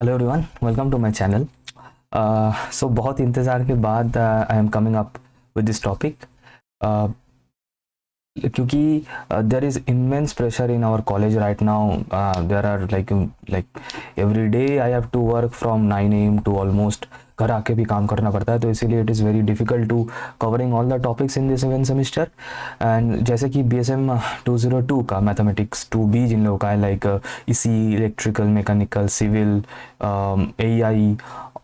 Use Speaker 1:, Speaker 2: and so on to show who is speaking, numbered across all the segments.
Speaker 1: Hello everyone, welcome to my channel. So बहुत इंतज़ार के बाद I am coming up with this topic, क्योंकि there is immense pressure in our college right now. There are like every day I have to work from 9 AM to almost घर आके भी काम करना पड़ता है, तो इसीलिए it is very difficult to covering all the topics in this seven semester. And जैसे कि BSM 202 का मैथमेटिक्स 2B जिन लोगों का है, लाइक इसी electrical, mechanical, civil, AEI,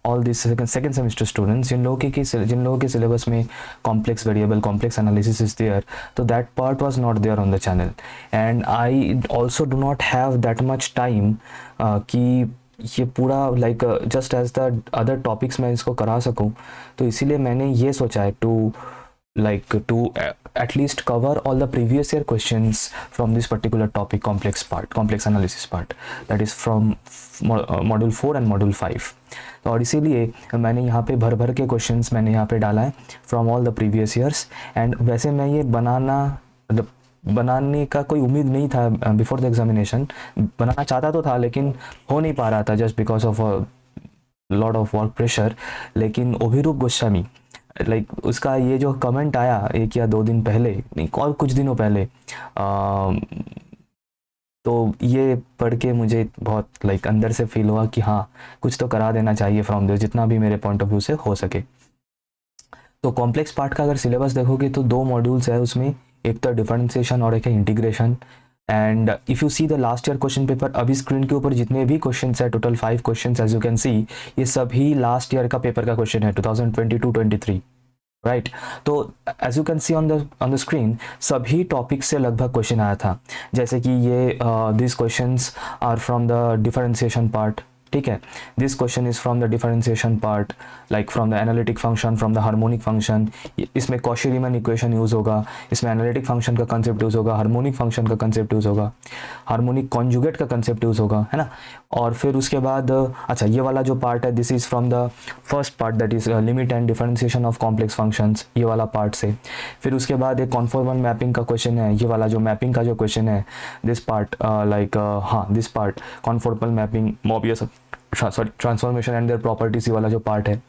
Speaker 1: all this second semester students, जिन लोगों के सिलेबस में complex variable, complex analysis is there, तो that part was not there on the channel. And I also do not have that much time कि ये पूरा like just as the other topics मैं इसको करा सकूं। तो इसीलिए मैंने ये सोचा है to at least cover all the previous year questions from this particular topic, complex analysis part, that is from module 4 and module 5। और इसीलिए मैंने यहाँ पे भर भर के क्वेश्चंस मैंने यहाँ पे डाला है from all the previous years. And वैसे मैं ये बनाने का कोई उम्मीद नहीं था बिफोर द एग्जामिनेशन, बनाना चाहता तो था लेकिन हो नहीं पा रहा था just because of lot of work pressure. लेकिन अभिरूप गोस्वामी, उसका ये जो कमेंट आया 1 या 2 दिन पहले, नहीं और कुछ दिनों पहले, तो ये पढ़ के मुझे बहुत अंदर से फील हुआ कि हाँ, कुछ तो करा देना चाहिए फ्रॉम दिस, जितना भी मेरे पॉइंट ऑफ व्यू से हो सके। तो कॉम्प्लेक्स पार्ट का अगर सिलेबस देखोगे तो 2 मॉड्यूल्स है उसमें, एक तो डिफरेंशिएशन और एक है integration. And if you see the last year question paper, अभी स्क्रीन के ऊपर जितने भी क्वेश्चंस है, total 5 questions as you can see, ये सभी लास्ट ईयर का पेपर का क्वेश्चन है 2022-23, राइट। तो as you can see on the screen, सभी टॉपिक से लगभग क्वेश्चन आया था। जैसे कि ये this questions are from the differentiation part, ठीक है। This question is from the differentiation part, like from the analytic function, from the harmonic function. इसमें कॉशी-रीमन इक्वेशन यूज़ होगा, इसमें एनालिटिक फंक्शन का कंसेप्ट यूज़ होगा, हार्मोनिक फंक्शन का concept use होगा, harmonic conjugate का कंसेप्ट यूज़ होगा, है ना। और फिर उसके बाद अच्छा, ये वाला जो पार्ट है, this is from the first part, that is limit and differentiation of complex functions, ये वाला पार्ट से। फिर उसके बाद एक कॉन्फॉर्मल मैपिंग का क्वेश्चन है, ये वाला जो मैपिंग का जो क्वेश्चन है, दिस पार्ट, हाँ this part, conformal mapping, Mobius transformation and their properties, ये वाला जो पार्ट है।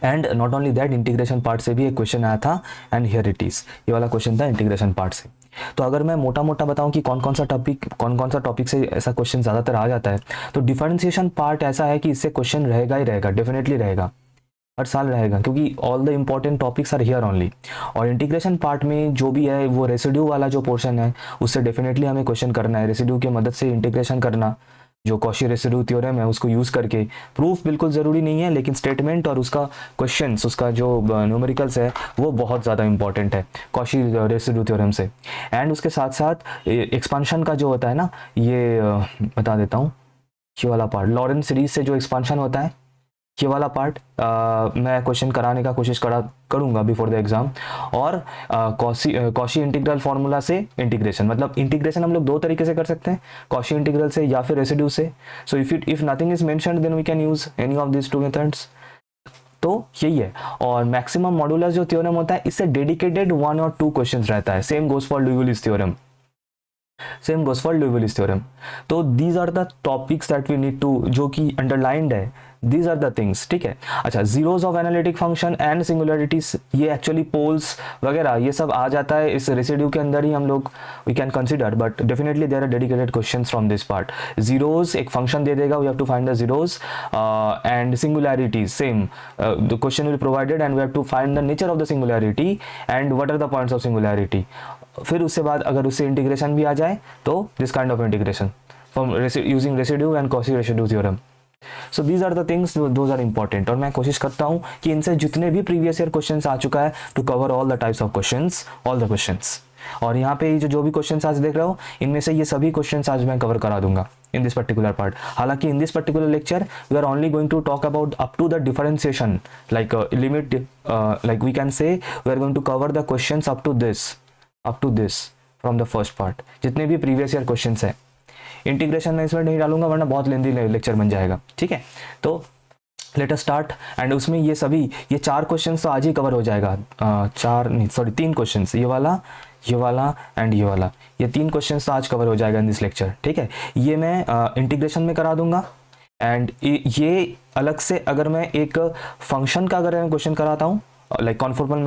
Speaker 1: And not only that, integration part से भी एक क्वेश्चन आया था, एंड हियर इट इज, ये वाला क्वेश्चन था इंटीग्रेशन पार्ट से। तो अगर मैं मोटा मोटा बताऊं कि कौन कौन सा टॉपिक से ऐसा क्वेश्चन ज़्यादातर आ जाता है, तो डिफरेंशिएशन पार्ट ऐसा है कि इससे क्वेश्चन रहेगा ही रहेगा, डेफिनेटली रहेगा, हर साल रहेगा, क्योंकि all the important topics are here only. और इंटीग्रेशन पार्ट में जो भी है, वो रेसिड्यू वाला जो पोर्शन है, उससे डेफिनेटली हमें क्वेश्चन करना है, रेसिड्यू की मदद से इंटीग्रेशन करना, जो कॉशी रेसिड्यू थ्योरम है उसको यूज़ करके। प्रूफ बिल्कुल ज़रूरी नहीं है, लेकिन स्टेटमेंट और उसका क्वेश्चंस, उसका जो न्यूमेरिकल्स है, वो बहुत ज़्यादा इंपॉर्टेंट है कॉशी रेसिड्यू थ्योरम से। एंड उसके साथ साथ एक्सपांशन का जो होता है ना, ये बता देता हूँ, ये वाला पार्ट लॉरेंस सीरीज से जो एक्सपांशन होता है, ये वाला पार्ट मैं क्वेश्चन कराने का कोशिश करूंगा बिफोर द एग्जाम। और कॉशी इंटीग्रल फार्मूला से इंटीग्रेशन, मतलब इंटीग्रेशन हम लोग 2 तरीके से कर सकते हैं, कॉशी इंटीग्रल से या फिर रेसिड्यू से। So if nothing is mentioned then we can use any of this 2 methods. तो यही है। और मैक्सिमम मॉडुलस जो थ्योरम होता है, इससे डेडिकेटेड 1 और 2 क्वेश्चन रहता है। Same goes for Liouville theorem, same goes for Liouville theorem. तो these are the topics that we need to, जो कि अंडरलाइंड है, दीज आर द थिंग्स, ठीक है। अच्छा, zeros of analytic function and singularities, ये एक्चुअली पोल्स वगैरह ये सब आ जाता है इस रेसिड्यू के अंदर ही, हम लोग we can consider, but definitely there are dedicated questions from this part. Zeros एक फंक्शन दे देगा, we have to find the zeros, and singularities same, the question will provided and we have to find the nature of the singularity and what are the points of singularity. फिर उसके बाद अगर उससे integration भी आ जाए, तो this kind of integration from using residue and Cauchy residue theorem. So these are the things, those are important. और मैं कोशिश करता हूँ कि इनसे जितने भी प्रीवियस ईयर क्वेश्चंस आ चुका है, to cover all the types of questions, all the questions. और यहाँ पे जो भी क्वेश्चंस आज देख रहे हो, इनमें से ये सभी क्वेश्चंस आज मैं कवर करा दूंगा इन दिस पर्टिकुलर पार्ट। हालांकि in this particular lecture we are only going to talk about up to the differentiation, like limit, like we can say we are going to cover the questions up to this from the first part, जितने भी previous year questions है। Integration में इसमें नहीं डालूंगा, वरना बहुत लेंदी lecture बन जाएगा, ठीक है। तो लेट अस स्टार्ट। एंड उसमें ये 4 क्वेश्चंस तो आज ही कवर हो जाएगा, 3 क्वेश्चंस, ये वाला एंड ये वाला, ये 3 क्वेश्चंस तो आज कवर हो जाएगा इन दिस लेक्चर, ठीक है। ये मैं इंटीग्रेशन में करा दूंगा, एंड ये अलग से अगर मैं एक फंक्शन का अगर मैं क्वेश्चन कराता हूँ like conformal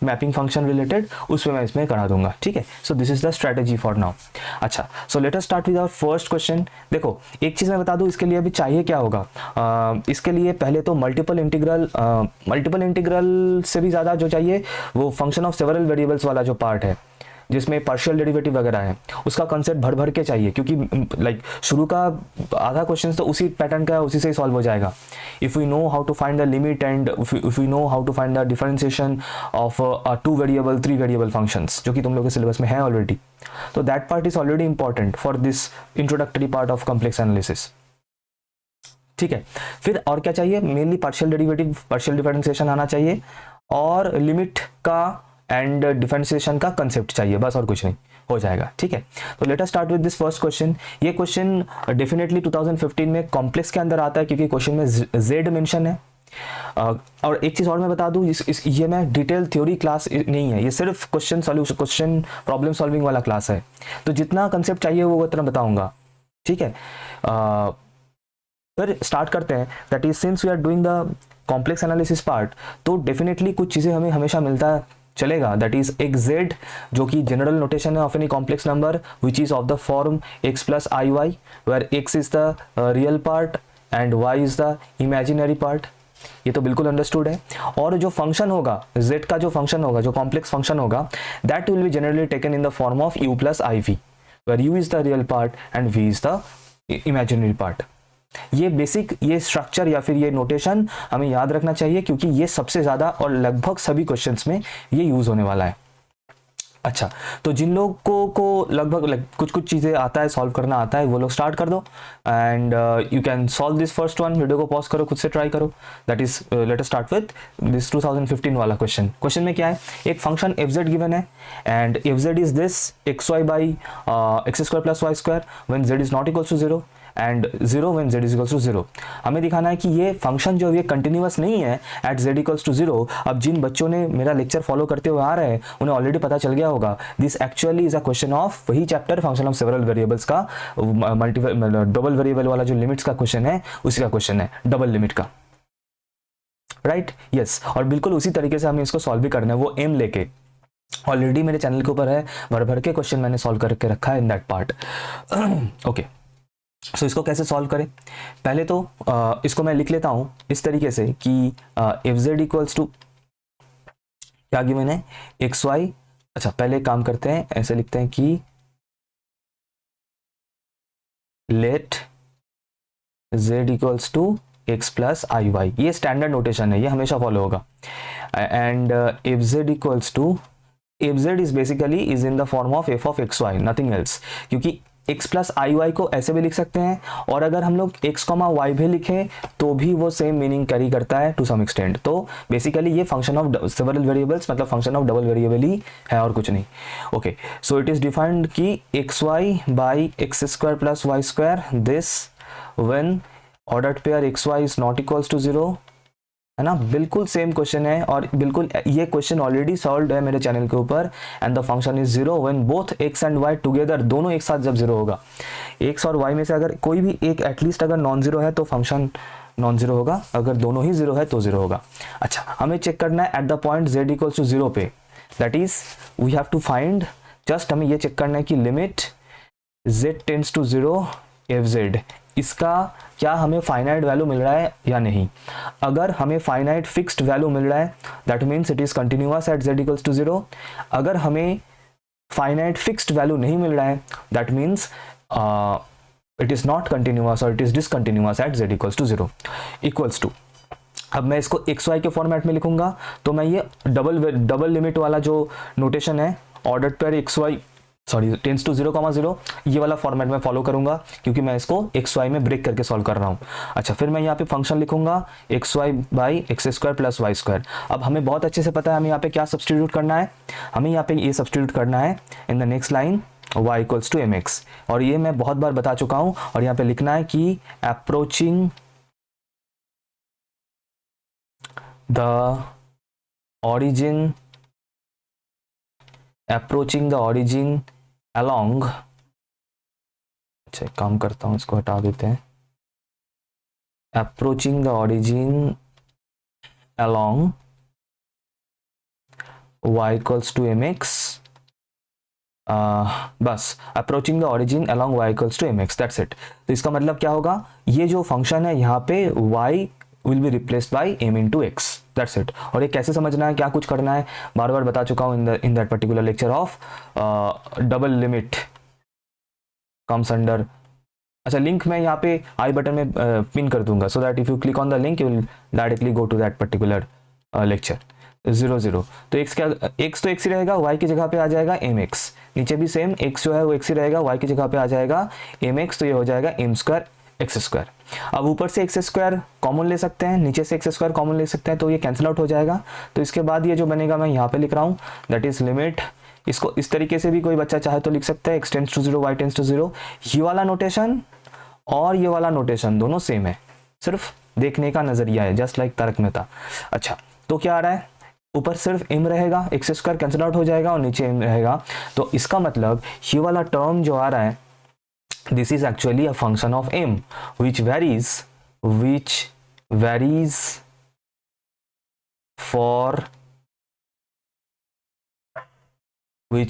Speaker 1: mapping function related, उस पर मैं इसमें करा दूंगा, ठीक है। So this is the strategy for now. अच्छा, so let us start with our first question. देखो एक चीज़ मैं बता दूं, इसके लिए अभी चाहिए क्या होगा। इसके लिए पहले तो मल्टीपल इंटीग्रल से भी ज़्यादा जो चाहिए वो फंक्शन ऑफ सेवरल वेरिएबल्स वाला जो पार्ट है, जिसमें पार्शियल डेरिवेटिव वगैरह है, उसका कंसेप्ट भर भर के चाहिए, क्योंकि लाइक शुरू का आधा क्वेश्चन तो उसी पैटर्न का है, उसी से ही सॉल्व हो जाएगा। If we know how to find the limit and if we know how to find the differentiation of 2 variable 3 variable functions, जो कि तुम लोग के सिलेबस में है ऑलरेडी, तो that part is already important for this introductory part of complex analysis, ठीक है। फिर और क्या चाहिए, mainly partial derivative, partial differentiation आना चाहिए, और लिमिट का एंड डिफरेंशिएशन का कंसेप्ट चाहिए, बस और कुछ नहीं, हो जाएगा, ठीक है। तो let us start with this first question. ये क्वेश्चन डेफिनेटली 2015 में कॉम्प्लेक्स के अंदर आता है, क्योंकि क्वेश्चन में जेड मेंशन है। और एक चीज़ और मैं बता दूं, ये मैं डिटेल थ्योरी क्लास नहीं है, ये सिर्फ क्वेश्चन प्रॉब्लम सॉल्विंग वाला क्लास है, तो जितना कंसेप्ट चाहिए वो उतना बताऊंगा, ठीक है। फिर स्टार्ट करते हैं। That is since we are doing the complex analysis part, तो डेफिनेटली कुछ चीज़ें हमें हमेशा मिलता चलेगा। दैट इज एक जेड, जो कि जनरल नोटेशन है of any complex number which is of the form x plus i Y, where x is the real part and Y is the imaginary part. ये तो बिल्कुल अंडरस्टूड है। और जो फंक्शन होगा z का, जो फंक्शन होगा, जो कॉम्प्लेक्स फंक्शन होगा, that will be generally taken in the form of u plus i v, where u is the real part and v is the imaginary part. ये बेसिक, ये structure या फिर ये नोटेशन हमें याद रखना चाहिए, क्योंकि ये सबसे ज़्यादा और लगभग सभी क्वेश्चंस में ये यूज़ होने वाला है। अच्छा, तो जिन लोगों को लगभग कुछ कुछ चीज़ें आता है, सॉल्व करना आता है, वो लोग स्टार्ट कर दो and you can solve this first one. Video को पॉज करो, खुद से ट्राई करो। That is let us start with this 2015 वाला क्वेश्चन। क्वेश्चन में क्या है, एक फंक्शन एफ जेड गिवन है and f z is this x y by x square plus y square when z is not equal to 0 and 0 when z is equals to 0। हमें दिखाना है कि ये फंक्शन जो है ये कंटिन्यूअस नहीं है एट z इक्वल्स टू 0। अब जिन बच्चों ने मेरा लेक्चर फॉलो करते हुए आ रहे हैं उन्हें ऑलरेडी पता चल गया होगा, this actually is a question of वही chapter function of several variables का, डबल वेरिएबल वाला जो लिमिट्स का क्वेश्चन है उसी का क्वेश्चन है, डबल लिमिट का, राइट, यस। और बिल्कुल उसी तरीके से हमें इसको सॉल्व भी करना है, वो एम लेके ऑलरेडी मेरे चैनल के ऊपर है, भर भर के क्वेश्चन मैंने सॉल्व करके रखा है इन दैट पार्ट। ओके, सो इसको कैसे सॉल्व करें, पहले तो इसको मैं लिख लेता हूं इस तरीके से कि एफ जेड इक्वल्स टू क्या गिवन है, एक्स वाई। अच्छा, पहले काम करते हैं, ऐसे लिखते हैं कि let z equals to x plus i y. ये स्टैंडर्ड नोटेशन है, ये हमेशा फॉलो होगा। And f z equals to, f z is basically is in the form of f of x y, nothing else, क्योंकि x plus i y को ऐसे भी लिख सकते हैं, और अगर हम लोग x कॉमा वाई भी लिखें तो भी वो सेम मीनिंग कैरी करता है टू सम एक्सटेंट। तो बेसिकली ये फंक्शन ऑफ सेवरल वेरिएबल्स, मतलब फंक्शन ऑफ डबल वेरिएबल ही है और कुछ नहीं। Okay, so it is defined कि x y by x square plus y square, this when ordered pair x y is not equals to 0, है ना। बिल्कुल सेम क्वेश्चन है, और बिल्कुल ये क्वेश्चन ऑलरेडी सॉल्व्ड है मेरे चैनल के ऊपर। And the function is 0 when both x and y together, दोनों एक साथ जब 0 होगा, x और y में से अगर कोई भी एक एटलीस्ट अगर नॉन जीरो है तो फंक्शन नॉन जीरो होगा, अगर दोनों ही 0 है तो 0 होगा। अच्छा, हमें चेक करना है at the point z equals to 0 पे, that is we have to find, just हमें ये चेक करना है कि limit z tends to 0 f z, इसका क्या हमें फाइनाइट वैल्यू मिल रहा है या नहीं। अगर हमें फाइनाइट फिक्स्ड वैल्यू मिल रहा है that means it is continuous at z equals to 0। अगर हमें फाइनाइट फिक्स्ड वैल्यू नहीं मिल रहा है that means it is not continuous और it is discontinuous at z equals to 0 equals to. अब मैं इसको एक्स वाई के फॉर्मेट में लिखूंगा, तो मैं ये डबल लिमिट वाला जो नोटेशन है, ordered pair x y tends to 0, 0, ये वाला फॉर्मेट में फॉलो करूंगा, क्योंकि मैं इसको एक्स वाई में ब्रेक करके सॉल्व कर रहा हूँ। अच्छा, फिर मैं यहाँ पे फंक्शन लिखूंगा x y by x square plus y square. अब हमें बहुत अच्छे से पता है हमें यहाँ पे क्या सब्सटीट्यूट करना है, हमें यहाँ पे ये सब्सटीट्यूट करना है in the next line y equals to m x, और ये मैं बहुत बार बता चुका हूँ। और यहाँ पे लिखना है कि अप्रोचिंग द origin along, अच्छा काम करता हूँ, इसको हटा देते हैं, approaching the origin along y equals to mx, बस approaching the origin along y equals to mx, that's it. तो इसका मतलब क्या होगा, ये जो फंक्शन है यहाँ पे y will be replaced by m into x, that's it. और ये कैसे समझना है, क्या कुछ करना है, बार बार बता चुका हूँ in that particular lecture of double limit comes under. अच्छा, लिंक मैं यहाँ पे आई बटन में पिन कर दूंगा, so that if you click on the link you will directly go to that particular lecture. 0 तो x क्या, x तो x ही रहेगा, y की जगह पे आ जाएगा mx, नीचे भी सेम x जो है वो x ही रहेगा, y की जगह पे आ जाएगा mx, तो ये हो जाएगा m स्क्वायर एक्स स्क्वायर। अब ऊपर से एक्स स्क्वायर कॉमन ले सकते हैं, नीचे से एक्स स्क्वायर कॉमन ले सकते हैं, तो ये कैंसिल आउट हो जाएगा। तो इसके बाद ये जो बनेगा मैं यहाँ पे लिख रहा हूँ, दैट इज लिमिट, इसको इस तरीके से भी कोई बच्चा चाहे तो लिख सकता है, x tends to 0 y tends to 0। ये वाला नोटेशन और ये वाला नोटेशन दोनों सेम है, सिर्फ देखने का नजरिया है, जस्ट लाइक तारक मेहता। अच्छा, तो क्या आ रहा है, ऊपर सिर्फ m रहेगा, एक्स स्क्वायर कैंसिल आउट हो जाएगा और नीचे m रहेगा। तो इसका मतलब ये वाला टर्म जो आ रहा है, this is actually a function of m which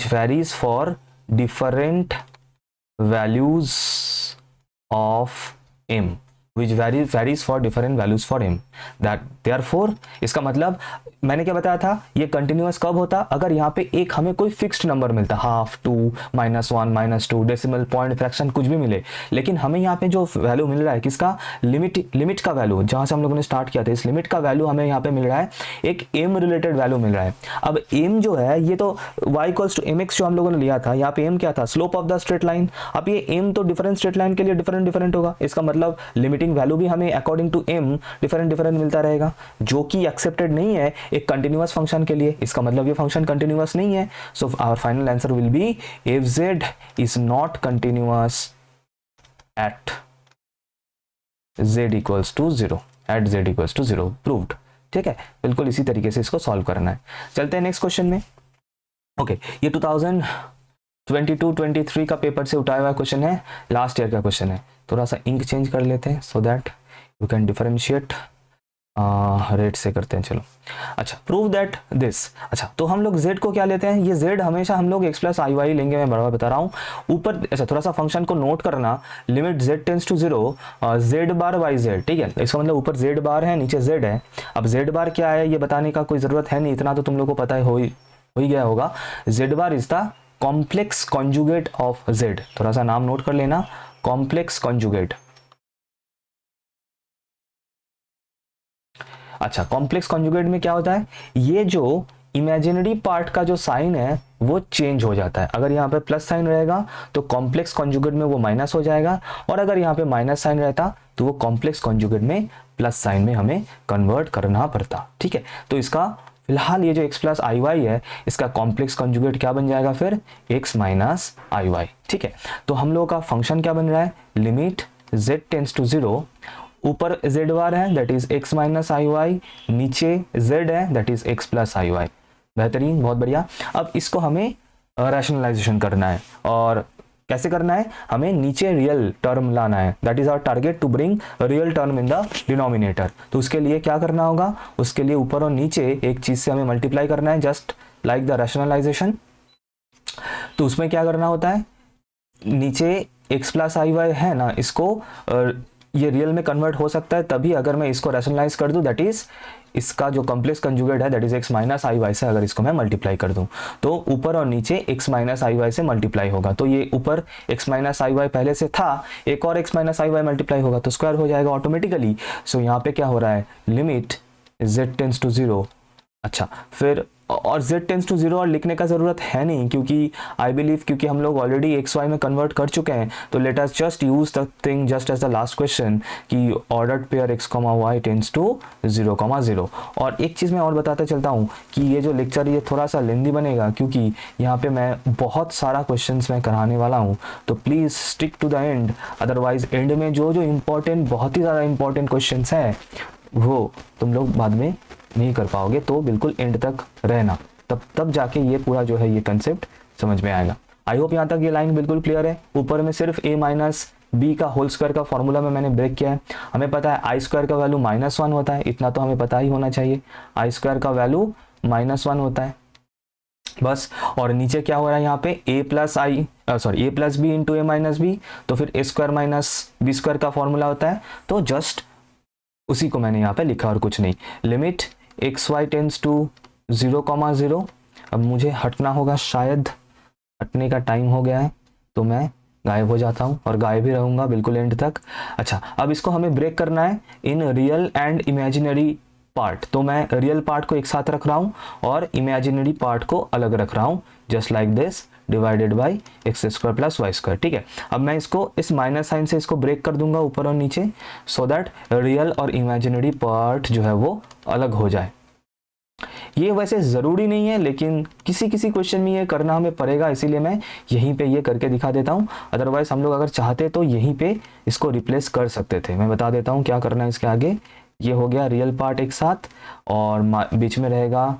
Speaker 1: varies for different values of m, which varies for different values for m, that therefore इसका मतलब मैंने क्या बताया था, ये कंटिन्यूअस कब होता, अगर यहाँ पे एक हमें कोई फिक्स्ड नंबर मिलता, हाफ, 2, -1, -2, डेसिमल पॉइंट, फ्रैक्शन कुछ भी मिले, लेकिन हमें यहाँ पे जो वैल्यू मिल रहा है किसका, लिमिट का वैल्यू, जहाँ से हम लोगों ने स्टार्ट किया था, इस लिमिट का वैल्यू हमें यहाँ पे मिल रहा है, एक m रिलेटेड वैल्यू मिल रहा है। अब m जो है ये तो y इक्वल्स टू mx जो हम लोगों ने लिया था, यहाँ पे m क्या था, slope of the straight line. अब ये m तो डिफरेंट स्ट्रेट लाइन के लिए डिफरेंट होगा, इसका मतलब लिमिटिंग वैल्यू भी हमें अकॉर्डिंग टू m डिफरेंट मिलता रहेगा, जो कि एक्सेप्टेड नहीं है एक कंटिन्यूअस फंक्शन के लिए। इसका मतलब ये फंक्शन कंटिन्यूअस नहीं है। So our final answer will be if z is not continuous at z equals to 0, at z equals to 0, proved. ठीक है, बिल्कुल इसी तरीके से इसको सॉल्व करना है। चलते हैं नेक्स्ट क्वेश्चन में। ओके, ये 2022-23 का पेपर से उठाया हुआ क्वेश्चन है, लास्ट ईयर का क्वेश्चन है। थोड़ा सा इंक चेंज कर लेते हैं so that you can differentiate, rate से करते हैं, चलो। अच्छा, प्रूव दैट दिस। अच्छा, तो हम लोग z को क्या लेते हैं, ये z हमेशा हम लोग x प्लस आई वाई लेंगे, मैं बराबर बता रहा हूँ ऊपर। अच्छा, थोड़ा सा फंक्शन को नोट करना, limit z tends to 0 z bar by z, ठीक है। इसका मतलब ऊपर z बार है, नीचे z है। अब z बार क्या है ये बताने का कोई ज़रूरत है नहीं, इतना तो तुम लोग को पता हो ही गया होगा। z bar is the complex conjugate of z, थोड़ा सा नाम नोट कर लेना, कॉम्प्लेक्स कॉन्जुगेट। अच्छा, कॉम्प्लेक्स कॉन्जुगेट में क्या होता है, ये जो इमेजिनरी पार्ट का जो साइन है वो चेंज हो जाता है। अगर यहाँ पे प्लस साइन रहेगा तो कॉम्प्लेक्स कॉन्जुगेट में वो माइनस हो जाएगा, और अगर यहाँ पे माइनस साइन रहता तो वो कॉम्प्लेक्स कॉन्जुगेट में प्लस साइन में हमें कन्वर्ट करना पड़ता। ठीक है, तो इसका फिलहाल ये जो x प्लस आई वाई है, इसका कॉम्प्लेक्स कॉन्जुगेट क्या बन जाएगा फिर, x माइनस आई वाई। ठीक है, तो हम लोगों का फंक्शन क्या बन रहा है, लिमिट z टेंस टू 0, ऊपर z बार है that is x minus i y, नीचे z है that is x plus i y. बेहतरीन, बहुत बढ़िया। अब इसको हमें रैशनलाइजेशन करना है, और कैसे करना है, हमें नीचे रियल टर्म लाना है, that is our target, to bring real term in the denominator. तो उसके लिए क्या करना होगा, उसके लिए ऊपर और नीचे एक चीज से हमें मल्टीप्लाई करना है, जस्ट लाइक द रैशनलाइजेशन। तो उसमें क्या करना होता है, नीचे x प्लस आई वाई है ना, इसको ये रियल में कन्वर्ट हो सकता है तभी अगर मैं इसको रैशनलाइज कर दूं, दैट इज इसका जो कॉम्प्लेक्स कंजुगेट है that is x minus i y से अगर इसको मैं मल्टीप्लाई कर दूं, तो ऊपर और नीचे x माइनस आई वाई से मल्टीप्लाई होगा। तो ये ऊपर x माइनस आई वाई पहले से था, एक और x minus i Y multiply होगा तो स्क्वायर हो जाएगा ऑटोमेटिकली। सो यहाँ पे क्या हो रहा है, लिमिट z टेंस टू 0। अच्छा, फिर और z टेंस टू 0 और लिखने का ज़रूरत है नहीं, क्योंकि आई बिलीव क्योंकि हम लोग ऑलरेडी एक्स वाई में कन्वर्ट कर चुके हैं, तो let us just use the thing just as the last question कि ordered pair x, y tends to 0, 0। और एक चीज़ मैं और बताता चलता हूँ कि ये जो लेक्चर ये थोड़ा सा लेंदी बनेगा, क्योंकि यहाँ पे मैं बहुत सारा क्वेश्चंस मैं कराने वाला हूँ, तो please stick to the end, otherwise end में जो इम्पोर्टेंट, बहुत ही ज़्यादा इंपॉर्टेंट क्वेश्चंस हैं वो तुम लोग बाद में नहीं कर पाओगे। तो बिल्कुल एंड तक रहना, तब जाके ये पूरा जो है ये कंसेप्ट समझ में आएगा। आई होप यहाँ तक ये लाइन बिल्कुल क्लियर है। ऊपर में सिर्फ a माइनस बी का होल स्क्वायर का फॉर्मूला में मैंने ब्रेक किया है। हमें पता है आई स्क्वायर का वैल्यू -1 होता है, इतना तो हमें पता ही होना चाहिए, आई स्क्वायर का वैल्यू -1 होता है बस। और नीचे क्या हो रहा है यहाँ पे ए plus b into a minus B, तो फिर ए स्क्वायर माइनस बी स्क्वायर का फॉर्मूला होता है, तो जस्ट उसी को मैंने यहाँ पे लिखा और कुछ नहीं। Limit x y tends to 0,0। अब मुझे हटना होगा, शायद हटने का टाइम हो गया है, तो मैं गायब हो जाता हूँ और गायब ही रहूँगा बिल्कुल एंड तक। अच्छा, अब इसको हमें ब्रेक करना है in real and imaginary part, तो मैं रियल पार्ट को एक साथ रख रहा हूँ और इमेजिनरी पार्ट को अलग रख रहा हूँ, just like this, divided by x square plus y square. ठीक है, अब मैं इसको इस माइनस साइन से इसको ब्रेक कर दूंगा ऊपर और नीचे, सो दैट रियल और इमेजिनरी पार्ट जो है वो अलग हो जाए। ये वैसे ज़रूरी नहीं है, लेकिन किसी किसी क्वेश्चन में ये करना हमें पड़ेगा, इसीलिए मैं यहीं पे ये करके दिखा देता हूँ। अदरवाइज हम लोग अगर चाहते तो यहीं पे इसको रिप्लेस कर सकते थे। मैं बता देता हूँ क्या करना है इसके आगे। ये हो गया रियल पार्ट एक साथ, और बीच में रहेगा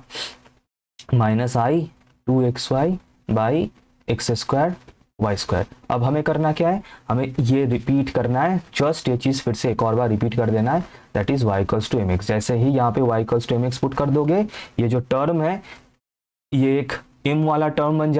Speaker 1: -i/2xy by x square y square. अब हमें करना क्या है, हमें ये रिपीट करना है, जस्ट ये चीज़ फिर से एक और बार रिपीट कर देना है, that is y equals to mx। जैसे ही यहाँ पे y equals to mx put कर दोगे, ये जो टर्म है ये एक m वाला टर्म बन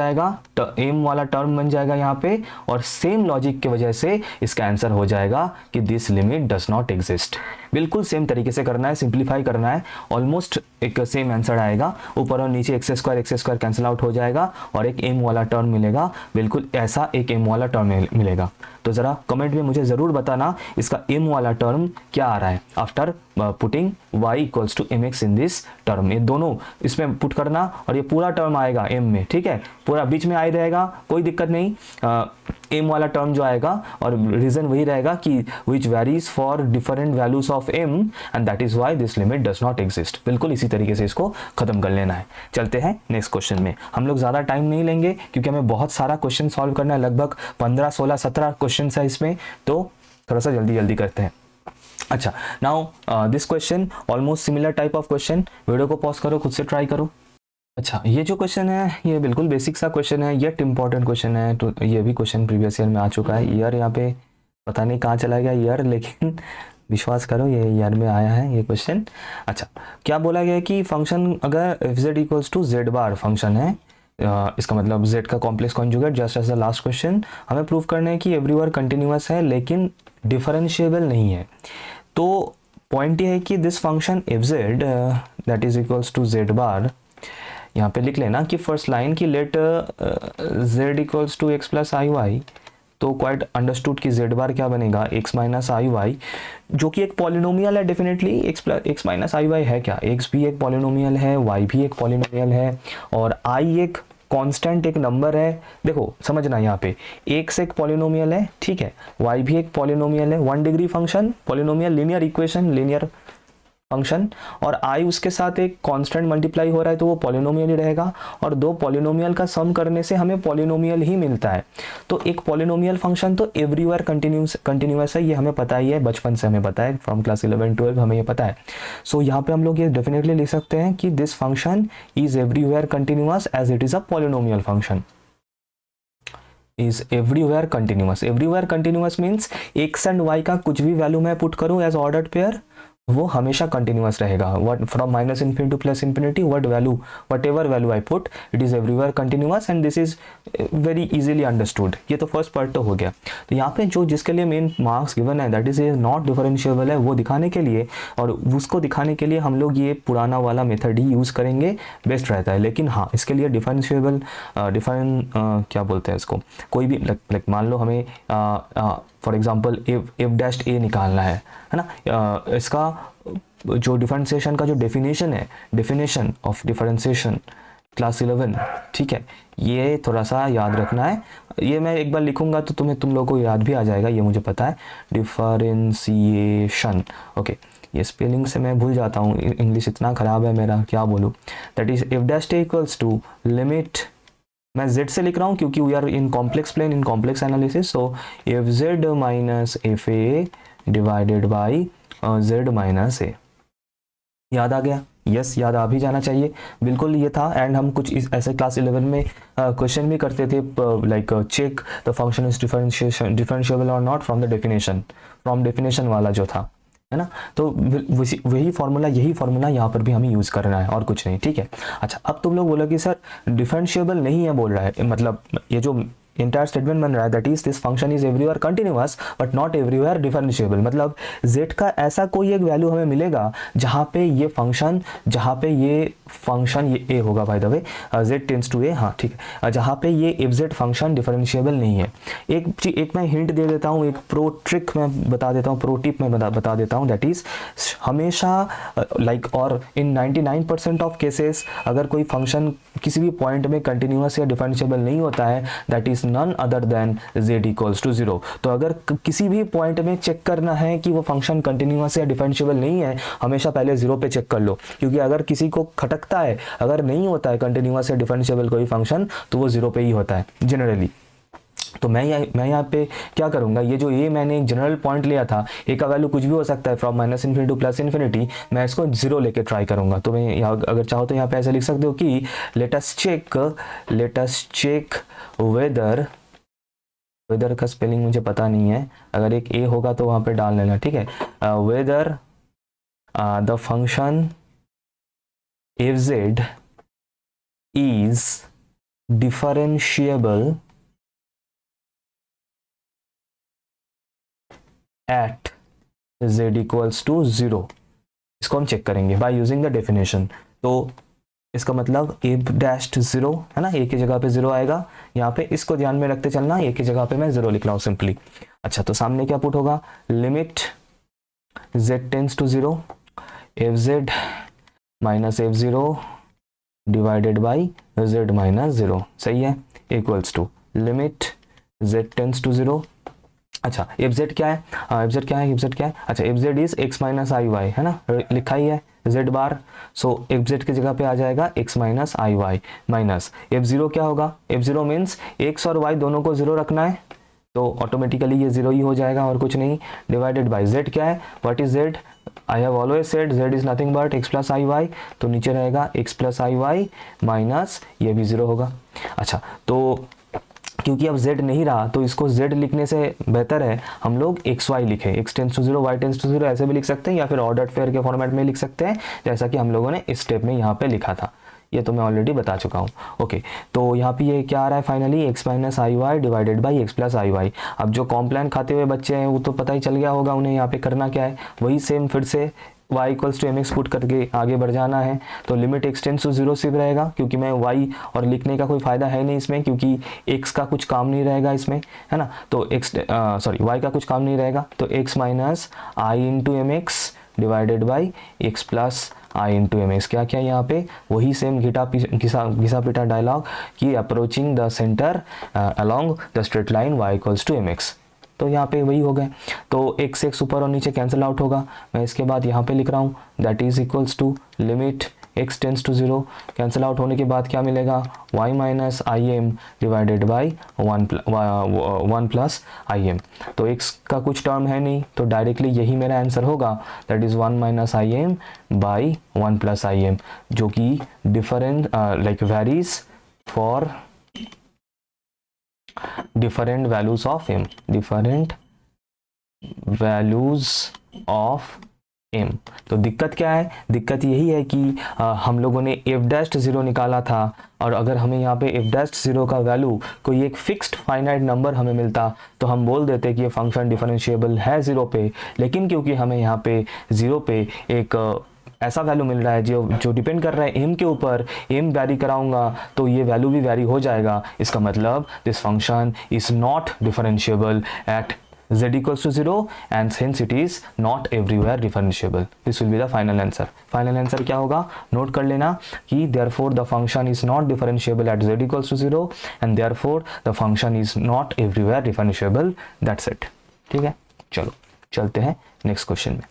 Speaker 1: जाएगा, यहाँ पे, और सेम लॉजिक की वजह से इसका आंसर हो जाएगा कि this limit does not exist. बिल्कुल सेम तरीके से करना है, सिंप्लीफाई करना है, ऑलमोस्ट एक सेम आंसर आएगा। ऊपर और नीचे एक्स स्क्वायर कैंसिल आउट हो जाएगा और एक m वाला टर्म मिलेगा, बिल्कुल ऐसा एक m वाला टर्म मिलेगा। तो ज़रा कमेंट में मुझे ज़रूर बताना इसका m वाला टर्म क्या आ रहा है after putting y equals to mx in this term. ये दोनों इसमें पुट करना और ये पूरा टर्म आएगा m में, ठीक है, पूरा बीच में आई रहेगा, कोई दिक्कत नहीं, m वाला टर्म जो आएगा, और रीज़न वही रहेगा कि which varies for different values of m and that is why this limit does not exist. बिल्कुल इसी तरीके से इसको खत्म कर लेना है। चलते हैं नेक्स्ट क्वेश्चन में। हम लोग ज़्यादा टाइम नहीं लेंगे क्योंकि हमें बहुत सारा क्वेश्चन सॉल्व करना है, लगभग 15, 16, 17 क्वेश्चन है इसमें, तो थोड़ा सा जल्दी जल्दी करते हैं। अच्छा, now this question almost similar type of question, video को पॉज करो, खुद से ट्राई करो। अच्छा, ये जो क्वेश्चन है ये बिल्कुल बेसिक सा क्वेश्चन है, येट इंपॉर्टेंट क्वेश्चन है। तो ये भी क्वेश्चन प्रीवियस ईयर में आ चुका है। ईयर यहाँ पे पता नहीं कहाँ चला गया ईयर, लेकिन विश्वास करो ये ईयर में आया है ये क्वेश्चन। अच्छा, क्या बोला गया है कि फंक्शन अगर f z equals to z bar function है, इसका मतलब z का complex conjugate, just as the last question, हमें प्रूव करना है कि एवरीवेयर कंटिन्यूअस है लेकिन डिफरेंशिएबल नहीं है। तो पॉइंट ये है कि this function f z that is equals to z bar, यहाँ पे लिख लेना कि फर्स्ट लाइन की let z equals to x plus i y, तो क्वाइट अंडरस्टूड कि z बार क्या बनेगा, x माइनस आई वाई, जो कि एक पॉलिनोमियल है definitely. x minus i y है क्या, x भी एक पॉलिनोमियल है, y भी एक पॉलिनोमियल है, और i एक कांस्टेंट एक नंबर है। देखो समझना, यहाँ पे x एक पॉलिनोमियल है, ठीक है, y भी एक पॉलिनोमियल है, 1 degree function, polynomial, linear equation, linear function, और i उसके साथ एक कांस्टेंट मल्टीप्लाई हो रहा है तो वो पॉलिनोमियल ही रहेगा, और दो पॉलिनोमियल का सम करने से हमें पॉलिनोमियल ही मिलता है। तो एक पॉलिनोमियल फंक्शन तो एवरीवेयर कंटिन्यूअस है, ये हमें पता ही है, बचपन से हमें पता है, फ्रॉम क्लास 11 12 हमें ये पता है। सो यहाँ पे हम लोग ये डेफिनेटली लिख सकते हैं कि this function is everywhere continuous as it is a polynomial function. Is everywhere continuous, everywhere continuous means x and y का कुछ भी वैल्यू मैं पुट करूँ एज ऑर्डर्ड पेयर, वो हमेशा कंटिन्यूअस रहेगा। What from minus infinity two plus infinity, what ever value I put, it is everywhere continuous and this is very easily understood. ये तो फर्स्ट पार्ट तो हो गया। तो यहाँ पे जो जिसके लिए मेन मार्क्स गिवन है दैट इज नॉट डिफरेंशिएबल है, वो दिखाने के लिए, और उसको दिखाने के लिए हम लोग ये पुराना वाला मेथड ही यूज़ करेंगे, बेस्ट रहता है। लेकिन हाँ, इसके लिए डिफरेंशिएबल क्या बोलते हैं इसको, कोई भी लाइक मान लो हमें फॉर एग्जाम्पल एफ डैश ए निकालना है ना, इसका जो डिफरेंशिएशन का जो डेफिनेशन है, डेफिनेशन ऑफ डिफरेंशिएशन क्लास 11, ठीक है, ये थोड़ा सा याद रखना है। ये मैं एक बार लिखूंगा तो तुम लोगों को याद भी आ जाएगा, ये मुझे पता है, डिफरेंशिएशन। ओके, ये स्पेलिंग से मैं भूल जाता हूँ, इंग्लिश इतना ख़राब है मेरा, क्या बोलूँ। That is f dash a equals to limit, मैं z से लिख रहा हूँ क्योंकि we are in complex plane, in complex analysis, so f z minus FA divided by z minus A। याद आ गया? यस याद आ भी जाना चाहिए, बिल्कुल ये था। एंड हम कुछ ऐसे क्लास 11 में क्वेश्चन भी करते थे, like check the function is differentiable और not from the definition, from definition वाला जो था, है ना। तो वही फॉर्मूला, यही फॉर्मूला यहाँ पर भी हमें यूज़ करना है और कुछ नहीं, ठीक है। अच्छा, अब तुम लोग बोलो कि सर डिफरेंशिएबल नहीं है बोल रहा है, मतलब ये जो इंटायर स्टेटमेंट बन रहा है that is this function is everywhere continuous but not everywhere differentiable, मतलब z का ऐसा कोई एक वैल्यू हमें मिलेगा जहाँ पे ये फंक्शन ये a होगा by the way, z tends to a, हाँ ठीक है, जहाँ पे ये fz फंक्शन डिफरेंशिएबल नहीं है। एक मैं हिंट दे देता हूँ, एक प्रो ट्रिक मैं बता देता हूँ, प्रो टिप मैं बता देता हूँ, दैट इज हमेशा लाइक और इन 99% ऑफ केसेस अगर कोई फंक्शन किसी भी पॉइंट में कंटिन्यूअस या डिफरेंशिएबल नहीं होता है that is none other than z equals to 0। तो अगर किसी भी पॉइंट में चेक करना है कि वो फंक्शन कंटिन्यूअस या डिफरेंशिएबल नहीं है, हमेशा पहले 0 पे चेक कर लो, क्योंकि अगर किसी को खटकता है, अगर नहीं होता है कंटिन्यूअस या डिफरेंशिएबल कोई फंक्शन, तो वो 0 पे ही होता है जनरली। तो मैं यहाँ पे क्या करूँगा, ये जो ये मैंने एक जनरल पॉइंट लिया था, ए का वैल्यू कुछ भी हो सकता है फ्रॉम -∞ टू +∞, मैं इसको 0 लेके ट्राई करूँगा। तो मैं अगर चाहो तो यहाँ पे ऐसे लिख सकते हो कि लेट अस चेक वेदर का स्पेलिंग मुझे पता नहीं है, अगर एक ए होगा तो वहाँ पे डाल लेना, ठीक है। Whether the function fz is differentiable at z equals to 0। इसको हम चेक करेंगे बाय यूजिंग द डेफिनेशन। तो इसका मतलब a डैश्ड 0 है ना, a की जगह पे 0 आएगा, यहाँ पे इसको ध्यान में रखते चलना, a की जगह पे मैं 0 लिख रहा हूँ सिंपली। अच्छा, तो सामने क्या पुट होगा, limit z tends to 0 fz minus f0 divided by z minus 0, सही है, equals to limit z tends to 0। अच्छा, fz क्या है, fz क्या है, अच्छा fz is x minus i y, है ना, लिखा ही है z बार, सो fz की जगह पे आ जाएगा x minus i y minus f0 क्या होगा, f0 मीन्स x और y दोनों को 0 रखना है, तो ऑटोमेटिकली ये 0 ही हो जाएगा और कुछ नहीं, डिवाइडेड बाय z क्या है, what is z, I have always said z is nothing but x plus i y, तो नीचे रहेगा x plus i y minus ये भी 0 होगा। अच्छा, तो क्योंकि अब z नहीं रहा तो इसको z लिखने से बेहतर है हम लोग xy लिखें, x tends to 0 y tends to 0 ऐसे भी लिख सकते हैं, या फिर ऑर्डर्ड पेयर के फॉर्मेट में लिख सकते हैं, जैसा कि हम लोगों ने इस स्टेप में यहाँ पे लिखा था, ये तो मैं ऑलरेडी बता चुका हूँ। ओके, तो यहाँ पे ये क्या आ रहा है finally, x minus i y divided by x plus i y. अब जो कॉम्प्लान खाते हुए बच्चे हैं वो तो पता ही चल गया होगा उन्हें यहाँ पे करना क्या है, वही सेम फिर से y equals to mx put करके आगे बढ़ जाना है। तो लिमिट x टेंड्स टू 0 सिर्फ रहेगा, क्योंकि मैं y और लिखने का कोई फायदा है नहीं इसमें, क्योंकि x का कुछ काम नहीं रहेगा इसमें, है ना, तो y का कुछ काम नहीं रहेगा, तो x minus i into m x divided by x plus i into m x. क्या क्या यहाँ पे वही सेम घिसा पिटा डायलॉग कि approaching the centre along the straight line y equals to m x, तो यहाँ पे वही हो गए। तो x ऊपर और नीचे कैंसिल आउट होगा, मैं इसके बाद यहाँ पे लिख रहा हूँ that is equals to limit x tends to 0, cancel out होने के बाद क्या मिलेगा, y minus i m divided by 1 plus i m. तो x का कुछ टर्म है नहीं, तो डायरेक्टली यही मेरा आंसर होगा, that is 1 minus i M by 1 plus i M, जो कि different like varies for different values of m, तो दिक्कत क्या है, दिक्कत यही है कि हम लोगों ने f'0 निकाला था, और अगर हमें यहाँ पे f'0 का वैल्यू कोई एक फिक्स्ड फाइनाइट नंबर हमें मिलता तो हम बोल देते कि ये फंक्शन डिफरेंशिएबल है 0 पे, लेकिन क्योंकि हमें यहाँ पे 0 पे एक ऐसा वैल्यू मिल रहा है जो डिपेंड कर रहा है m के ऊपर, m वैरी कराऊंगा तो ये वैल्यू भी वैरी हो जाएगा, इसका मतलब this function is not differentiable at z equals to 0 and hence it is not everywhere differentiable. This will be the final answer. Final answer क्या होगा, नोट कर लेना कि therefore the function is not differentiable at z equals to 0 and therefore the function is not everywhere differentiable. That's it. ठीक है, चलो चलते हैं नेक्स्ट क्वेश्चन में।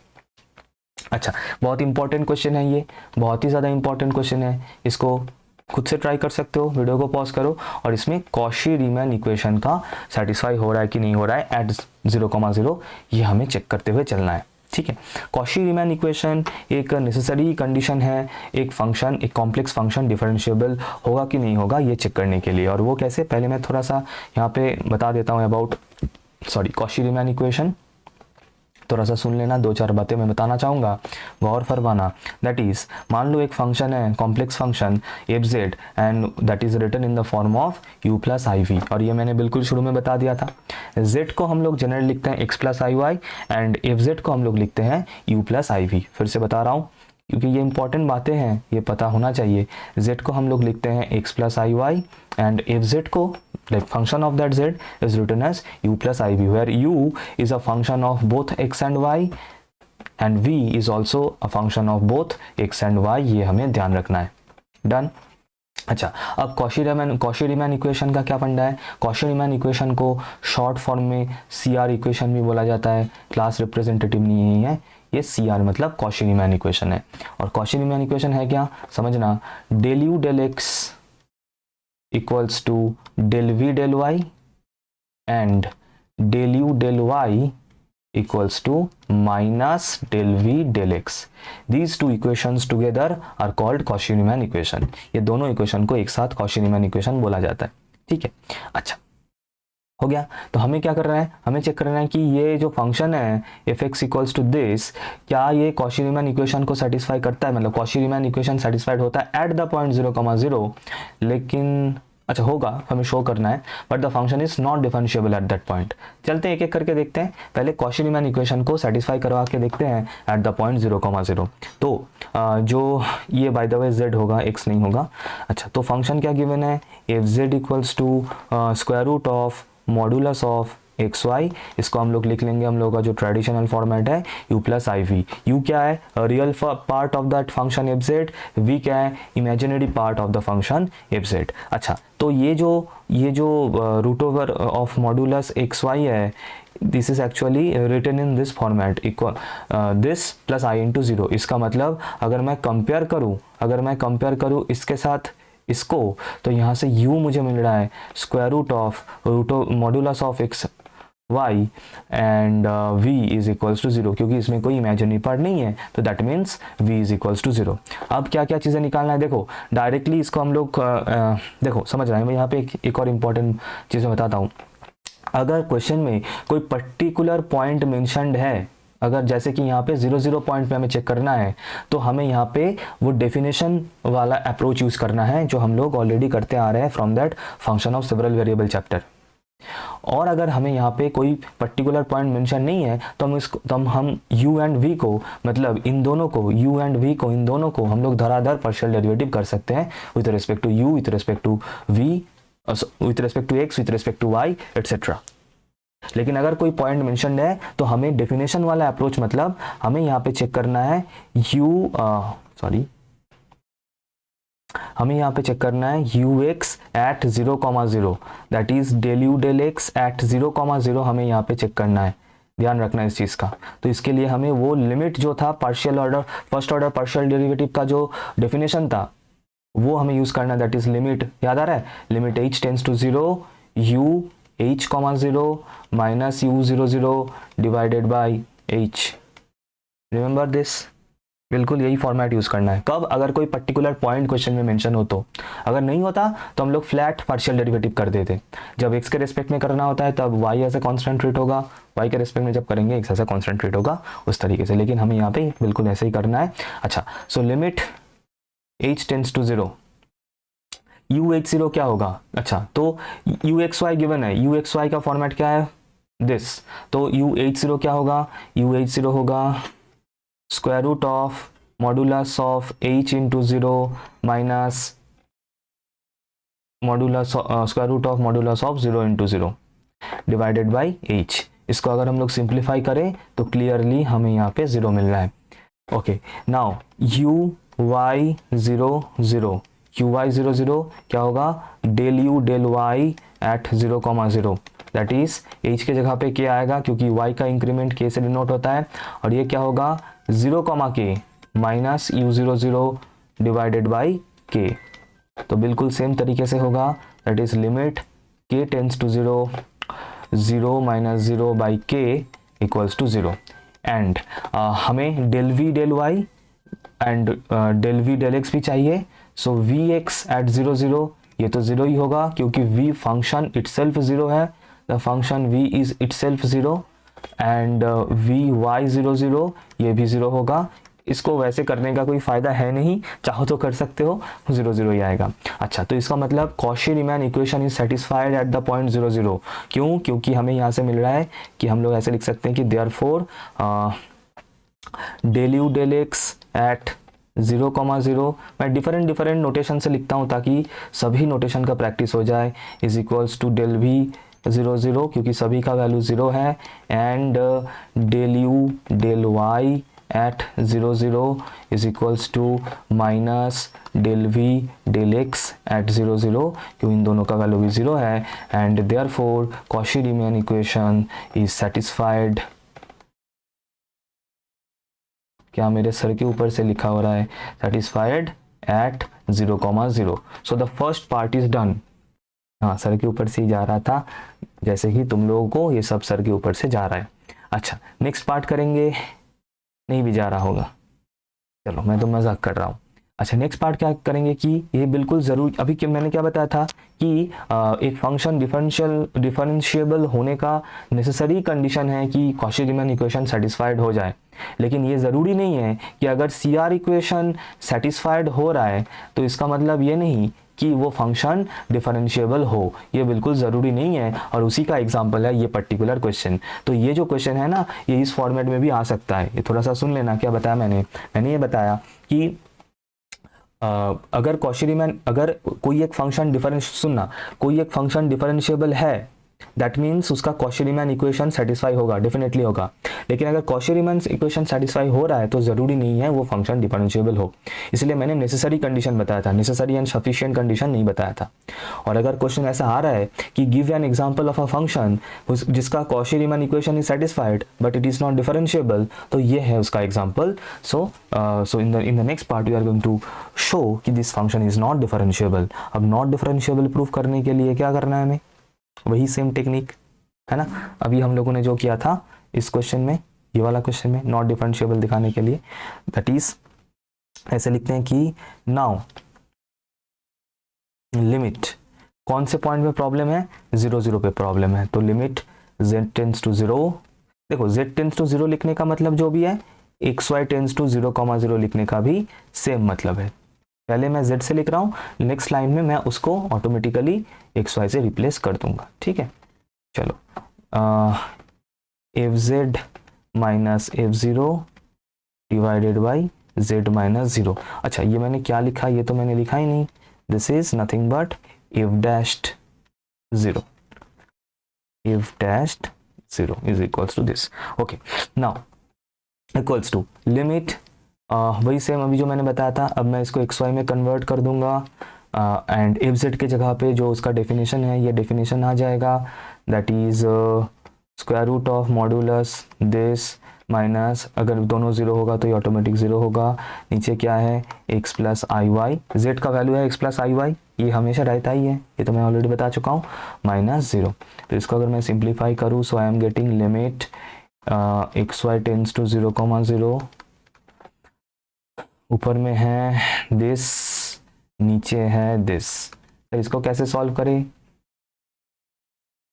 Speaker 1: अच्छा, बहुत इंपॉर्टेंट क्वेश्चन है ये, बहुत ही ज़्यादा इंपॉर्टेंट क्वेश्चन है, इसको खुद से ट्राई कर सकते हो, वीडियो को पॉज करो और इसमें कॉशी रीमैन इक्वेशन का सेटिस्फाई हो रहा है कि नहीं हो रहा है एट 0,0 ये हमें चेक करते हुए चलना है। ठीक है। कॉशी रीमैन इक्वेशन एक नेसेसरी कंडीशन है एक फंक्शन, एक कॉम्प्लेक्स फंक्शन डिफरेंशिएबल होगा कि नहीं होगा ये चेक करने के लिए। और वो कैसे, पहले मैं थोड़ा सा यहाँ पे बता देता हूँ अबाउट कॉशी रीमैन इक्वेशन। थोड़ा सा सुन लेना, 2-4 बातें मैं बताना चाहूँगा, गौर फरमाना। दैट इज़, मान लो एक फंक्शन है, complex function f z, and that is written in the form of u plus i v. और ये मैंने बिल्कुल शुरू में बता दिया था। जेड को हम लोग जनरली लिखते हैं x plus i y, and f z को हम लोग लिखते हैं यू प्लस आई वी। फिर से बता रहा हूँ क्योंकि ये इंपॉर्टेंट बातें हैं, ये पता होना चाहिए। z को हम लोग लिखते हैं x plus i y, and f z को, like function of that z is written as u plus iv, where u is a function of both x and y and v is also a function of both x and y। ये हमें ध्यान रखना है। Done. अच्छा, अब Cauchy Riemann equation का क्या फंडा है? कॉशी रीमैन इक्वेशन को शॉर्ट फॉर्म में CR इक्वेशन भी बोला जाता है, क्लास रिप्रेजेंटेटिव नहीं है ये। CR मतलब कॉशी रीमैन इक्वेशन है। और कॉशी रीमैन इक्वेशन है क्या, समझना, del u del x equals to del v del y and del u del y equals to minus del v del x. These two equations together are called Cauchy-Riemann equation. ये दोनों equation को एक साथ Cauchy-Riemann equation बोला जाता है। ठीक है, अच्छा हो गया। तो हमें क्या करना है, हमें चेक करना है कि ये जो फंक्शन है f x equals to this, क्या ये कॉशी रीमैन इक्वेशन को सेटिस्फाई करता है, मतलब कॉशी रीमैन इक्वेशन सेटिस्फाइड होता है एट द पॉइंट 0,0। लेकिन अच्छा होगा, हमें शो करना है, but the function is not differentiable at that point. चलते हैं एक एक करके देखते हैं। पहले कॉशी रीमैन इक्वेशन को सेटिस्फाई करवा के देखते हैं एट द पॉइंट 0,0। तो जो ये बाय द वे z होगा, x नहीं होगा। अच्छा, तो फंक्शन क्या गिवन है, f z equals to square root of modulus of x y. इसको हम लोग लिख लेंगे, हम लोग का जो ट्रेडिशनल फॉर्मेट है u plus i v. U क्या है, real part of that function f z, v क्या है, imaginary part of the function f z. अच्छा, तो ये जो root over of modulus x y है, this is actually written in this format, equal this plus i into 0। इसका मतलब अगर मैं कंपेयर करूँ इसके साथ इसको, तो यहाँ से u मुझे मिल रहा है square root of modulus of x y, and v is equals to 0, क्योंकि इसमें कोई इमेजिनरी पार्ट नहीं है, तो that means v is equals to 0। अब क्या क्या चीज़ें निकालना है, देखो डायरेक्टली इसको हम लोग देखो समझ रहे हैं। मैं यहाँ पे एक और इम्पॉर्टेंट चीज़ बताता हूँ। अगर क्वेश्चन में कोई पर्टिकुलर पॉइंट मेंशन्ड है, अगर जैसे कि यहाँ पे 0,0 पॉइंट पे हमें चेक करना है, तो हमें यहाँ पे वो डेफिनेशन वाला अप्रोच यूज़ करना है जो हम लोग ऑलरेडी करते आ रहे हैं from that function of several variable chapter. और अगर हमें यहाँ पे कोई पर्टिकुलर पॉइंट मेंशन नहीं है, तो हम u एंड v को, मतलब इन दोनों को, u एंड v को, इन दोनों को हम लोग धराधर पार्शियल डेरिवेटिव कर सकते हैं with respect to u, with respect to v, with respect to x, with respect to y etcetera. लेकिन अगर कोई पॉइंट मेंशन्ड है तो हमें डेफिनेशन वाला अप्रोच, मतलब हमें यहाँ पे चेक करना है हमें यहाँ पे चेक करना है ux at 0,0, that is del u del x at 0,0 हमें यहाँ पे चेक करना है। ध्यान रखना है इस चीज़ का। तो इसके लिए हमें वो लिमिट जो था फर्स्ट ऑर्डर पार्शियल डेरिवेटिव का जो डेफिनेशन था वो हमें यूज़ करना है, दैट इज लिमिट, याद आ रहा है, limit h tends to 0 u h,0 minus u00 divided by h। Remember this, बिल्कुल यही फॉर्मेट यूज़ करना है। कब, अगर कोई पर्टिकुलर पॉइंट क्वेश्चन में मेंशन हो तो। अगर नहीं होता तो हम लोग फ्लैट पार्शियल डेरिवेटिव कर देते। जब x के रेस्पेक्ट में करना होता है तब y as a constant rate होगा, y के रेस्पेक्ट में जब करेंगे x as a constant rate होगा, उस तरीके से। लेकिन हमें यहाँ पे बिल्कुल ऐसे ही करना है। अच्छा, so limit h tends to 0, u80 क्या होगा, अच्छा तो uxy गिवन है, uxy का फॉर्मेट क्या है, दिस, तो u80 क्या होगा, u80 होगा square root of modulus of h into 0 minus modulus square root of modulus of 0 into 0 divided by h। इसको अगर हम लोग सिंप्लीफाई करें तो क्लियरली हमें यहाँ पे 0 मिल रहा है। ओके, नाउ uy00 uy00 क्या होगा, del u del y at 0,0, that is h के जगह पे k आएगा क्योंकि y का इंक्रीमेंट k से डिनोट होता है, और ये क्या होगा 0,k minus u00 divided by k। तो बिल्कुल सेम तरीके से होगा, that is limit k tends to 0 0 minus 0 by k equals to 0। And हमें del v del y and del v del x भी चाहिए. सो वी एक्स एट 0 0 ये तो 0 ही होगा क्योंकि v फंक्शन इटसेल्फ 0 है. The function v is itself 0 and v y 0 0 ये भी 0 होगा. इसको वैसे करने का कोई फ़ायदा है नहीं, चाहो तो कर सकते हो, 0 0 ही आएगा. अच्छा, तो इसका मतलब Cauchy Riemann equation is satisfied at the point 0 0. क्यों? क्योंकि हमें यहाँ से मिल रहा है कि हम लोग ऐसे लिख सकते हैं कि therefore del u del x at 0,0. मैं डिफरेंट नोटेशन से लिखता हूँ ताकि सभी नोटेशन का प्रैक्टिस हो जाए. Is equals to del v 0 0 क्योंकि सभी का वैल्यू 0 है and del u del y at 0 0 is equals to minus del v del x at 0 0 क्योंकि इन दोनों का वैल्यू भी 0 है and therefore Cauchy Riemann equation is satisfied. क्या मेरे सर के ऊपर से लिखा हो रहा है? Satisfied at 0,0. So the first part is done. हाँ, सर के ऊपर से ही जा रहा था, जैसे कि तुम लोगों को ये सब सर के ऊपर से जा रहा है. अच्छा, नेक्स्ट पार्ट करेंगे. नहीं भी जा रहा होगा, चलो मैं तो मजाक कर रहा हूँ. अच्छा, नेक्स्ट पार्ट क्या करेंगे कि ये बिल्कुल ज़रूर, अभी कि मैंने क्या बताया था कि एक फंक्शन डिफरेंशिएबल होने का नेसेसरी कंडीशन है कि कॉशी रीमैन इक्वेशन सेटिस्फाइड हो जाए. लेकिन ये ज़रूरी नहीं है कि अगर सी आर इक्वेशन सेटिस्फाइड हो रहा है तो इसका मतलब ये नहीं कि वो फंक्शन डिफरेंशिएबल हो. ये बिल्कुल ज़रूरी नहीं है और उसी का एग्जांपल है ये पर्टिकुलर क्वेश्चन. तो ये जो क्वेश्चन है ना, ये इस फॉर्मेट में भी आ सकता है. ये थोड़ा सा सुन लेना. क्या बताया मैंने ये बताया कि अगर कॉशी रीमैन, अगर कोई एक फंक्शन डिफरेंशिएबल है, दैट मीन्स उसका कॉशी रीमैन इक्वेशन सेटिस्फाई होगा, डेफिनेटली होगा. लेकिन अगर कॉशी रीमैन इक्वेशन सेटिस्फाई हो रहा है तो ज़रूरी नहीं है वो फंक्शन डिफरेंशिएबल हो. इसलिए मैंने नेसेसरी कंडीशन बताया था, नेसेसरी एंड सफिशिएंट कंडीशन नहीं बताया था. और अगर क्वेश्चन ऐसा आ रहा है कि give an example of a function जिसका Cauchy Riemann equation is satisfied but it is not differentiable, तो ये है उसका example. So in the next part we are going to show कि this function is not differentiable. अब not differentiable prove करने के लिए क्या करना है हमें? वही सेम टेक्निक है ना, अभी हम लोगों ने जो किया था इस क्वेश्चन में, ये वाला क्वेश्चन में नॉट डिफरेंशिएबल दिखाने के लिए. दैट इज ऐसे लिखते हैं कि नाउ लिमिट, कौन से पॉइंट में प्रॉब्लम है? 0 0 पे प्रॉब्लम है. तो लिमिट z टेंड्स टू 0. देखो z टेंड्स टू 0 लिखने का मतलब जो भी है, xy टेंड्स टू 0,0 लिखने का भी सेम मतलब है. पहले मैं z से लिख रहा हूँ, नेक्स्ट लाइन में मैं उसको ऑटोमेटिकली xy से रिप्लेस कर दूंगा. ठीक है, चलो. fz minus f0 divided by z minus 0. अच्छा, ये मैंने क्या लिखा? ये तो मैंने लिखा ही नहीं. This is nothing but f dashed 0. f dashed 0 is equals to this. Okay, now equals to limit, वही सेम अभी जो मैंने बताया था. अब मैं इसको xy में कन्वर्ट कर दूंगा एंड fz के जगह पे जो उसका डेफिनेशन है, ये डेफिनेशन आ जाएगा. That is square root of modulus this minus, अगर दोनों 0 होगा तो ये ऑटोमेटिक 0 होगा. नीचे क्या है? x plus i Y. Z का वैल्यू है x प्लस आई वाई, ये हमेशा रहता ही है, ये तो मैं ऑलरेडी बता चुका हूँ, माइनस 0. तो इसको अगर मैं सिंप्लीफाई करूँ, so I am getting limit xy tends to 0,0. ऊपर में है दिस, नीचे है दिस. तो इसको कैसे सॉल्व करें?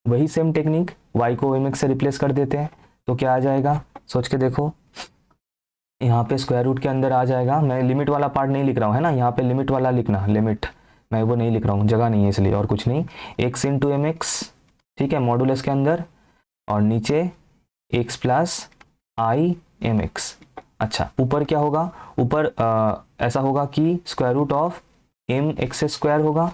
Speaker 1: वही सेम टेक्निक, y को mx से रिप्लेस कर देते हैं. तो क्या आ जाएगा? सोच के देखो. यहाँ पे स्क्वायर रूट के अंदर आ जाएगा. मैं लिमिट वाला पार्ट नहीं लिख रहा हूँ, है ना, यहाँ पे लिमिट वाला लिखना, लिमिट मैं वो नहीं लिख रहा हूँ, जगह नहीं है इसलिए, और कुछ नहीं. x इंटू एम एक्स, ठीक है, मॉडुलस के अंदर, और नीचे x plus i m x. अच्छा, ऊपर क्या होगा? ऊपर ऐसा होगा कि square root of m x square होगा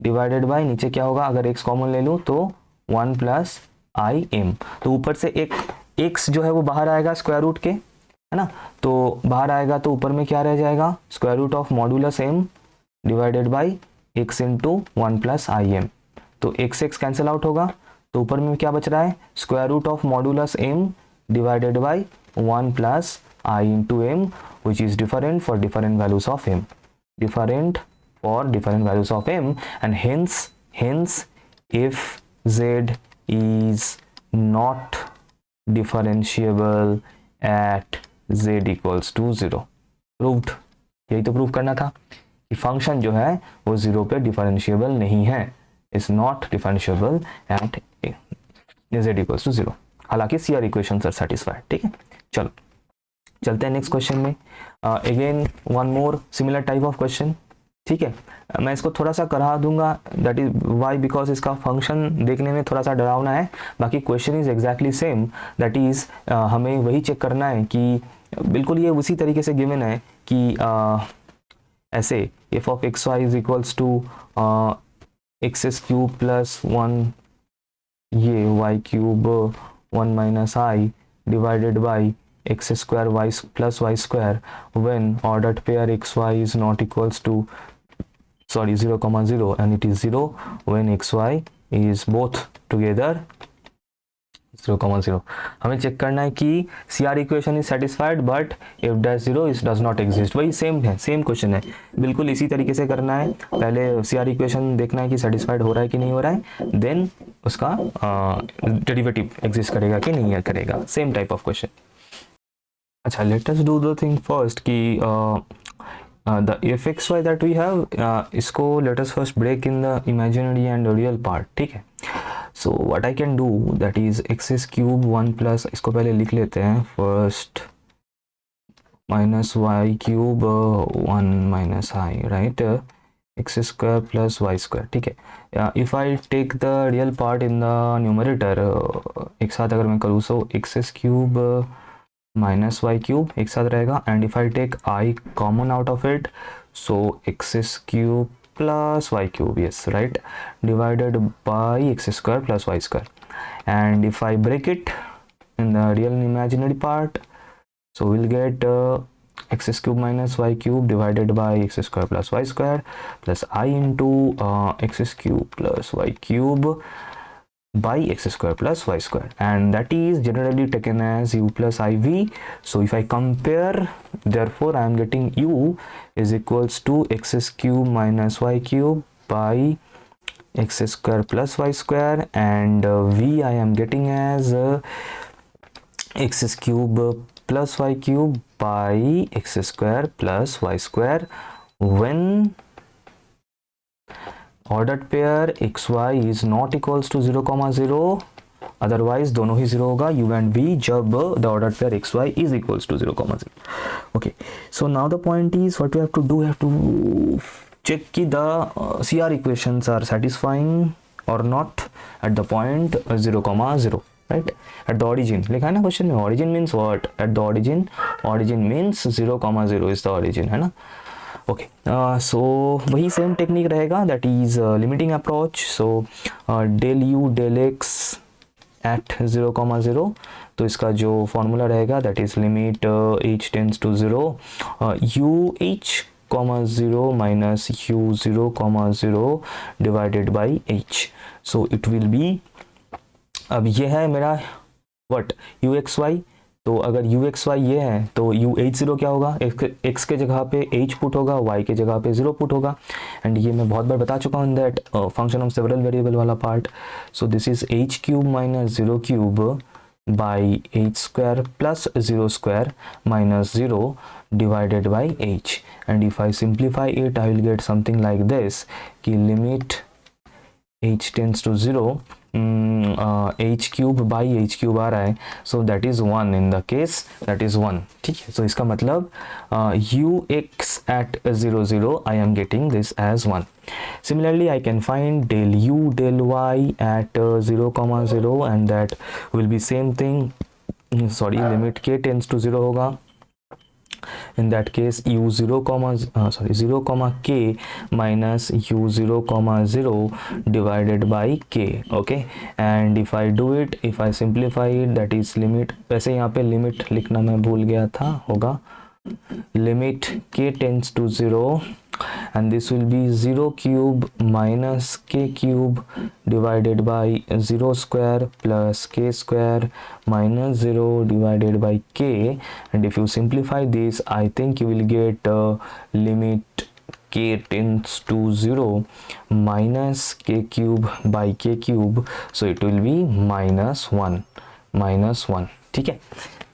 Speaker 1: डिवाइडेड बाय, नीचे क्या होगा? अगर x कॉमन ले लूँ तो 1 प्लस आई एम. तो ऊपर से एक x जो है वो बाहर आएगा स्क्वायर रूट के, है ना, तो बाहर आएगा तो ऊपर में क्या रह जाएगा? Square root of modulus m divided by x into 1 plus i m. तो x कैंसिल आउट होगा, तो ऊपर में क्या बच रहा है? Square root of modulus m divided by 1 plus I into m, which is different for different values of m, different for different values of m, and hence if z is not differentiable at z equals to 0। Proved, यही तो prove करना था कि function जो है वो 0 पे differentiable नहीं है, is not differentiable at z equals to 0। हालांकि CR इक्वेशंस आर सेटिस्फाइड। ठीक है, चलो चलते हैं नेक्स्ट क्वेश्चन में। Again one more similar type of question. ठीक है, मैं इसको थोड़ा सा करा दूंगा, दैट इज वाई बिकॉज इसका फंक्शन देखने में थोड़ा सा डरावना है। बाकी question is exactly same, that is हमें वही चेक करना है कि बिल्कुल ये उसी तरीके से गिवन है कि ऐसे f of x y is equals to x s cube plus 1 ये y cube 1 minus i divided by x square y plus y square when ordered pair xy is not equals to 0 comma 0 and it is 0 when xy is both together 0 comma 0। हमें check करना है कि CR equation is satisfied but f dash 0 is does not exist. वही same है, same question है, बिल्कुल इसी तरीके से करना है। पहले CR इक्वेशन देखना है कि सेटिस्फाइड हो रहा है कि नहीं हो रहा है, देन उसका डेरिवेटिव एग्जिस्ट करेगा कि नहीं करेगा। Same type of question. अच्छा, let us do the thing first कि the fxy that we have, इसको let us first break in the imaginary and real part. ठीक है, so what I can do that is x cube 1 plus, इसको पहले लिख लेते हैं first, minus y cube 1 minus i, right, x square plus y square. ठीक है, if I take the real part in the numerator, एक साथ अगर मैं करूँ so x cube minus y cube एक साथ रहेगा, and if I take i common out of it so x cube plus y cube, yes right, divided by x square plus y square, and if I break it in the real and imaginary part, so we'll get x cube minus y cube divided by x square plus y square plus I into x cube plus y cube by x square plus y square, and that is generally taken as u plus iv. So if I compare, therefore I am getting u is equals to x cube minus y cube by x square plus y square, and v I am getting as x cube plus y cube by x square plus y square when ordered pair xy is not equals to 0 comma 0, otherwise दोनों ही 0 होगा u and v जब the ordered pair xy is equals to 0 comma 0। okay, so now the point is what we have to do, we have to check कि the CR equations are satisfying or not at the point 0 comma 0, right, at the origin। लिखा है ना question में, origin means what, at the origin means 0 comma 0 is the origin, है ना। Okay, so वही same technique रहेगा, that is limiting approach. So del u del x at 0 comma 0, तो इसका जो फॉर्मूला रहेगा that is limit h tends to 0 u h comma 0 minus u 0 comma 0 divided by h। So it will be, अब ये है मेरा what u x y, तो अगर u x y ये है तो u h 0 क्या होगा, x के जगह पे h पुट होगा, y के जगह पे 0 पुट होगा, एंड ये मैं बहुत बार बता चुका हूँ that function of several variable वाला part. So this is h cube minus 0 cube by h square plus 0 square minus 0 divided by h, and if I simplify it I will get something like this कि limit h tends to 0 h cube by h cube आ रहा है, so that is 1 in the case, that is 1। ठीक है, सो इसका मतलब u x at 0 0 I am getting this as 1। Similarly I can find del u del y at 0 comma 0, and that will be same thing, sorry, limit k tends to 0 होगा, in that case u 0 comma 0 comma k minus u 0 comma 0 divided by k। okay, and if I do it, if I simplify it, that is limit, वैसे यहाँ पे limit लिखना मैं भूल गया था, होगा limit k tends to 0, and this will be 0 cube minus k cube divided by 0 square plus k square minus 0 divided by k, and if you simplify this I think you will get limit k tends to 0 minus k cube by k cube, so it will be minus 1, ठीक है।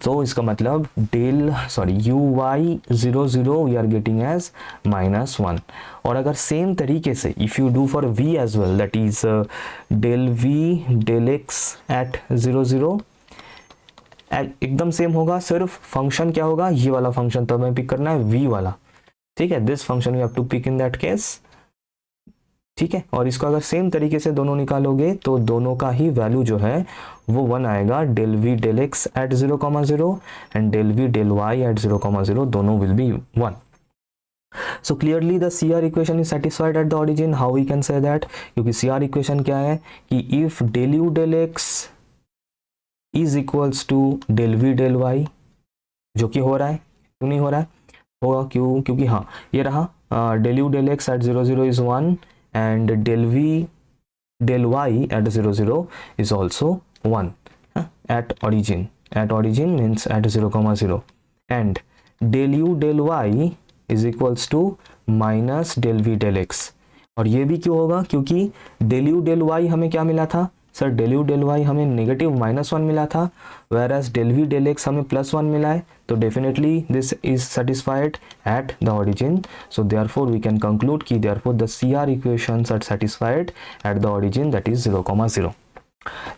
Speaker 1: तो इसका मतलब u y 0 0 we are getting as -1। और अगर same तरीके से if you do for v as well, that is del v del x at 0 0, एकदम सेम होगा, सिर्फ फंक्शन क्या होगा, ये वाला फंक्शन तो हमें पिक करना है v वाला, ठीक है, this function we have to pick in that case, ठीक है। और इसको अगर सेम तरीके से दोनों निकालोगे तो दोनों का ही वैल्यू जो है वो 1 आएगा, del v del x at 0,0 and del v del y at 0,0, दोनों will be 1। So clearly the CR equation is satisfied at the origin. How we can say that? क्योंकि CR equation क्या है कि if del u del x is equals to del v del y, जो कि हो रहा है, क्यों नहीं हो रहा है, होगा क्यों, क्योंकि हाँ ये रहा del u del x at 0 0 is 1 and del v del y at 0 0 is also 1 at origin. At origin means at 0,0 and del u del y is equals to minus del v del x। और ये भी क्यों होगा, क्योंकि del u del y हमें क्या मिला था sir, del u del y हमें नेगेटिव -1 मिला था, whereas del v del x हमें +1 मिला है, तो definitely this is satisfied at the origin. So therefore we can conclude कि therefore the CR equations are satisfied at the origin, that is 0,0।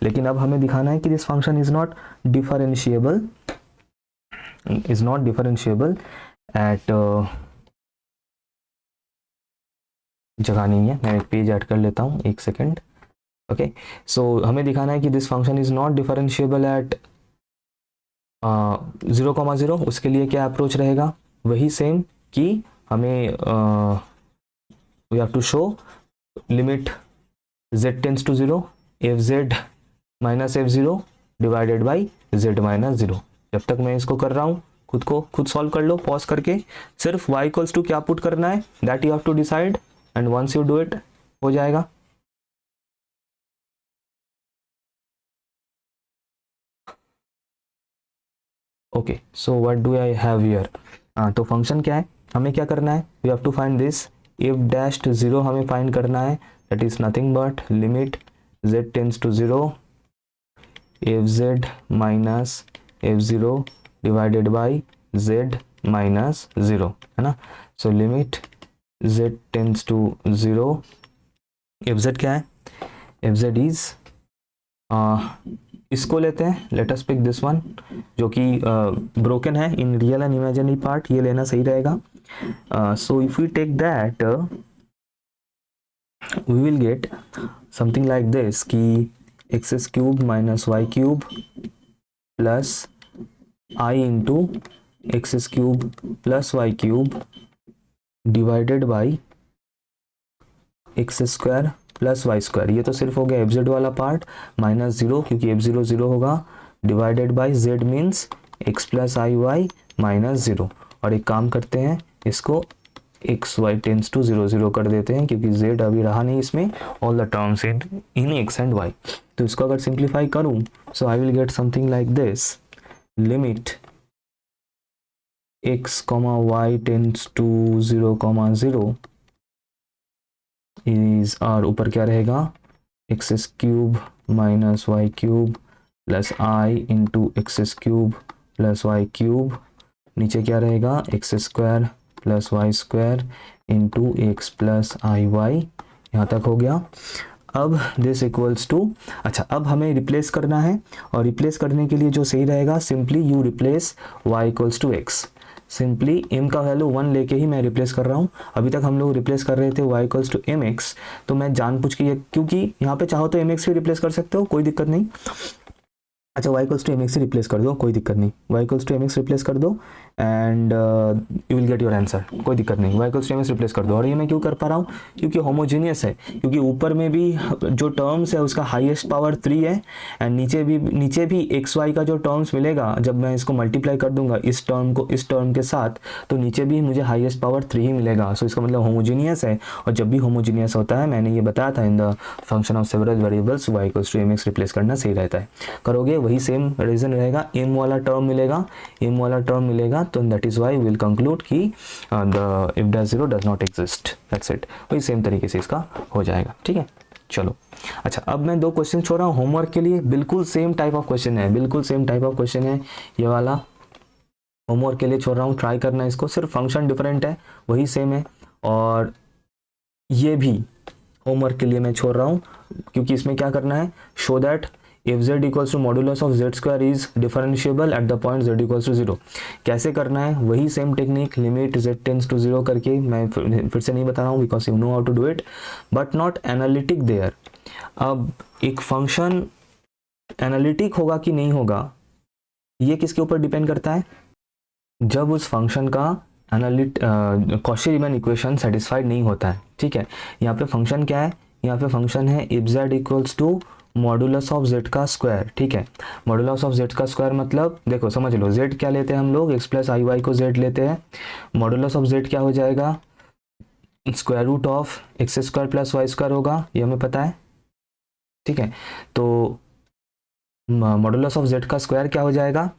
Speaker 1: लेकिन अब हमें दिखाना है कि this function is not differentiable at जगह नहीं है, मैं एक पेज ऐड कर लेता हूँ, एक सेकेंड। ओके, सो हमें दिखाना है कि this function is not differentiable eight 0,0। उसके लिए क्या अप्रोच रहेगा, वही सेम कि हमें we have to show limit z tends to 0 f z minus f0 divided by z minus 0। जब तक मैं इसको कर रहा हूँ खुद सॉल्व कर लो पॉज करके, सिर्फ y इक्वल्स टू क्या पुट करना है that you have to decide and once you do it हो जाएगा। Okay, so what do I have here, तो फंक्शन क्या है, हमें क्या करना है, we have to find this f dashed 0 हमें फाइंड करना है, that is nothing but limit z tends to 0 f z minus f0 divided by z minus 0, है ना। So limit z tends to 0, f z क्या है, f z is इसको लेते हैं, let us pick this one जो कि broken है in real and imaginary part, ये लेना सही रहेगा। So if we take that we will get something like this कि x cube minus y cube plus i into x cube plus y cube divided by x square plus y square. ये तो सिर्फ हो गया F वाला part, -0 क्योंकि f0 0 होगा, divided by z means x plus i y minus 0। और एक काम करते हैं, इसको एक्स वाई टेंस टू 0 0 कर देते हैं क्योंकि z अभी रहा नहीं इसमें, all the terms in x and y। तो इसको अगर सिंप्लीफाई करूं so I will get something like this, limit x, y tends to 0,0 is, और ऊपर क्या रहेगा x cube minus y cube plus i into x cube plus y cube, नीचे क्या रहेगा x square plus y square into x plus i y, यहाँ तक हो गया। अब दिस इक्वल्स टू, अच्छा अब हमें रिप्लेस करना है, और रिप्लेस करने के लिए जो सही रहेगा simply you replace y equals to x, simply m का वैल्यू 1 लेके ही मैं रिप्लेस कर रहा हूँ। अभी तक हम लोग रिप्लेस कर रहे थे y इक्वल्स टू mx, तो मैं जानबूझ के, क्योंकि यहाँ पे चाहो तो mx भी रिप्लेस कर सकते हो, कोई दिक्कत नहीं। अच्छा y इक्वल्स टू mx से रिप्लेस कर दो, कोई दिक्कत नहीं, y equals to mx replace कर दो and you will get your answer, कोई दिक्कत नहीं, y equals to mx replace कर दो। और ये मैं क्यों कर पा रहा हूँ, क्योंकि होमोजीनियस है, क्योंकि ऊपर में भी जो टर्म्स है उसका हाईएस्ट पावर 3 है एंड नीचे भी एक्स वाई का जो टर्म्स मिलेगा, जब मैं इसको मल्टीप्लाई कर दूंगा इस टर्म के साथ, तो नीचे भी मुझे हाईएस्ट पावर 3 ही मिलेगा। सो इसका मतलब होमोजीनियस है, और जब भी होमोजीनियस होता है, मैंने ये बताया था in the function of several variables y equals to mx replace करना सही रहता है। करोगे वही सेम रीजन रहेगा, m वाला टर्म मिलेगा, तो that is we will conclude कि the f dash 0 does not exist, that's it. वही सेम तरीके से इसका हो जाएगा, ठीक है। चलो अच्छा, अब मैं 2 क्वेश्चन छोड़ रहा हूँ होमवर्क के लिए, बिल्कुल सेम टाइप ऑफ क्वेश्चन है, बिल्कुल सेम टाइप ऑफ क्वेश्चन है ये वाला, होमवर्क के लिए छोड़ रहा हूँ, ट्राई करना है इसको, सिर्फ फंक्शन डिफरेंट है, वही सेम है। और ये भी होमवर्क के लिए मैं छोड़ रहा हूँ, क्योंकि इसमें क्या करना है, show that f z equals to modulus of z square is differentiable at the point z equals to 0। कैसे करना है, वही same technique, limit z tends to 0 करके, मैं फिर से नहीं बता रहा हूँ because you know how to do it, but not analytic there. अब एक फंक्शन एनालिटिक होगा कि नहीं होगा, ये किसके ऊपर डिपेंड करता है, जब उस फंक्शन का कॉशी रीमन इक्वेशन सेटिस्फाइड नहीं होता है। ठीक है, यहाँ पे फंक्शन क्या है, यहाँ पे फंक्शन है f z equals to modulus of z का स्क्वायर। ठीक है, मॉडुलस ऑफ z का स्क्वायर मतलब देखो समझ लो, z क्या लेते हैं हम लोग, x प्लस आई वाई को z लेते हैं, मॉडुलस ऑफ z क्या हो जाएगा, square root of x square plus y square होगा, ये हमें पता है। ठीक है, तो मॉडुलस ऑफ z का स्क्वायर क्या हो जाएगा,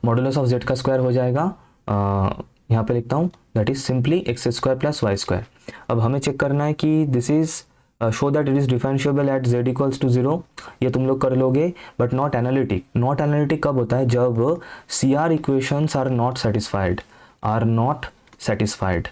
Speaker 1: मॉडुलस ऑफ z का स्क्वायर हो जाएगा, यहाँ पे लिखता हूँ, that is simply x square plus y square. अब हमें चेक करना है कि this is show that it is differentiable at z equals to 0, ये तुम लोग कर लोगे, but not analytic. Not analytic कब होता है, जब C R equations are not satisfied, are not satisfied,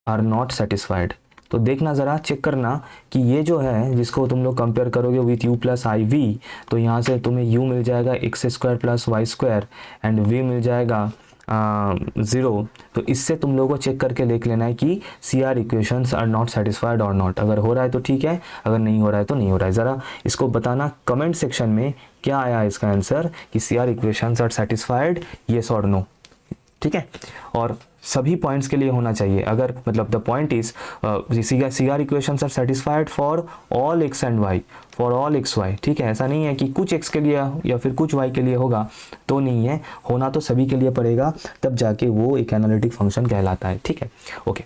Speaker 1: are not satisfied. तो देखना ज़रा, चेक करना कि ये जो है जिसको तुम लोग कंपेयर करोगे with u plus i v, तो यहाँ से तुम्हें u मिल जाएगा x square plus y square and v मिल जाएगा 0। तो इससे तुम लोगों को चेक करके देख लेना है कि C R equations are not satisfied और नॉट। अगर हो रहा है तो ठीक है, अगर नहीं हो रहा है तो नहीं हो रहा है। ज़रा इसको बताना कमेंट सेक्शन में क्या आया इसका आंसर, कि C R equations are satisfied, yes और नो। ठीक है, और सभी पॉइंट्स के लिए होना चाहिए, अगर मतलब the point is C R equations are satisfied for all x and y, for all x y. ठीक है, ऐसा नहीं है कि कुछ एक्स के लिए या फिर कुछ वाई के लिए होगा, तो नहीं है, होना तो सभी के लिए पड़ेगा, तब जाके वो एक एनालिटिक फंक्शन कहलाता है। ठीक है, ओके,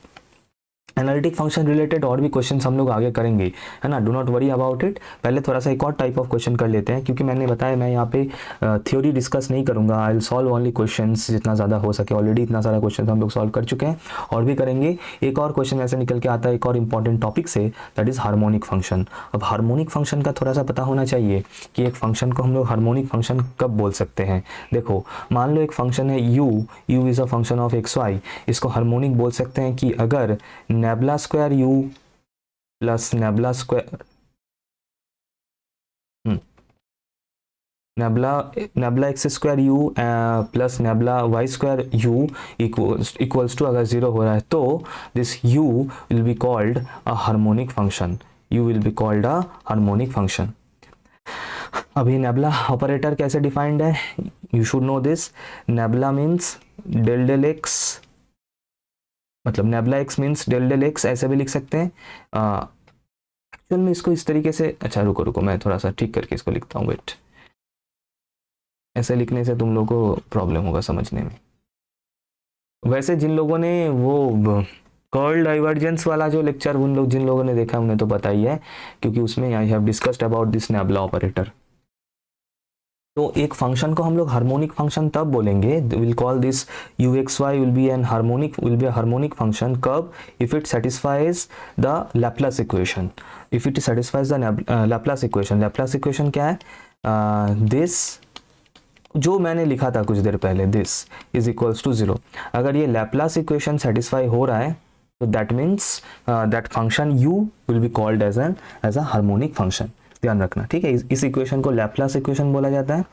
Speaker 1: एनालिटिक फंक्शन रिलेटेड और भी क्वेश्चन हम लोग आगे करेंगे, है ना, do not worry about it. पहले थोड़ा सा एक और टाइप ऑफ क्वेश्चन कर लेते हैं, क्योंकि मैंने बताया मैं यहाँ पे थ्योरी डिस्कस नहीं करूँगा, I will solve only questions जितना ज़्यादा हो सके। ऑलरेडी इतना सारा क्वेश्चन हम लोग सॉल्व कर चुके हैं और भी करेंगे। एक और क्वेश्चन ऐसे निकल के आता है एक और इंपॉर्टेंट टॉपिक से, दैट इज़ हार्मोनिक फंक्शन। अब हार्मोनिक फंक्शन का थोड़ा सा पता होना चाहिए कि एक फंक्शन को हम लोग हार्मोनिक फंक्शन कब बोल सकते हैं। देखो मान लो एक फंक्शन है u is a function of x y, इसको हार्मोनिक बोल सकते हैं कि अगर nabla square u plus nabla square nabla x square u plus nabla y square u equals to अगर 0 हो रहा है, तो this u will be called a harmonic function, u will be called a harmonic function. अभी nabla operator कैसे defined है, you should know this. Nabla means del del x, मतलब nabla x means del del x, ऐसे भी लिख सकते हैं। Actual में इसको इस तरीके से, अच्छा रुको रुको मैं थोड़ा सा ठीक करके इसको लिखता हूँ, वेट, ऐसे लिखने से तुम लोगों को प्रॉब्लम होगा समझने में। वैसे जिन लोगों ने वो कर्ल डाइवर्जेंस वाला जो लेक्चर उन लोग जिन लोगों ने देखा उन्हें तो पता ही है, क्योंकि उसमें I have discussed about this nebula operator. तो एक फंक्शन को हम लोग हार्मोनिक फंक्शन तब बोलेंगे, will call this u x y will be an harmonic, will be a harmonic function कब, if it satisfies the Laplace equation, if it satisfies the Laplace equation. Laplace equation क्या है, this जो मैंने लिखा था कुछ देर पहले, दिस इज इक्वल्स टू 0। अगर ये लैप्लास इक्वेशन सेटिस्फाई हो रहा है तो that means that function u will be called as a harmonic function. ध्यान रखना, ठीक है, इस इक्वेशन को लैप्लास इक्वेशन बोला जाता है।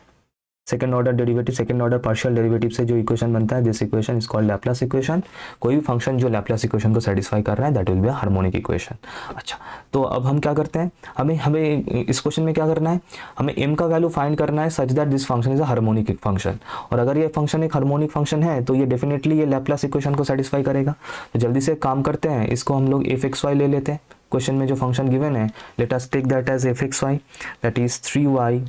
Speaker 1: Second order derivative, second order partial derivative से जो इक्वेशन बनता है, this equation is called Laplace equation. कोई भी फंक्शन जो लैप्लास इक्वेशन को सेटिस्फाई कर रहा है, that will be a harmonic equation. अच्छा, तो अब हम क्या करते हैं, हमें इस क्वेश्चन में क्या करना है, हमें m का वैल्यू फाइंड करना है सच that this function is a harmonic function. और अगर ये फंक्शन एक हार्मोनिक फंक्शन है तो ये डेफिनेटली ये लैप्लास इक्वेशन को सेटिस्फाई करेगा। तो जल्दी से काम करते हैं, इसको हम लोग एफ एक्स वाई ले लेते हैं। क्वेश्चन में जो फंक्शन गिवन है, let us take that as f x y, that is 3y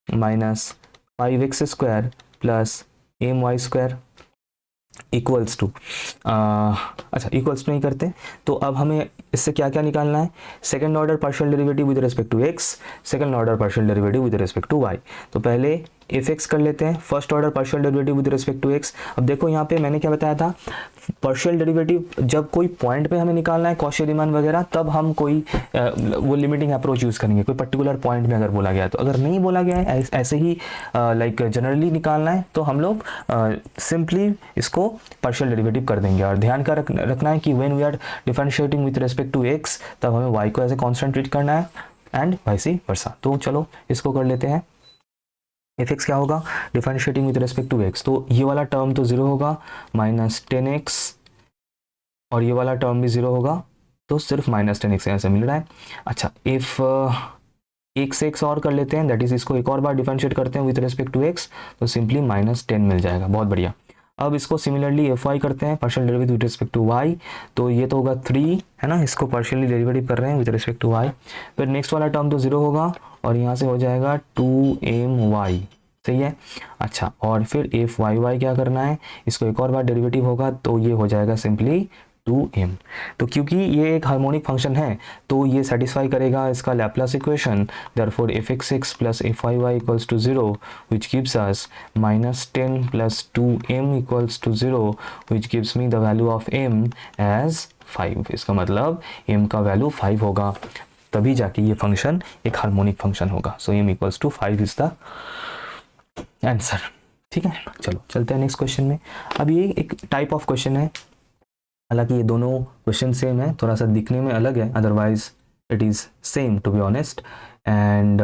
Speaker 1: minus 5x square plus m y square equals to, अच्छा इक्वल्स टू नहीं करते, तो अब हमें इससे क्या क्या निकालना है, second order partial derivative with respect to x, second order partial derivative with respect to y. तो पहले एफ एक्स कर लेते हैं, first order partial derivative with respect to x. अब देखो यहाँ पे मैंने क्या बताया था, पार्शियल डेरिवेटिव जब कोई पॉइंट पे हमें निकालना है कॉशी रीमान वगैरह, तब हम कोई वो लिमिटिंग अप्रोच यूज़ करेंगे, कोई पर्टिकुलर पॉइंट में अगर बोला गया है। तो अगर नहीं बोला गया है, ऐसे ही लाइक जनरली निकालना है, तो हम लोग सिंपली इसको पार्शियल डेरिवेटिव कर देंगे। और ध्यान का रखना है कि when we are differentiating with respect to x, तब हमें वाई को एज ए कॉन्स्टेंट ट्रीट करना है एंड वाइसी वर्सा। तो चलो इसको कर लेते हैं। एफ एक्स क्या होगा, differentiating with respect to x, तो ये वाला टर्म तो जीरो होगा, -10x, और ये वाला टर्म भी जीरो होगा, तो सिर्फ -10x ऐसे मिल रहा है। अच्छा, इफ एक से एक्स और कर लेते हैं, दैट इज इसको एक और बार डिफरेंशिएट करते हैं विद रिस्पेक्ट टू एक्स, तो सिंपली -10 मिल जाएगा। बहुत बढ़िया। अब इसको सिमिलरली एफ वाई करते हैं, partial derivative with respect to y, तो ये तो होगा 3 है ना, इसको पार्शियली डेरिवेटिव कर रहे हैं विद रिस्पेक्ट टू वाई। फिर नेक्स्ट वाला टर्म तो जीरो होगा, और यहाँ से हो जाएगा 2my, सही है। अच्छा, और फिर एफ वाई वाई क्या करना है, इसको एक और बार डेरिवेटिव होगा, तो ये हो जाएगा सिंपली 2m। तो क्योंकि ये एक हार्मोनिक फंक्शन है, तो ये सेटिस्फाई करेगा इसका Laplace equation, therefore fx plus fyy equals to 0, which gives us -10 plus 2m equals to 0, which gives me the value of m as 5। इसका मतलब m का वैल्यू 5 होगा, तभी जाके ये फंक्शन एक हार्मोनिक फंक्शन होगा। So m equals to 5 is the answer. ठीक है, चलो चलते हैं नेक्स्ट क्वेश्चन में। अब ये एक टाइप ऑफ क्वेश्चन है, हालांकि ये दोनों क्वेश्चन सेम है, थोड़ा सा दिखने में अलग है, otherwise it is same to be honest. And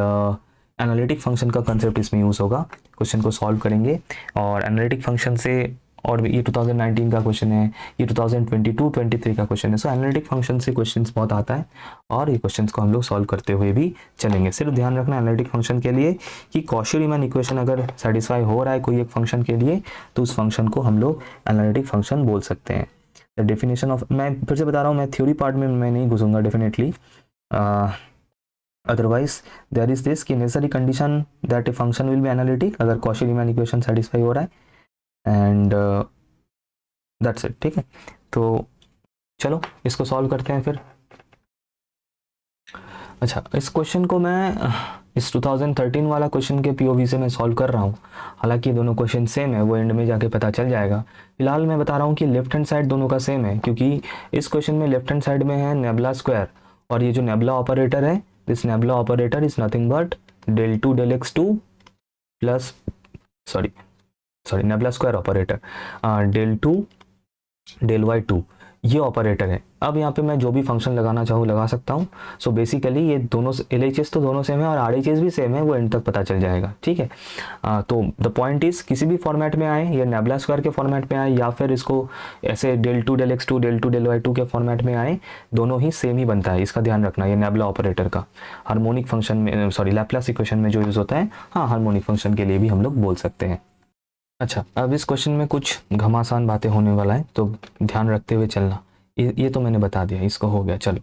Speaker 1: analytic function का कंसेप्ट इसमें यूज़ होगा, क्वेश्चन को सॉल्व करेंगे। और एनालिटिक फंक्शन से, और ये 2019 का क्वेश्चन है, ये 2022-23 का क्वेश्चन है। सो एनालिटिक फंक्शन से क्वेश्चंस बहुत आता है, और ये क्वेश्चंस को हम लोग सॉल्व करते हुए भी चलेंगे। सिर्फ ध्यान रखना एनालिटिक फंक्शन के लिए कि कॉशी रीमान इक्वेशन अगर सेटिस्फाई हो रहा है कोई एक फंक्शन के लिए, तो उस फंक्शन को हम लोग एनालिटिक फंक्शन बोल सकते हैं। द डेफिनेशन ऑफ, मैं फिर से बता रहा हूँ, मैं थ्योरी पार्ट में मैं नहीं घुसूंगा definitely, otherwise there is this कि necessary condition that a function will be analytic अगर कॉशी रीमान इक्वेशन सेटिस्फाई हो रहा है, एंड दैट्स इट। ठीक है, तो चलो इसको सॉल्व करते हैं फिर। अच्छा, इस क्वेश्चन को मैं इस 2013 वाला क्वेश्चन के पीओवी से मैं सॉल्व कर रहा हूँ, हालांकि दोनों क्वेश्चन सेम है, वो एंड में जाके पता चल जाएगा। फिलहाल मैं बता रहा हूँ कि लेफ्ट हैंड साइड दोनों का सेम है, क्योंकि इस क्वेश्चन में लेफ्ट हैंड साइड में है नेबुला स्क्वायर, और ये जो नेबुला ऑपरेटर है, this nebula operator is nothing but del2 del x2 plus sorry nebula square operator del2 del y2, ये ऑपरेटर है। अब यहाँ पे मैं जो भी फंक्शन लगाना चाहूँ लगा सकता हूँ। सो बेसिकली ये दोनों LHS तो दोनों सेम है, और RHS भी सेम है, वो एंड तक पता चल जाएगा। ठीक है, तो द पॉइंट इज किसी भी फॉर्मेट में आए, ये नेबुला स्क्वायर के फॉर्मेट में आए, या फिर इसको ऐसे del2 del x2 del2 del y2 के फॉर्मेट में आए, दोनों ही सेम ही बनता है। इसका ध्यान रखना, ये नेबुला ऑपरेटर का हार्मोनिक फंक्शन में, सॉरी लैप्लास इक्वेशन में जो यूज़ होता है, हाँ हार्मोनिक फंक्शन के लिए भी हम लोग बोल सकते हैं। अच्छा, अब इस क्वेश्चन में कुछ घमासान बातें होने वाला है, तो ध्यान रखते हुए चलना। ये तो मैंने बता दिया, इसको हो गया। चलो,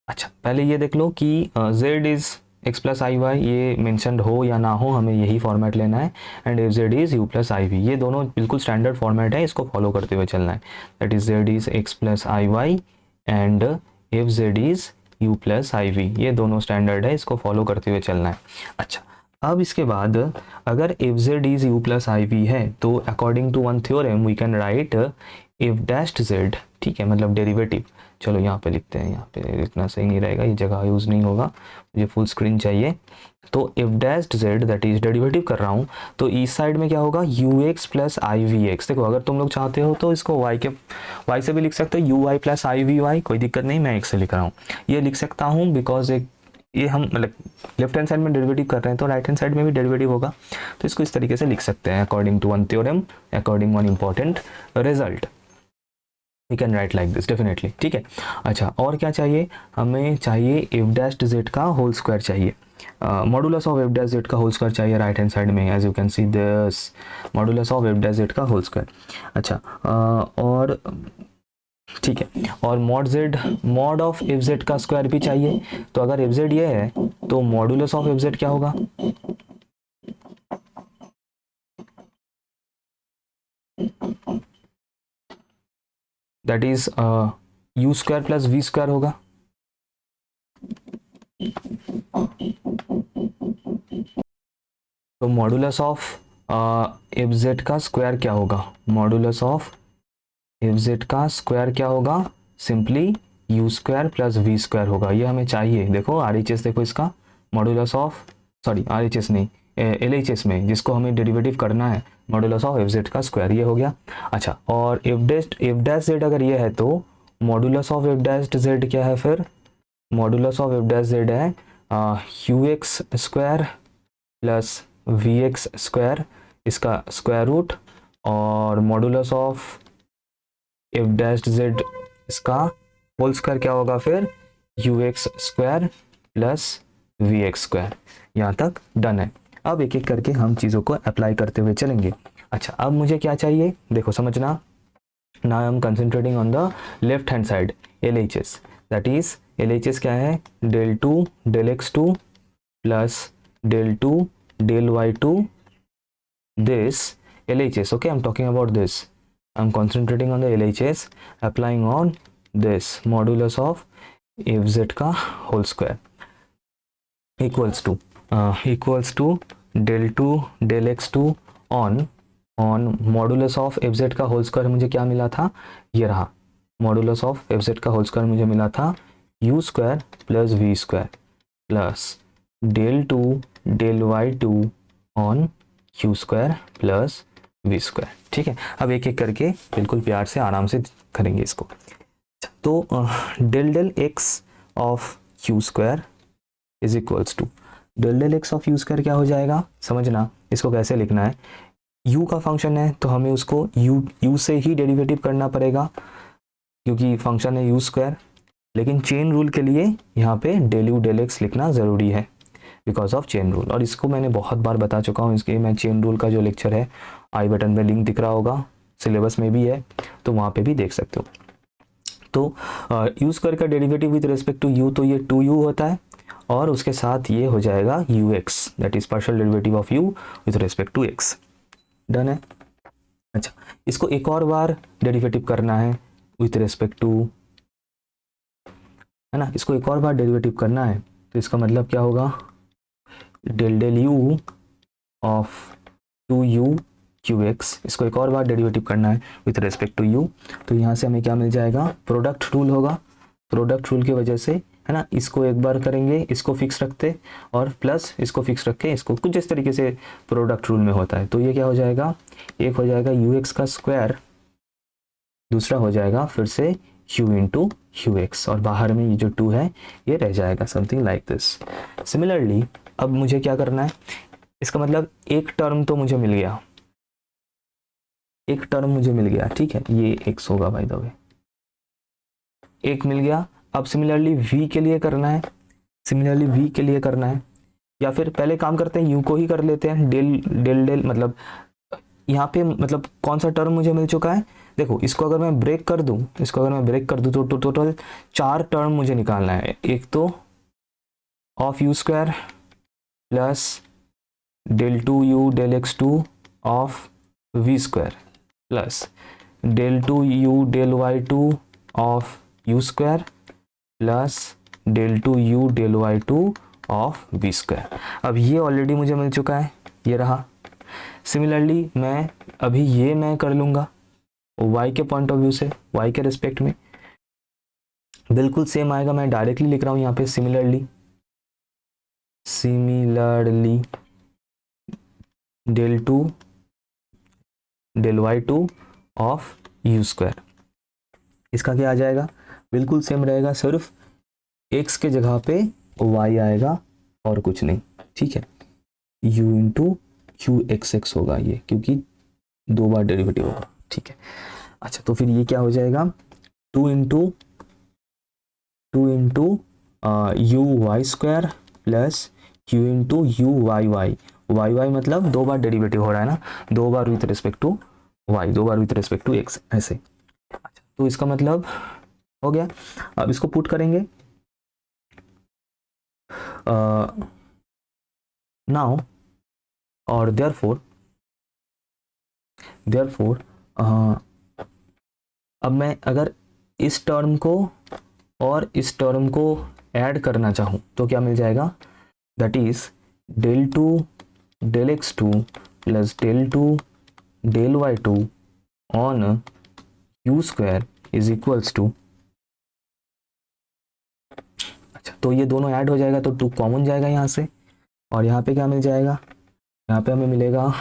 Speaker 1: अच्छा पहले ये देख लो कि z is x plus i y, ये मैंशनड हो या ना हो, हमें यही फॉर्मेट लेना है। And f z is u plus i v, ये दोनों बिल्कुल स्टैंडर्ड फॉर्मेट है, इसको फॉलो करते हुए चलना है। That is z is x plus i y and f z is u plus i v, ये दोनों स्टैंडर्ड है, इसको फॉलो करते हुए चलना है। अच्छा, अब इसके बाद अगर f z is u plus i v है, तो according to one theorem we can write f dashed z, ठीक है, मतलब डेरिवेटिव। चलो यहाँ पे लिखते हैं, यहाँ पे इतना सही नहीं रहेगा, ये जगह यूज़ नहीं होगा, मुझे फुल स्क्रीन चाहिए। तो f dashed z that is derivative कर रहा हूँ, तो इस साइड में क्या होगा, u x plus i v x. देखो अगर तुम लोग चाहते हो तो इसको वाई से भी लिख सकते हो, u y plus i v y, कोई दिक्कत नहीं, मैं एक्स से लिख रहा हूँ। ये लिख सकता हूँ बिकॉज एक ये हम मतलब लेफ्ट हैंड साइड में डेरिवेटिव कर रहे हैं, तो राइट हैंड साइड में भी डेरिवेटिव होगा, तो इसको इस तरीके से लिख सकते हैं according to one theorem, according one important result, we can write like this definitely. ठीक है, अच्छा और क्या चाहिए, हमें चाहिए एफ डैश्ड जेड का होल स्क्वायर चाहिए, modulus of f dash z का होल स्क्वायर चाहिए राइट हैंड साइड में, as you can see this modulus of f dash z का होल स्क्वायर। अच्छा और ठीक है, और मॉड ऑफ एफ जेड का स्क्वायर भी चाहिए। तो अगर एफ जेड ये है, तो मॉडुलस ऑफ एफ जेड क्या होगा, that is u square plus v square होगा। तो मॉडुलस ऑफ एफ जेड का स्क्वायर क्या होगा, मॉडुलस ऑफ एफ जेड का स्क्वायर क्या होगा, simply u square plus v square होगा। ये हमें चाहिए। देखो आर एच एस, देखो इसका modulus of, sorry R H S नहीं, एल एच एस में जिसको हमें डेरिवेटिव करना है, मॉडुलस ऑफ एफ जेड का स्क्वायर, ये हो गया। अच्छा, और एफ डैश जेड अगर ये है तो modulus of f dash z क्या है फिर, modulus of f dash z है u x square plus v x square, इसका स्क्वायर रूट, और modulus of f dash z इसका होल स्क्वायर क्या होगा फिर, u x square plus v x square. यहाँ तक डन है। अब एक एक करके हम चीज़ों को अप्लाई करते हुए चलेंगे। अच्छा, अब मुझे क्या चाहिए, देखो समझना। Now I am concentrating on the left hand side, L H S, that is L H S क्या है, del two del x two plus del two del y two, this LHS, okay, I'm talking about this, I'm concentrating on the LHS, applying on this modulus of fz का whole square equals to del 2 del x2 on modulus of fz का whole square मुझे क्या मिला था, ये रहा modulus of fz का whole square मुझे मिला था u square plus v square plus del 2 del y2 on u square plus v square. ठीक है, अब एक एक करके बिल्कुल प्यार से आराम से करेंगे इसको। तो del del x of u square is equals to del del x of u square क्या हो जाएगा, समझना इसको कैसे लिखना है। यू का फंक्शन है तो हमें उसको यू से ही डेरिवेटिव करना पड़ेगा क्योंकि फंक्शन है यू स्क्वायर, लेकिन चेन रूल के लिए यहाँ पे डेल यू डेल एक्स लिखना ज़रूरी है बिकॉज ऑफ चेन रूल, और इसको मैंने बहुत बार बता चुका हूँ। इसके मैं चेन रूल का जो लेक्चर है आई बटन पे लिंक दिख रहा होगा, सिलेबस में भी है, तो वहाँ पे भी देख सकते हो। तो यू स्क्वायर का derivative with respect to u, तो ये 2u होता है, और उसके साथ ये हो जाएगा u x, that is partial derivative of u with respect to x. Done है। अच्छा, इसको एक और बार डेरिवेटिव करना है विथ रिस्पेक्ट टू, है ना, इसको एक और बार डेरिवेटिव करना है, तो इसका मतलब क्या होगा, del del u of 2u u x, इसको एक और बार डेरिवेटिव करना है विथ रिस्पेक्ट टू u। तो यहाँ से हमें क्या मिल जाएगा, प्रोडक्ट रूल होगा, प्रोडक्ट रूल की वजह से, है ना, इसको एक बार करेंगे, इसको फिक्स रखते और प्लस इसको फिक्स रख के इसको कुछ इस तरीके से प्रोडक्ट रूल में होता है। तो ये क्या हो जाएगा, एक हो जाएगा यू एक्स का स्क्वायर, दूसरा हो जाएगा फिर से u इंटू यू एक्स, और बाहर में ये जो 2 है ये रह जाएगा, समथिंग लाइक दिस। सिमिलरली अब मुझे क्या करना है, इसका मतलब एक टर्म तो मुझे मिल गया, एक टर्म मुझे मिल गया, ठीक है, ये x होगा बाय द वे, एक मिल गया। अब सिमिलरली v के लिए करना है, सिमिलरली v के लिए करना है, या फिर पहले काम करते हैं u को ही कर लेते हैं, डेल डेल डेल, मतलब यहाँ पे मतलब कौन सा टर्म मुझे मिल चुका है, देखो इसको अगर मैं ब्रेक कर दूं, इसको अगर मैं ब्रेक कर दूं तो टोटल 4 टर्म मुझे निकालना है। एक तो of u square plus del 2u del x2 of v square plus del 2u del y2 of u square plus del 2u del y2 of v square. अब ये ऑलरेडी मुझे मिल चुका है, ये रहा। सिमिलरली मैं अभी ये मैं कर लूँगा y के पॉइंट ऑफ व्यू से, y के रिस्पेक्ट में बिल्कुल सेम आएगा, मैं डायरेक्टली लिख रहा हूँ यहाँ पे similarly, similarly del 2 del y2 of u square, इसका क्या आ जाएगा, बिल्कुल सेम रहेगा, सिर्फ x के जगह पे y आएगा और कुछ नहीं, ठीक है, u into u x x होगा ये, क्योंकि 2 बार डेरिवेटिव होगा, ठीक है। अच्छा, तो फिर ये क्या हो जाएगा, 2 into u y square plus q into u y y, y y मतलब 2 बार डेरिवेटिव हो रहा है ना, 2 बार विथ रिस्पेक्ट टू वाई, 2 बार विथ रिस्पेक्ट टू एक्स, ऐसे। अच्छा, तो इसका मतलब हो गया। अब इसको पुट करेंगे, नाउ और देयरफॉर अब मैं अगर इस टर्म को और इस टर्म को ऐड करना चाहूँ तो क्या मिल जाएगा, that is del 2 del x2 plus del 2 del y2 on u square is equals to, अच्छा तो ये दोनों ऐड हो जाएगा तो 2 कॉमन जाएगा यहाँ से, और यहाँ पे क्या मिल जाएगा, यहाँ पे हमें मिलेगा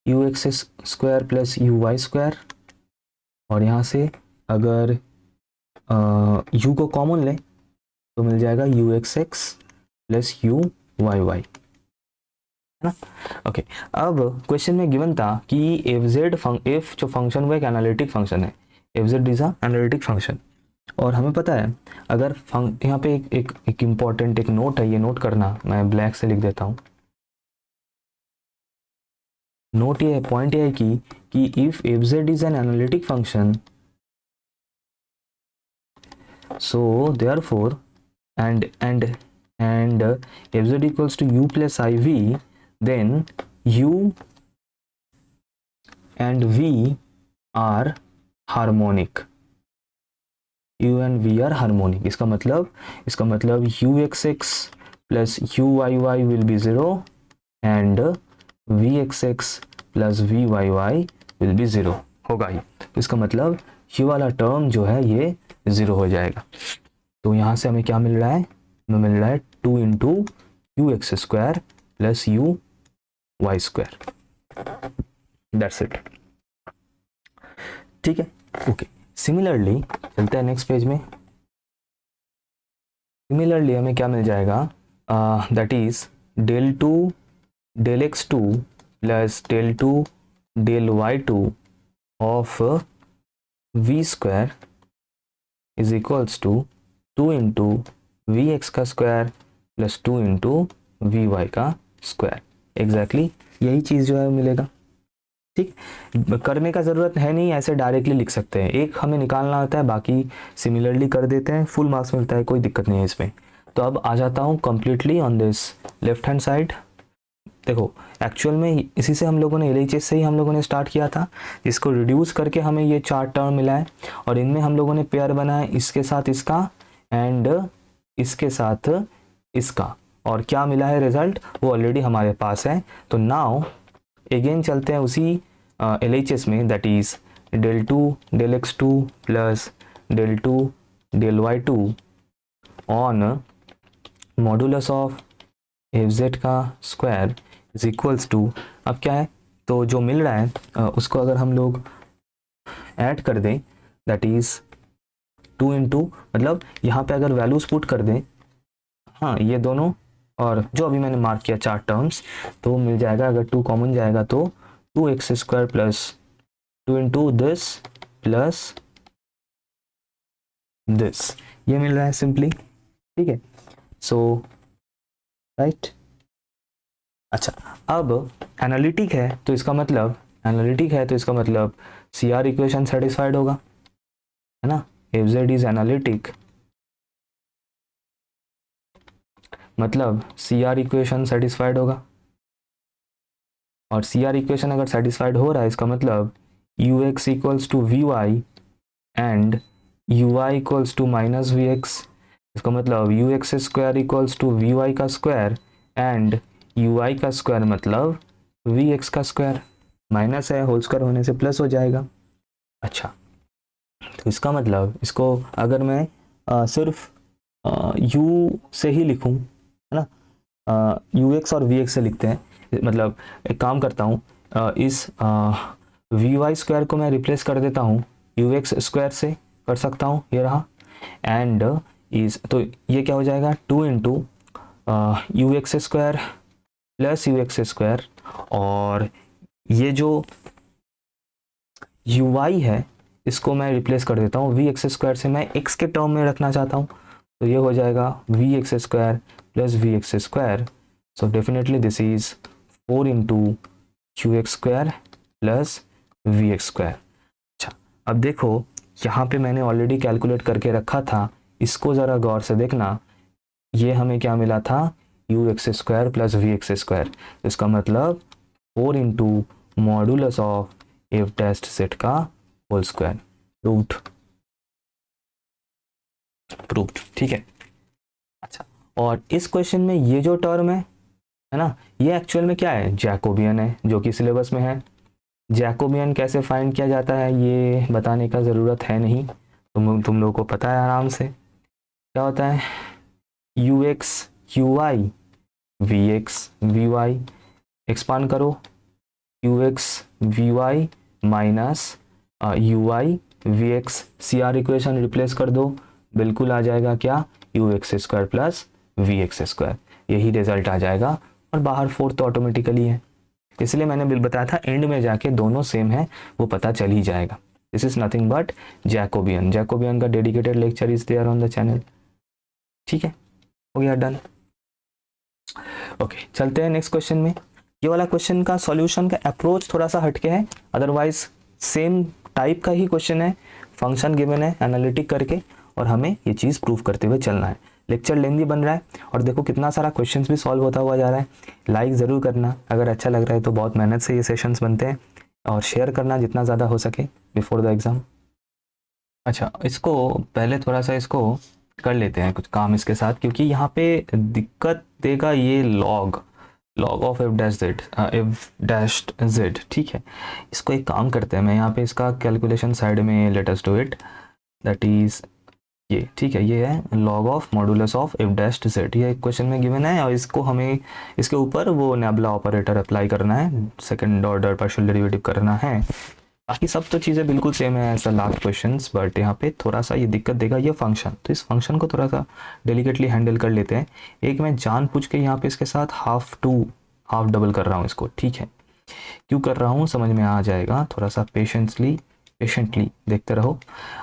Speaker 1: u x square plus u y square, और यहाँ से अगर यू को कॉमन लें तो मिल जाएगा u x x plus u y y, है ना। ओके, अब क्वेश्चन में गिवन था कि एफ जो फंक्शन वो एक एनालिटिक फंक्शन है, f z is a analytic function, और हमें पता है अगर यहाँ पे एक इम्पॉर्टेंट एक नोट है, ये नोट करना, मैं ब्लैक से लिख देता हूँ। नोट ये है, पॉइंट ये है कि if F z is an analytic function, so therefore and f z equals to u plus iv, then u and v are harmonic, u and v are harmonic। इसका मतलब u x x plus u y y will be 0 and v x x plus v y y will be 0 होगा ही, तो इसका मतलब u वाला term जो है ये 0 हो जाएगा। तो यहाँ से हमें क्या मिल रहा है, हमें मिल रहा है 2 into u x square plus u y square, that's it, ठीक है। ओके, सिमिलरली चलते हैं नेक्स्ट पेज में। सिमिलरली हमें क्या मिल जाएगा, that is del 2 del x2 plus del 2 del y2 of v square is equals to 2 into v x का square plus 2 into v y का स्क्वायर, एग्जैक्टली यही चीज़ जो है मिलेगा, ठीक। करने का ज़रूरत है नहीं, ऐसे डायरेक्टली लिख सकते हैं, एक हमें निकालना होता है, बाकी सिमिलरली कर देते हैं, फुल मार्क्स मिलता है, कोई दिक्कत नहीं है इसमें। तो अब आ जाता हूँ completely on this left hand side. देखो एक्चुअल में इसी से हम लोगों ने LHS से ही हम लोगों ने स्टार्ट किया था, जिसको रिड्यूस करके हमें ये 4 टर्म मिला है, और इनमें हम लोगों ने पेयर बनाया इसके साथ इसका एंड इसके साथ इसका, और क्या मिला है रिजल्ट वो ऑलरेडी हमारे पास है। तो नाउ अगेन चलते हैं उसी LHS में, that is del 2 del x2 plus del 2 del y2 on modulus of f z का स्क्वायर इज इक्वल्स टू, अब क्या है, तो जो मिल रहा है उसको अगर हम लोग ऐड कर दें, दैट इज 2 इंटू, मतलब यहाँ पे अगर वैल्यूज पुट कर दें, हाँ ये दोनों और जो अभी मैंने मार्क किया 4 टर्म्स, तो मिल जाएगा, अगर 2 कॉमन जाएगा तो 2x square plus 2 into this plus this, ये मिल रहा है सिंपली, ठीक है। सो राइट, अच्छा अब एनालिटिक है तो इसका मतलब सी आर इक्वेशन सेटिस्फाइड होगा, है ना। एफ जेड इज एनालिटिक, मतलब सी आर इक्वेशन सेटिस्फाइड होगा, और सी आर इक्वेशन अगर सेटिस्फाइड हो रहा है इसका मतलब u x equals to v y and u y equals to minus v x, इसका मतलब u x square equals to v y का स्क्वायर एंड यू वाई का स्क्वायर मतलब वी एक्स का स्क्वायर, माइनस है होल स्क्वायर होने से plus हो जाएगा। अच्छा तो इसका मतलब इसको अगर मैं सिर्फ u से ही लिखूं, है ना, यू एक्स और वी एक्स से लिखते हैं, मतलब एक काम करता हूँ, इस वी वाई स्क्वायर को मैं रिप्लेस कर देता हूँ यू एक्स स्क्वायर से, कर सकता हूँ, ये रहा, एंड इज, तो ये क्या हो जाएगा 2 into u x square plus you x square, और ये जो यू वाई है इसको मैं रिप्लेस कर देता हूँ वी एक्स स्क्वायर से, मैं एक्स के टर्म में रखना चाहता हूँ, तो ये हो जाएगा v x square plus v x square, so definitely this is 4 into u x square plus v x square. अच्छा अब देखो यहाँ पे मैंने ऑलरेडी कैलकुलेट करके रखा था, इसको ज़रा गौर से देखना, ये हमें क्या मिला था u x square plus v x square, इसका मतलब 4 into modulus of f dash z का होल स्क्वायर, प्रूव्ड, ठीक है। अच्छा, और इस क्वेश्चन में ये जो टर्म है ना, ये एक्चुअल में क्या है, जैकोबियन है, जो कि सिलेबस में है। जैकोबियन कैसे फाइंड किया जाता है ये बताने का ज़रूरत है नहीं, तुम लोगों को पता है आराम से। क्या होता है, u x q y v x v y, expand करो, u x v y minus u y v x, C R equation replace कर दो, बिल्कुल आ जाएगा क्या, u x square plus v x square, यही रिजल्ट आ जाएगा। और बाहर फोर्थ तो ऑटोमेटिकली है, इसलिए मैंने बिल बताया था एंड में जाके दोनों सेम है वो पता चल ही जाएगा। This is nothing but Jacobian. Jacobian का dedicated lecture is there on the channel. ठीक है, हो गया, डन। ओके, चलते हैं नेक्स्ट क्वेश्चन में। ये वाला क्वेश्चन का सॉल्यूशन का अप्रोच थोड़ा सा हटके है, अदरवाइज सेम टाइप का ही क्वेश्चन है। फंक्शन गिवन है एनालिटिक करके, और हमें ये चीज़ प्रूव करते हुए चलना है। लेक्चर लेंदी बन रहा है, और देखो कितना सारा क्वेश्चंस भी सॉल्व होता हुआ जा रहा है। लाइक ज़रूर करना अगर अच्छा लग रहा है तो, बहुत मेहनत से ये सेशंस बनते हैं, और शेयर करना जितना ज़्यादा हो सके बिफोर द एग्ज़ाम। अच्छा, इसको पहले थोड़ा सा इसको कर लेते हैं कुछ काम इसके साथ, क्योंकि यहाँ पे दिक्कत देगा ये log of f dash Z, F dash Z. ठीक है, इसको एक काम करते हैं, मैं यहाँ पे इसका कैलकुलेशन साइड में late us do it, that is ये। ठीक है, ये है log of modulus of f dash z, ये क्वेश्चन में गिवन है, और इसको हमें इसके ऊपर वो नेबुला ऑपरेटर अप्लाई करना है, सेकंड ऑर्डर पार्शियल डेरिवेटिव करना है। बाकी सब तो चीज़ें बिल्कुल सेम है as the last questions, but यहाँ पे थोड़ा सा ये दिक्कत देगा ये फंक्शन, तो इस फंक्शन को थोड़ा सा डेलिकेटली हैंडल कर लेते हैं। एक मैं जानबूझ के यहाँ पे इसके साथ हाफ डबल कर रहा हूँ इसको। ठीक है, क्यों कर रहा हूँ समझ में आ जाएगा, थोड़ा सा पेशेंटली देखते रहो।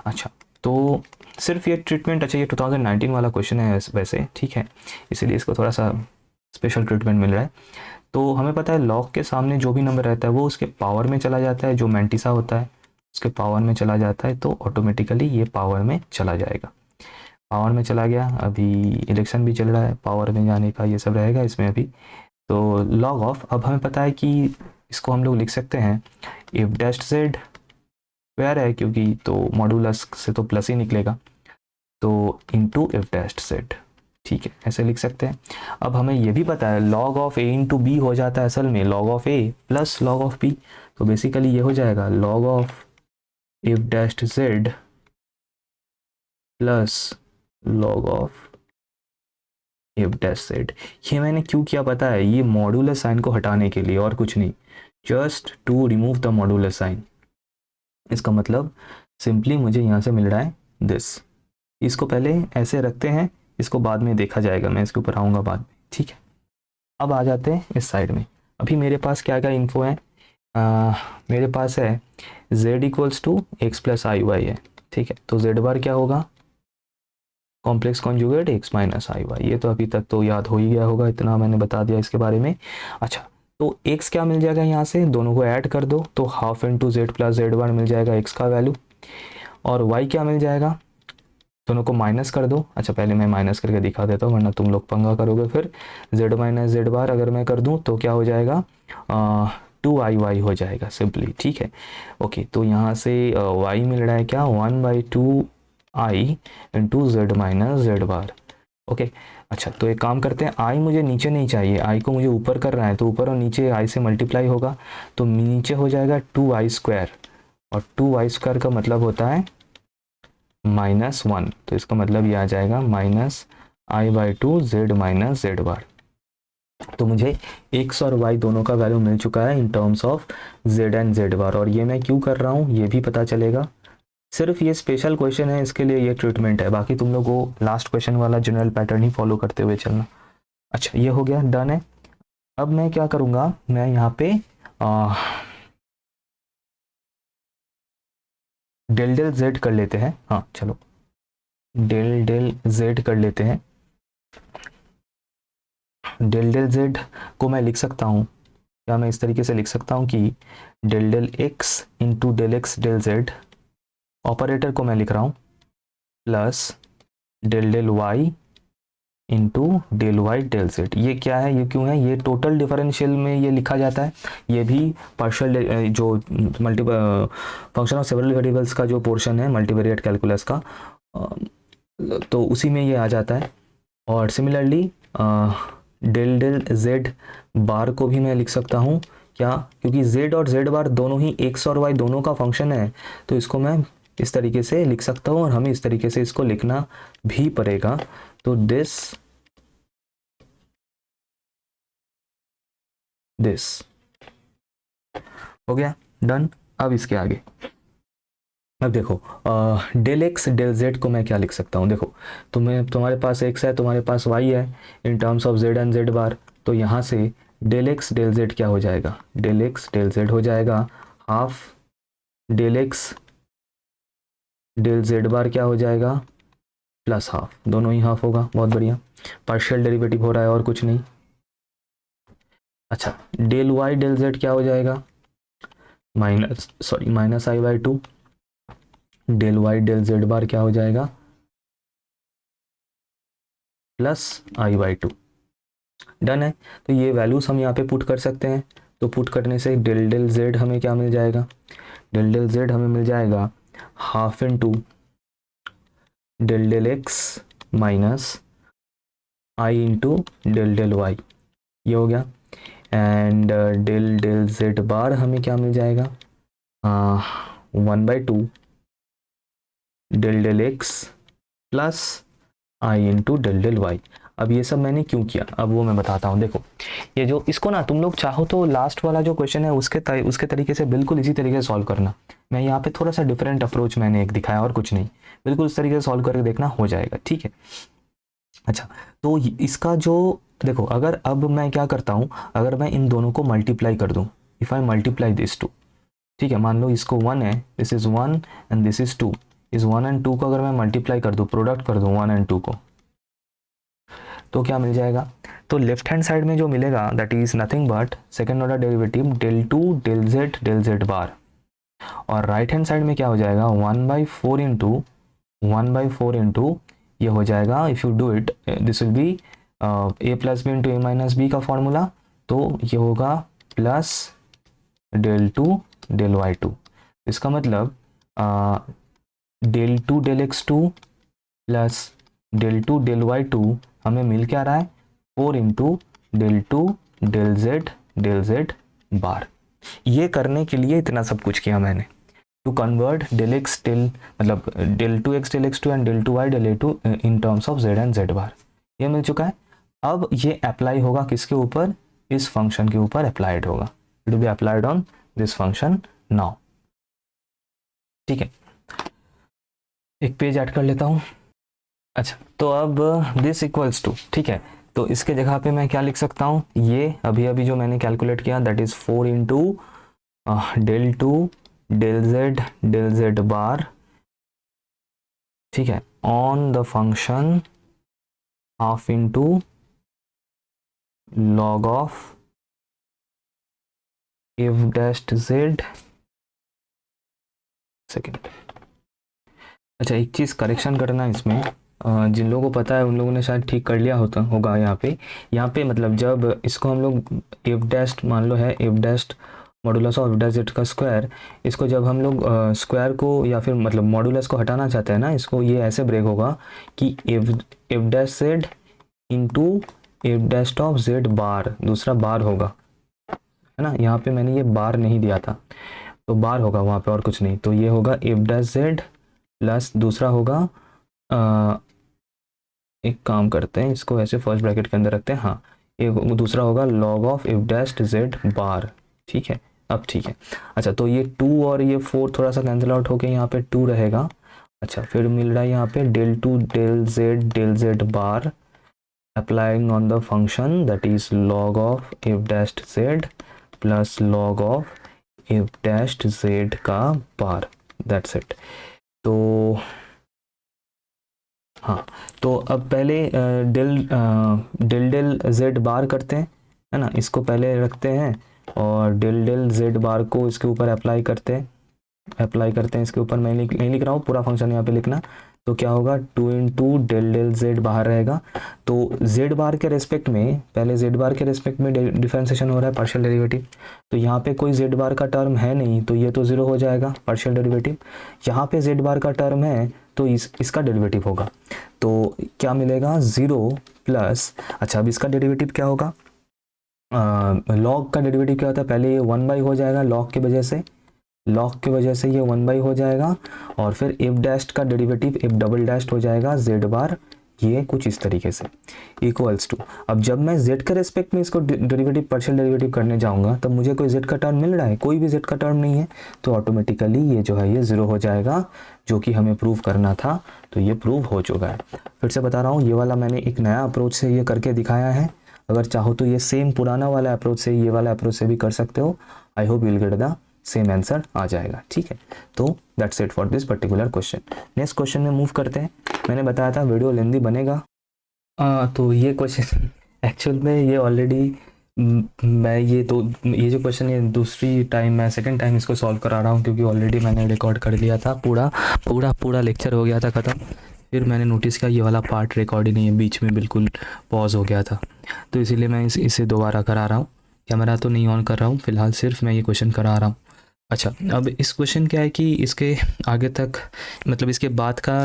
Speaker 1: अच्छा, तो सिर्फ ये ट्रीटमेंट, अच्छा ये 2019 वाला क्वेश्चन है वैसे, ठीक है, इसीलिए इसको थोड़ा सा स्पेशल ट्रीटमेंट मिल रहा है। तो हमें पता है लॉग के सामने जो भी नंबर रहता है वो उसके पावर में चला जाता है, जो मैंटिसा होता है उसके पावर में चला जाता है, तो ऑटोमेटिकली ये पावर में चला जाएगा, पावर में चला गया। अभी इलेक्शन भी चल रहा है, पावर में जाने का ये सब रहेगा इसमें अभी। तो लॉग ऑफ, अब हमें पता है कि इसको हम लोग लिख सकते हैं इफ डैश जेड स्क्वायर है, क्योंकि तो मॉडुलस से तो प्लस ही निकलेगा, तो इनटू इफ डैश जेड। ठीक है, ऐसे लिख सकते हैं। अब हमें ये भी पता है log of a into b हो जाता है असल में log of a plus log of b, तो बेसिकली ये हो जाएगा log of f dash z plus log of f dash z. ये मैंने क्यों किया पता है, ये मॉडुलस साइन को हटाने के लिए, और कुछ नहीं, just to remove the modulus sign. इसका मतलब सिंपली मुझे यहाँ से मिल रहा है दिस, इसको पहले ऐसे रखते हैं, इसको बाद में देखा जाएगा, मैं इसके ऊपर आऊँगा बाद में। ठीक है, अब आ जाते हैं इस साइड में। अभी मेरे पास क्या क्या इन्फो है, मेरे पास है z equals to x plus i y है। ठीक है, तो z बार क्या होगा, complex conjugate x minus i y, ये तो अभी तक तो याद हो ही गया होगा, इतना मैंने बता दिया इसके बारे में। अच्छा, तो x क्या मिल जाएगा, यहाँ से दोनों को ऐड कर दो तो half into z plus z bar मिल जाएगा x का वैल्यू, और y क्या मिल जाएगा, दोनों को माइनस कर दो। अच्छा, पहले मैं माइनस करके दिखा देता हूँ वरना तुम लोग पंगा करोगे फिर। z माइनस जेड बार अगर मैं कर दूँ तो क्या हो जाएगा, 2i हो जाएगा सिंपली। ठीक है, ओके, तो यहाँ से y मिल रहा है क्या, 1/2i into z minus z bar. Okay, अच्छा, तो एक काम करते हैं, i मुझे नीचे नहीं चाहिए, i को मुझे ऊपर करना है, तो ऊपर और नीचे i से मल्टीप्लाई होगा, तो नीचे हो जाएगा 2i स्क्वायर, और 2i स्क्वायर का मतलब होता है -1, तो इसका मतलब ये आ जाएगा -i/2 z minus z bar. तो मुझे x और y दोनों का वैल्यू मिल चुका है in terms of z and z बार, और ये मैं क्यों कर रहा हूँ ये भी पता चलेगा। सिर्फ ये स्पेशल क्वेश्चन है, इसके लिए ये ट्रीटमेंट है, बाकी तुम लोग को लास्ट क्वेश्चन वाला जनरल पैटर्न ही फॉलो करते हुए चलना। अच्छा, ये हो गया, डन है। अब मैं क्या करूँगा, मैं यहाँ पे डेल डेल जेड कर लेते हैं। हाँ चलो, डेल डेल जेड कर लेते हैं। डेल डेल जेड को मैं लिख सकता हूँ, या मैं इस तरीके से लिख सकता हूँ कि del del x into del x del z, operator को मैं लिख रहा हूँ, plus del del y into del y del z. ये क्या है, ये क्यों है, ये टोटल डिफरेंशियल में ये लिखा जाता है, ये भी पार्शियल जो multi function of several variables का जो पोर्शन है मल्टीवेरिएट कैलकुलस का, तो उसी में ये आ जाता है। और सिमिलरली डेल डेल जेड बार को भी मैं लिख सकता हूँ क्या, क्योंकि जेड और जेड बार दोनों ही एक्स और वाई दोनों का फंक्शन है, तो इसको मैं इस तरीके से लिख सकता हूँ और हमें इस तरीके से इसको लिखना भी पड़ेगा। तो दिस हो गया, डन। अब इसके आगे अब देखो डेल एक्स डेल जेड को मैं क्या लिख सकता हूँ, देखो तुम्हारे पास एक्स है, तुम्हारे पास वाई है in terms of z and z bar, तो यहाँ से डेल एक्स डेल जेड क्या हो जाएगा, डेल एक्स डेल जेड हो जाएगा half del x del z bar क्या हो जाएगा प्लस हाफ, दोनों ही हाफ होगा, बहुत बढ़िया, पार्शियल डेरिवेटिव हो रहा है और कुछ नहीं। अच्छा, डेल वाई डेल जेड क्या हो जाएगा, minus i by two, del y del z bar क्या हो जाएगा plus i by two, done है। तो ये वैल्यूज हम यहाँ पे पुट कर सकते हैं, तो पुट करने से डेल डेल जेड हमें क्या मिल जाएगा, डेल डेल जेड हमें मिल जाएगा half into del del x minus i into del del y, ये हो गया। And del del z bar हमें क्या मिल जाएगा 1/2 del del x plus i into del del y. अब ये सब मैंने क्यों किया, अब वो मैं बताता हूँ। देखो ये जो इसको ना तुम लोग चाहो तो लास्ट वाला जो क्वेश्चन है उसके तरीके से बिल्कुल इसी तरीके से सॉल्व करना, मैं यहाँ पे थोड़ा सा डिफरेंट अप्रोच मैंने एक दिखाया और कुछ नहीं, बिल्कुल इस तरीके से सॉल्व करके देखना, हो जाएगा, ठीक है। अच्छा, तो इसका जो देखो, अगर अब मैं क्या करता हूँ, अगर मैं इन दोनों को मल्टीप्लाई कर दूँ, if I multiply this two, ठीक है, मान लो इसको 1 है, this is 1 and this is 2, इस 1 एंड 2 को अगर मैं मल्टीप्लाई कर दूँ, प्रोडक्ट कर दूँ 1 एंड 2 को, तो क्या मिल जाएगा, तो लेफ्ट हैंड साइड में जो मिलेगा that is nothing but second order derivative del two del z bar, और राइट हैंड साइड में क्या हो जाएगा 1/4 इंटू ये हो जाएगा, if you do it this will be a plus b into a minus b का फॉर्मूला, तो ये होगा plus del two del y two, इसका मतलब del two del x two plus del two del y two हमें मिल क्या रहा है 4 into del two del z bar. ये करने के लिए इतना सब कुछ किया मैंने, to convert del x del मतलब del to x del x two and del two y del a two in terms of z and z bar, ये मिल चुका है। अब ये अप्लाई होगा किसके ऊपर, इस फंक्शन के ऊपर अप्लाइड होगा, it will be applied on this function now, ठीक है। एक पेज ऐड कर लेता हूँ। अच्छा, तो अब दिस इक्वल्स टू, ठीक है, तो इसके जगह पे मैं क्या लिख सकता हूँ, ये अभी अभी जो मैंने कैलकुलेट किया that is 4 into del two del z bar, ठीक है, on the function half into log of f dashed z second. अच्छा, एक चीज़ करेक्शन करना इसमें, जिन लोगों को पता है उन लोगों ने शायद ठीक कर लिया होगा यहाँ पे मतलब जब इसको हम लोग एफ डैस्ट मान लो है, F dashed modulus of f dash z का स्क्वायर, इसको जब हम लोग स्क्वायर को या फिर मतलब मॉडुलस को हटाना चाहते हैं ना, इसको ये ऐसे ब्रेक होगा कि f dash z into f dash of z bar, दूसरा बार होगा, है ना, यहाँ पे मैंने ये बार नहीं दिया था, तो बार होगा वहाँ पे और कुछ नहीं, तो ये होगा एफ डैश जेड प्लस दूसरा होगा एक काम करते हैं, इसको ऐसे फर्स्ट ब्रैकेट के अंदर रखते हैं, हाँ, एक दूसरा होगा log of f dashed z bar, ठीक है, अब ठीक है। अच्छा, तो ये 2 और ये 4 थोड़ा सा कैंसिल आउट होके यहाँ पे 2 रहेगा। अच्छा, फिर मिल रहा है यहाँ पे del two del z bar applying on the function that is log of f dashed z plus log of f dashed z का बार, दैट्स इट। तो हाँ, तो अब पहले डेल जेड बार करते हैं, है ना, इसको पहले रखते हैं और डेल जेड बार को इसके ऊपर अप्लाई करते हैं इसके ऊपर, मैं नहीं लिख रहा हूँ पूरा फंक्शन यहाँ पे लिखना, तो क्या होगा 2 इंटू डेल जेड बाहर रहेगा, तो जेड बार के रेस्पेक्ट में पहले जेड बार के रेस्पेक्ट में डिफरेंशिएशन हो रहा है पार्शियल डेरिवेटिव, तो यहाँ पे कोई जेड बार का टर्म है नहीं, तो ये तो 0 हो जाएगा पार्शियल डेरिवेटिव, यहाँ पे जेड बार का टर्म है तो इसका डेरिवेटिव होगा, तो क्या मिलेगा 0 प्लस, अच्छा अब इसका डेरिवेटिव क्या होगा, लॉग का डेरिवेटिव क्या होता है, पहले ये 1 बाई हो जाएगा लॉग की वजह से, लॉग की वजह से ये 1 बाई हो जाएगा, और फिर एफ डैश का डेरिवेटिव एफ डबल डैश हो जाएगा जेड बार, ये कुछ इस तरीके से इक्वल्स टू, अब जब मैं z के रेस्पेक्ट में इसको डेरिवेटिव पार्शियल डेरिवेटिव करने जाऊंगा तब मुझे कोई z का टर्म मिल रहा है, कोई भी z का टर्म नहीं है, तो ऑटोमेटिकली ये जो है ये 0 हो जाएगा, जो कि हमें प्रूव करना था, तो ये प्रूव हो चुका है। फिर से बता रहा हूँ, ये वाला मैंने एक नया अप्रोच से ये करके दिखाया है, अगर चाहो तो ये सेम पुराना वाला अप्रोच से, ये वाला अप्रोच से भी कर सकते हो। I hope you will get the same answer आ जाएगा, ठीक है। तो that's it for this particular question. Next question में मूव करते हैं। मैंने बताया था वीडियो लेंदी बनेगा, तो ये क्वेश्चन एक्चुअल में ये ऑलरेडी मैं ये जो क्वेश्चन ये दूसरी टाइम मैं सेकंड टाइम इसको सॉल्व करा रहा हूँ, क्योंकि ऑलरेडी मैंने रिकॉर्ड कर लिया था, पूरा लेक्चर हो गया था ख़त्म, फिर मैंने नोटिस किया ये वाला पार्ट रिकॉर्ड ही नहीं है, बीच में बिल्कुल पॉज हो गया था, तो इसीलिए मैं इसे दोबारा करा रहा हूँ। कैमरा तो नहीं ऑन कर रहा हूँ फ़िलहाल, सिर्फ मैं ये क्वेश्चन करा रहा हूँ। अच्छा, अब इस क्वेश्चन क्या है कि इसके आगे तक मतलब इसके बाद का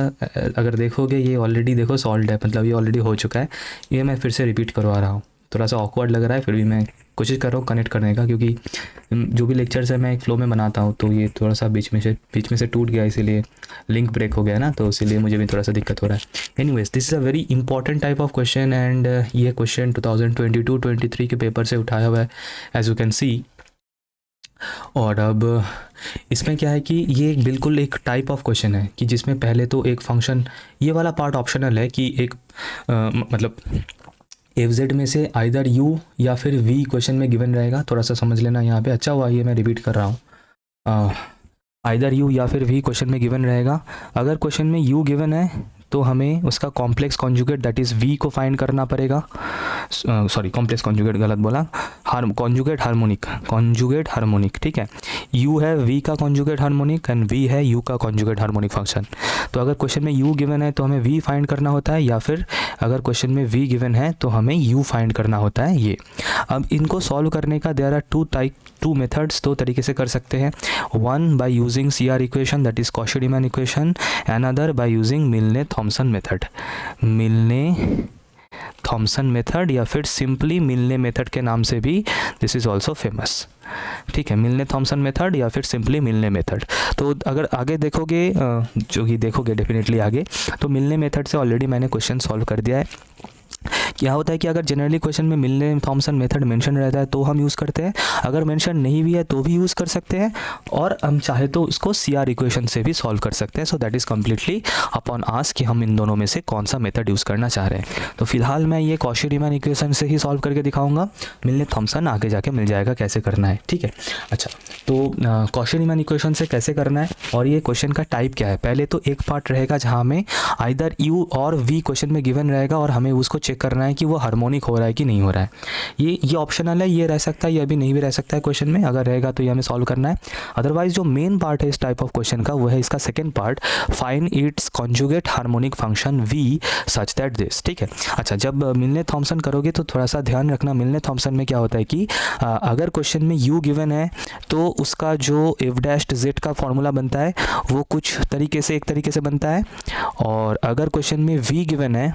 Speaker 1: अगर देखोगे ये ऑलरेडी देखो सॉल्व है, मतलब ये ऑलरेडी हो चुका है, ये मैं फिर से रिपीट करवा रहा हूँ। थोड़ा सा ऑकवर्ड लग रहा है, फिर भी मैं कोशिश कर रहा हूँ कनेक्ट करने का, क्योंकि जो भी लेक्चर्स है मैं एक फ्लो में बनाता हूँ, तो ये थोड़ा सा बीच में से टूट गया, इसीलिए लिंक ब्रेक हो गया ना, तो इसीलिए मुझे भी थोड़ा सा दिक्कत हो रहा है। Anyways, this is a very important type of question, and ये क्वेश्चन 2022-23 के पेपर से उठाया हुआ है, एज यू कैन सी। और अब इसमें क्या है कि ये बिल्कुल एक टाइप ऑफ क्वेश्चन है कि जिसमें पहले तो एक फंक्शन, ये वाला पार्ट ऑप्शनल है कि एक मतलब एफ जेड में से आइदर यू या फिर वी क्वेश्चन में गिवन रहेगा, थोड़ा सा समझ लेना यहाँ पे। अच्छा हुआ ये मैं रिपीट कर रहा हूँ, आइदर यू या फिर वी क्वेश्चन में गिवन रहेगा। अगर क्वेश्चन में यू गिवन है तो हमें उसका complex conjugate that is v को फाइंड करना पड़ेगा, सॉरी कॉम्प्लेक्स कॉन्जुगेट गलत बोला, कॉन्जुगेट हार्मोनिक, ठीक है। u है v का कॉन्जुगेट हार्मोनिक एंड v है u का कॉन्जुगेट हार्मोनिक फंक्शन। तो अगर क्वेश्चन में u गिवन है तो हमें v फाइंड करना होता है, या फिर अगर क्वेश्चन में v गिवन है तो हमें u फाइंड करना होता है ये। अब इनको सॉल्व करने का देयर आर टू मेथड्स, दो तरीके से कर सकते हैं। One by using CR equation that is Cauchy Riemann equation, and other by using Milne Thomson method. Milne Thomson method या फिर सिंपली मिलने मेथड के नाम से भी दिस इज़ ऑल्सो फेमस, ठीक है। मिलने-थॉमसन मेथड या फिर सिंपली मिलने मेथड। तो अगर आगे देखोगे, जो कि देखोगे डेफिनेटली आगे, तो मिलने मेथड से ऑलरेडी मैंने क्वेश्चन सॉल्व कर दिया है। क्या होता है कि अगर जनरली क्वेश्चन में मिलने थॉमसन मेथड मेंशन रहता है तो हम यूज़ करते हैं, अगर मेंशन नहीं भी है तो भी यूज़ कर सकते हैं, और हम चाहे तो उसको CR इक्वेशन से भी सॉल्व कर सकते हैं। So that is completely upon us कि हम इन दोनों में से कौन सा मेथड यूज़ करना चाह रहे हैं। तो फिलहाल मैं ये कॉशी-रीमैन इक्वेशन से ही सॉल्व करके दिखाऊंगा, मिलने थॉमसन आगे जाके मिल जाएगा कैसे करना है, ठीक है। अच्छा, तो कॉशी-रीमैन इक्वेशन से कैसे करना है, और ये क्वेश्चन का टाइप क्या है। पहले तो एक पार्ट रहेगा जहाँ हमें आइदर यू और वी क्वेश्चन में गिवन रहेगा, और हमें उसको चेक करना है कि वो हार्मोनिक हो रहा है कि नहीं हो रहा है। ये ऑप्शनल है, ये रह सकता है, ये अभी नहीं भी रह सकता है क्वेश्चन में, अगर रहेगा तो ये हमें सॉल्व करना है। अदरवाइज जो मेन पार्ट है इस टाइप ऑफ क्वेश्चन का वो है इसका second part, find its conjugate harmonic function v such that this, ठीक है। अच्छा, जब मिलने थॉमसन करोगे तो थोड़ा सा ध्यान रखना, मिलने थॉमसन में क्या होता है कि अगर क्वेश्चन में यू गिवन है तो उसका जो एफ डैश जेड का फॉर्मूला बनता है वो कुछ तरीके से, एक तरीके से बनता है, और अगर क्वेश्चन में वी गिवन है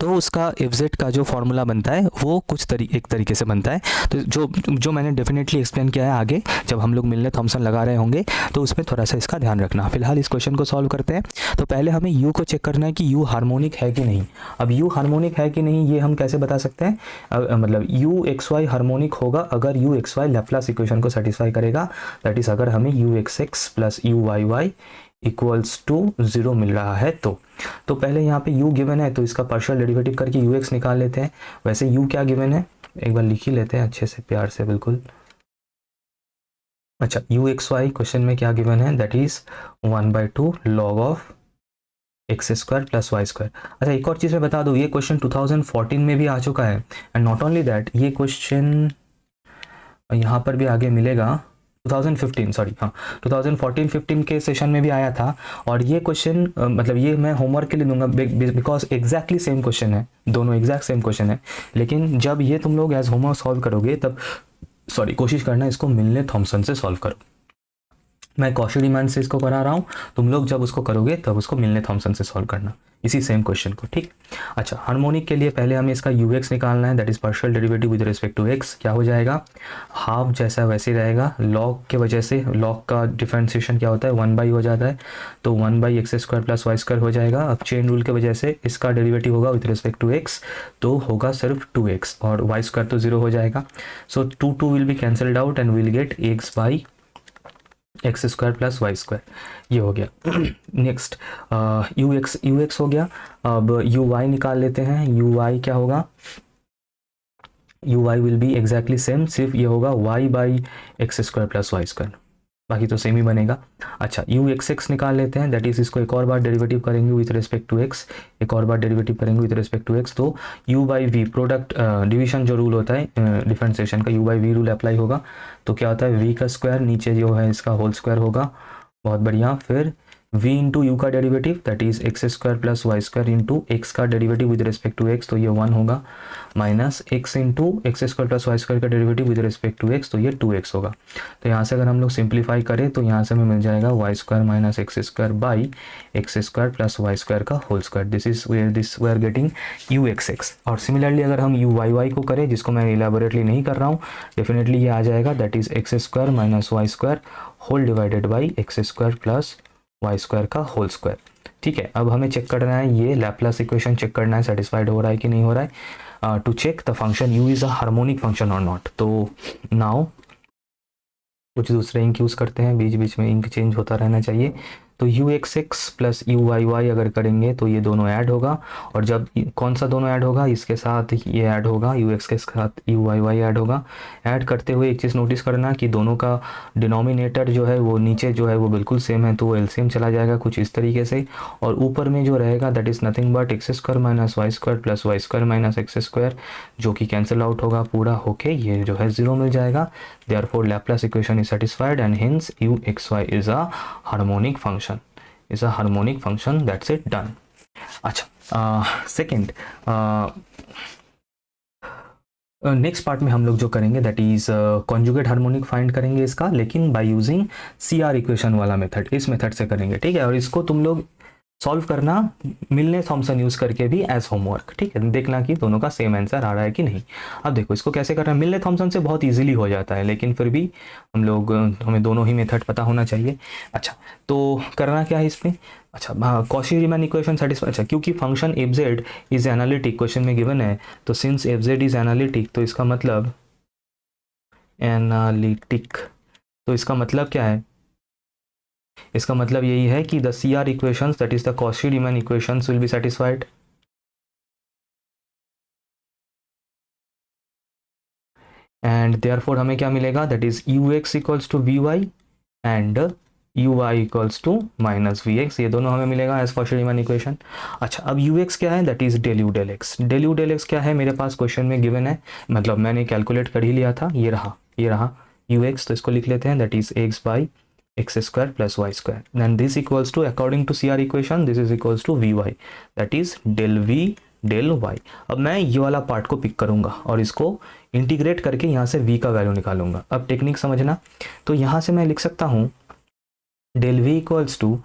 Speaker 1: तो उसका एफ जेड का जो फॉर्मूला बनता है वो कुछ एक तरीके से बनता है। तो जो मैंने डेफिनेटली एक्सप्लेन किया है, आगे जब हम लोग मिलने थॉमसन लगा रहे होंगे तो उसमें थोड़ा सा इसका ध्यान रखना। फिलहाल इस क्वेश्चन को सॉल्व करते हैं। तो पहले हमें यू को चेक करना है कि यू हार्मोनिक है कि नहीं। अब यू हार्मोनिक है कि नहीं ये हम कैसे बता सकते हैं, मतलब यू एक्स वाई हार्मोनिक होगा अगर u x y Laplace equation को सेटिस्फाई करेगा, दैट इज अगर हमें u x x plus u y y equals to 0 मिल रहा है तो पहले यहाँ पे u गिवन है तो इसका पार्शियल डेरिवेटिव करके ux निकाल लेते हैं। वैसे u क्या गिवन है एक बार लिख ही लेते हैं अच्छे से, प्यार से, बिल्कुल। अच्छा, u एक्स वाई क्वेश्चन में क्या गिवन है, that is 1/2 log of x square plus y square. अच्छा, एक और चीज़ मैं बता दूँ, ये क्वेश्चन 2014 में भी आ चुका है, एंड नॉट ओनली दैट, ये क्वेश्चन यहाँ पर भी आगे मिलेगा 2015, सॉरी हाँ 2014-15 के सेशन में भी आया था। और ये क्वेश्चन मतलब ये मैं होमवर्क के लिए दूंगा बिकॉज एग्जैक्टली सेम क्वेश्चन है, दोनों एग्जैक्ट सेम क्वेश्चन है। लेकिन जब ये तुम लोग एज होमवर्क सॉल्व करोगे तब कोशिश करना इसको मिलने थॉमसन से सॉल्व करो। मैं कॉशी रीमान से इसको करा रहा हूँ, तुम लोग जब उसको करोगे तब उसको मिलने थॉमसन से सॉल्व करना, इसी सेम क्वेश्चन को, ठीक। अच्छा, हार्मोनिक के लिए पहले हमें इसका यू एक्स निकालना है, that is partial derivative with respect to x. क्या हो जाएगा, हाफ जैसा वैसे ही रहेगा, लॉग के वजह से, लॉग का डिफरेंशिएशन क्या होता है, 1 हो जाता है, तो 1/x² प्लस वाई स्क्वायर हो जाएगा। अब चेन रूल के वजह से इसका डेरिवेटिव होगा विद रिस्पेक्ट टू एक्स, तो होगा सिर्फ 2x, और वाई स्क्वायर तो 0 हो जाएगा। So 2 will be cancelled out and will get x/x² plus y square, ये हो गया। नेक्स्ट यू एक्स हो गया। अब यू वाई निकाल लेते हैं, यू वाई क्या होगा, u y will be exactly same, सिर्फ ये होगा y/x² प्लस वाई स्क्वायर, बाकी तो सेम ही बनेगा। अच्छा, यू एक्स एक्स निकाल लेते हैं, दैट इज इसको एक और बार डेरिवेटिव करेंगे विथ रिस्पेक्ट टू एक्स, एक और बार डेरिवेटिव करेंगे विथ रिस्पेक्ट टू एक्स, तो u by v product division जो रूल होता है डिफरेंशिएशन का, u by v rule apply होगा, तो क्या होता है वी का स्क्वायर नीचे जो है इसका होल स्क्वायर होगा, बहुत बढ़िया। फिर v इंटू यू का derivative that is x² plus y square into x का derivative with respect to x, तो ये 1 होगा, minus x into x² plus y square का derivative with respect to x, तो ये 2x होगा। तो यहाँ से अगर हम लोग सिंप्लीफाई करें तो यहाँ से हमें मिल जाएगा y square minus x² by x² plus y square का whole square, this we are getting u x x. और सिमिलरली अगर हम यू वाई वाई को करें, जिसको मैं इलेबोरेटली नहीं कर रहा हूँ, डेफिनेटली ये आ जाएगा, that is x² minus y square whole divided by x² plus y square का होल स्क्वायर, ठीक है। अब हमें चेक करना है, ये लैप्लास इक्वेशन चेक करना है सेटिस्फाइड हो रहा है कि नहीं हो रहा है, to check the function u is a harmonic function और नॉट। तो नाउ कुछ दूसरे इंक यूज़ करते हैं, बीच बीच में इंक चेंज होता रहना चाहिए। तो u x x plus u y y अगर करेंगे तो ये दोनों ऐड होगा, और जब कौन सा दोनों ऐड होगा, इसके साथ ये ऐड होगा, यू एक्स के साथ यू वाई वाई ऐड होगा। ऐड करते हुए एक चीज़ नोटिस करना कि दोनों का डिनोमिनेटर जो है वो नीचे जो है वो बिल्कुल सेम है, तो वो एलसीएम चला जाएगा कुछ इस तरीके से, और ऊपर में जो रहेगा that is nothing but x² minus y square plus y square minus x², जो कि कैंसिल आउट होगा पूरा होके, ये जो है 0 मिल जाएगा। Therefore Laplace equation is satisfied and hence u(xy) is a harmonic function, that's it, done। अच्छा, सेकेंड नेक्स्ट पार्ट में हम लोग जो करेंगे that is conjugate harmonic find करेंगे इसका, लेकिन बाय यूजिंग CR इक्वेशन वाला मेथड, इस मेथड से करेंगे, ठीक है। और इसको तुम लोग सॉल्व करना मिलने थॉमसन यूज़ करके भी एज होमवर्क, ठीक है, देखना कि दोनों का सेम आंसर आ रहा है कि नहीं। अब देखो इसको कैसे करना है, मिलने थॉमसन से बहुत इजीली हो जाता है, लेकिन फिर भी हमें दोनों ही मेथड पता होना चाहिए। अच्छा, तो करना क्या है इसमें, अच्छा कॉशी रीमान इक्वेशन सेटिस्फाई, अच्छा क्योंकि function f z is analytic question में गिवन है, तो since F z is analytic, तो इसका मतलब एनालिटिक, तो इसका मतलब क्या है, इसका मतलब यही है कि the CR equations that is the Cauchy Riemann equations will be satisfied, and therefore हमें क्या मिलेगा, that is ux equals to vy and uy equals to minus vx, ये दोनों हमें मिलेगा एज कॉशी रीमान इक्वेशन। अच्छा, अब ux क्या है, that is del u del x, del u del x क्या है मेरे पास क्वेश्चन में गिवन है, मतलब मैंने कैलकुलेट कर ही लिया था, ये रहा ux, तो इसको लिख लेते हैं, that is x/x² plus y square, and this equals to according to CR equation this is equals to vy, that is del v del y। अब मैं ये वाला पार्ट को पिक करूंगा और इसको इंटीग्रेट करके यहाँ से v का वैल्यू निकालूंगा। अब टेक्निक समझना, तो यहाँ से मैं लिख सकता हूँ del v equals to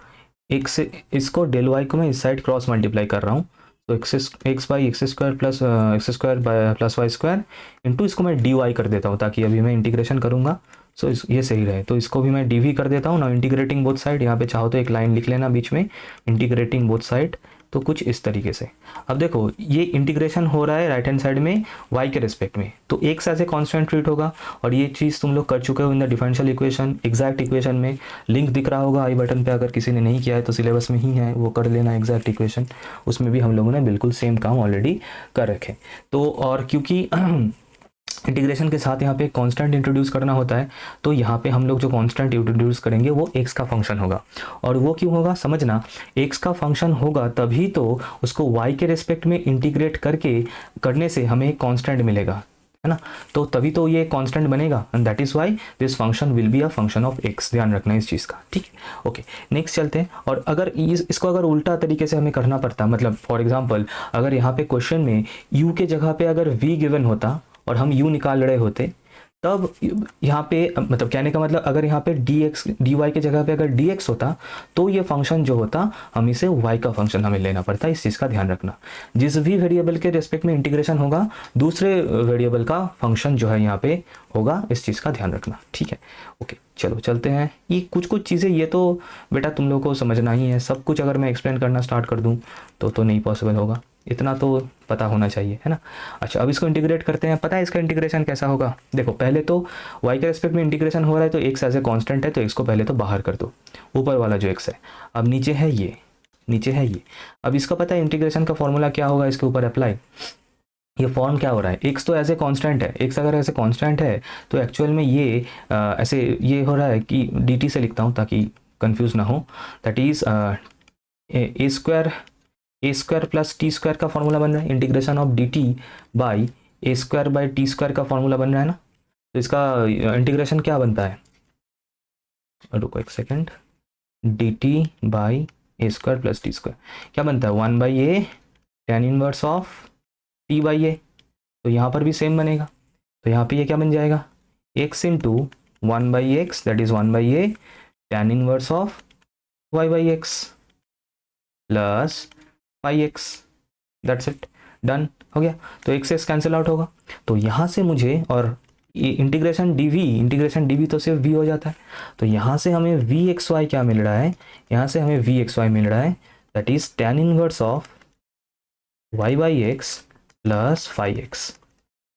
Speaker 1: x, इसको डेल y को मैं इस साइड क्रॉस मल्टीप्लाई कर रहा हूँ, तो x/x² plus x² plus y square into इसको मैं dy कर देता हूँ, ताकि अभी मैं इंटीग्रेशन करूँगा सो ये सही रहे, तो इसको भी मैं dv कर देता हूँ ना, इंटीग्रेटिंग बोथ साइड, यहाँ पे चाहो तो एक लाइन लिख लेना बीच में, इंटीग्रेटिंग बोथ साइड, तो कुछ इस तरीके से। अब देखो ये इंटीग्रेशन हो रहा है राइट हैंड साइड में y के रिस्पेक्ट में, तो x ऐसे कांस्टेंट ट्रीट होगा, और ये चीज़ तुम लोग कर चुके हो in the differential equation, exact equation में लिंक दिख रहा होगा आई बटन पे, अगर किसी ने नहीं किया है तो सिलेबस में ही है, वो कर लेना एग्जैक्ट इक्वेशन, उसमें भी हम लोगों ने बिल्कुल सेम काम ऑलरेडी कर रखे। तो और क्योंकि इंटीग्रेशन के साथ यहाँ पे कांस्टेंट इंट्रोड्यूस करना होता है, तो यहाँ पे हम लोग जो कांस्टेंट इंट्रोड्यूस करेंगे वो x का फंक्शन होगा, और वो क्यों होगा समझना, x का फंक्शन होगा तभी तो उसको y के रिस्पेक्ट में इंटीग्रेट करने से हमें एक कांस्टेंट मिलेगा, है ना, तो तभी तो ये कांस्टेंट बनेगा, and that is why this function will be a function of x, ध्यान रखना इस चीज़ का, ठीक है। ओके, नेक्स्ट चलते हैं। और अगर इसको अगर उल्टा तरीके से हमें करना पड़ता, मतलब फॉर एग्जांपल अगर यहाँ पे क्वेश्चन में u के जगह पे अगर v गिवन होता और हम u निकाल रहे होते, तब यहाँ पे मतलब कहने का मतलब अगर यहाँ पे dx dy की जगह पे अगर dx होता तो ये फंक्शन जो होता हम इसे y का फंक्शन हमें लेना पड़ता है। इस चीज़ का ध्यान रखना, जिस भी वेरिएबल के रिस्पेक्ट में इंटीग्रेशन होगा दूसरे वेरिएबल का फंक्शन जो है यहाँ पे होगा, इस चीज़ का ध्यान रखना, ठीक है। ओके चलो चलते हैं। ये कुछ कुछ चीज़ें ये तो बेटा तुम लोग को समझना ही है, सब कुछ अगर मैं एक्सप्लेन करना स्टार्ट कर दूँ तो नहीं पॉसिबल होगा, इतना तो पता होना चाहिए, है ना। अच्छा अब इसको इंटीग्रेट करते हैं। पता है इसका इंटीग्रेशन कैसा होगा? देखो पहले तो y के रिस्पेक्ट में इंटीग्रेशन हो रहा है तो x एज ए कांस्टेंट है, तो x को पहले तो बाहर कर दो, ऊपर वाला जो x है। अब नीचे है ये, नीचे है ये। अब इसका पता है इंटीग्रेशन का फॉर्मूला क्या होगा इसके ऊपर अप्लाई? ये फॉर्म क्या हो रहा है, x तो ऐसे कांस्टेंट है, x अगर ऐसे कांस्टेंट है तो एक्चुअल में ये ऐसे ये हो रहा है कि dt से लिखता हूँ ताकि कंफ्यूज ना हो। That is a square plus t square का फॉर्मूला बन रहा है, integration of D t by a square by T square का फॉर्मूला बन रहा है ना। तो इसका इंटीग्रेशन क्या बनता है, रुको एक second, d t by a square plus t square क्या बनता है, 1/a tan inverse of t by a. तो यहाँ पर भी सेम बनेगा, तो यहाँ पे ये क्या बन जाएगा, x into 1/x that is 1/a tan inverse of y/x plus 5x, that's it, done हो गया। तो x से कैंसिल आउट होगा, तो यहाँ से मुझे और इंटीग्रेशन डी वी तो सिर्फ v हो जाता है, तो यहाँ से हमें वी एक्स वाई क्या मिल रहा है, यहाँ से हमें वी एक्स वाई मिल रहा है that is tan inverse of y/x plus 5x।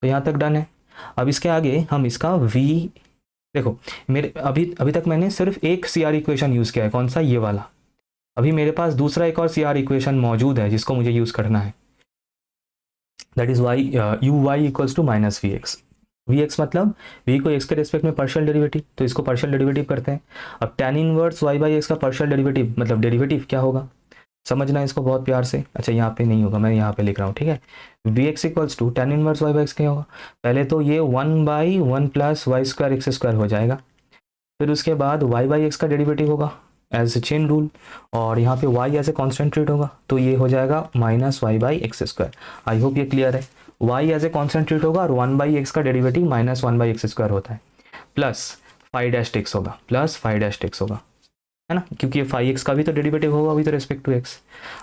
Speaker 1: तो यहाँ तक डन है। अब इसके आगे हम इसका v, देखो मेरे अभी अभी तक मैंने सिर्फ एक सी आर इक्वेशन यूज़ किया है, कौन सा, ये वाला। अभी मेरे पास दूसरा एक और सी आर इक्वेशन मौजूद है जिसको मुझे यूज़ करना है, that is y u y equals to minus v x. V x मतलब वी को एक्स के रेस्पेक्ट में पार्शियल डेरिवेटिव, तो इसको पार्शियल डेरिवेटिव करते हैं। अब tan inverse y by x का पार्शियल डेरिवेटिव मतलब डेरिवेटिव क्या होगा, समझना इसको बहुत प्यार से। अच्छा यहाँ पे नहीं होगा, मैं यहाँ पे लिख रहा हूँ, ठीक है। V x equals to tan inverse y by x क्या होगा, पहले तो ये 1/1 plus y square x square हो जाएगा, फिर उसके बाद वाई बाई एक्स का डेरिवेटिव होगा एज ए चेन रूल, और यहाँ पे y एज ए कॉन्स्टेंट होगा, तो ये हो जाएगा minus y by x square. I hope ये क्लियर है, y एज ए कॉन्स्टेंट होगा और 1/x का डेरिवेटिव माइनस 1/x स्क्वायर होता है, प्लस 5-x होगा, प्लस 5-x होगा, है ना, क्योंकि ये 5x का भी तो डेरिवेटिव होगा अभी तो रेस्पेक्ट टू x।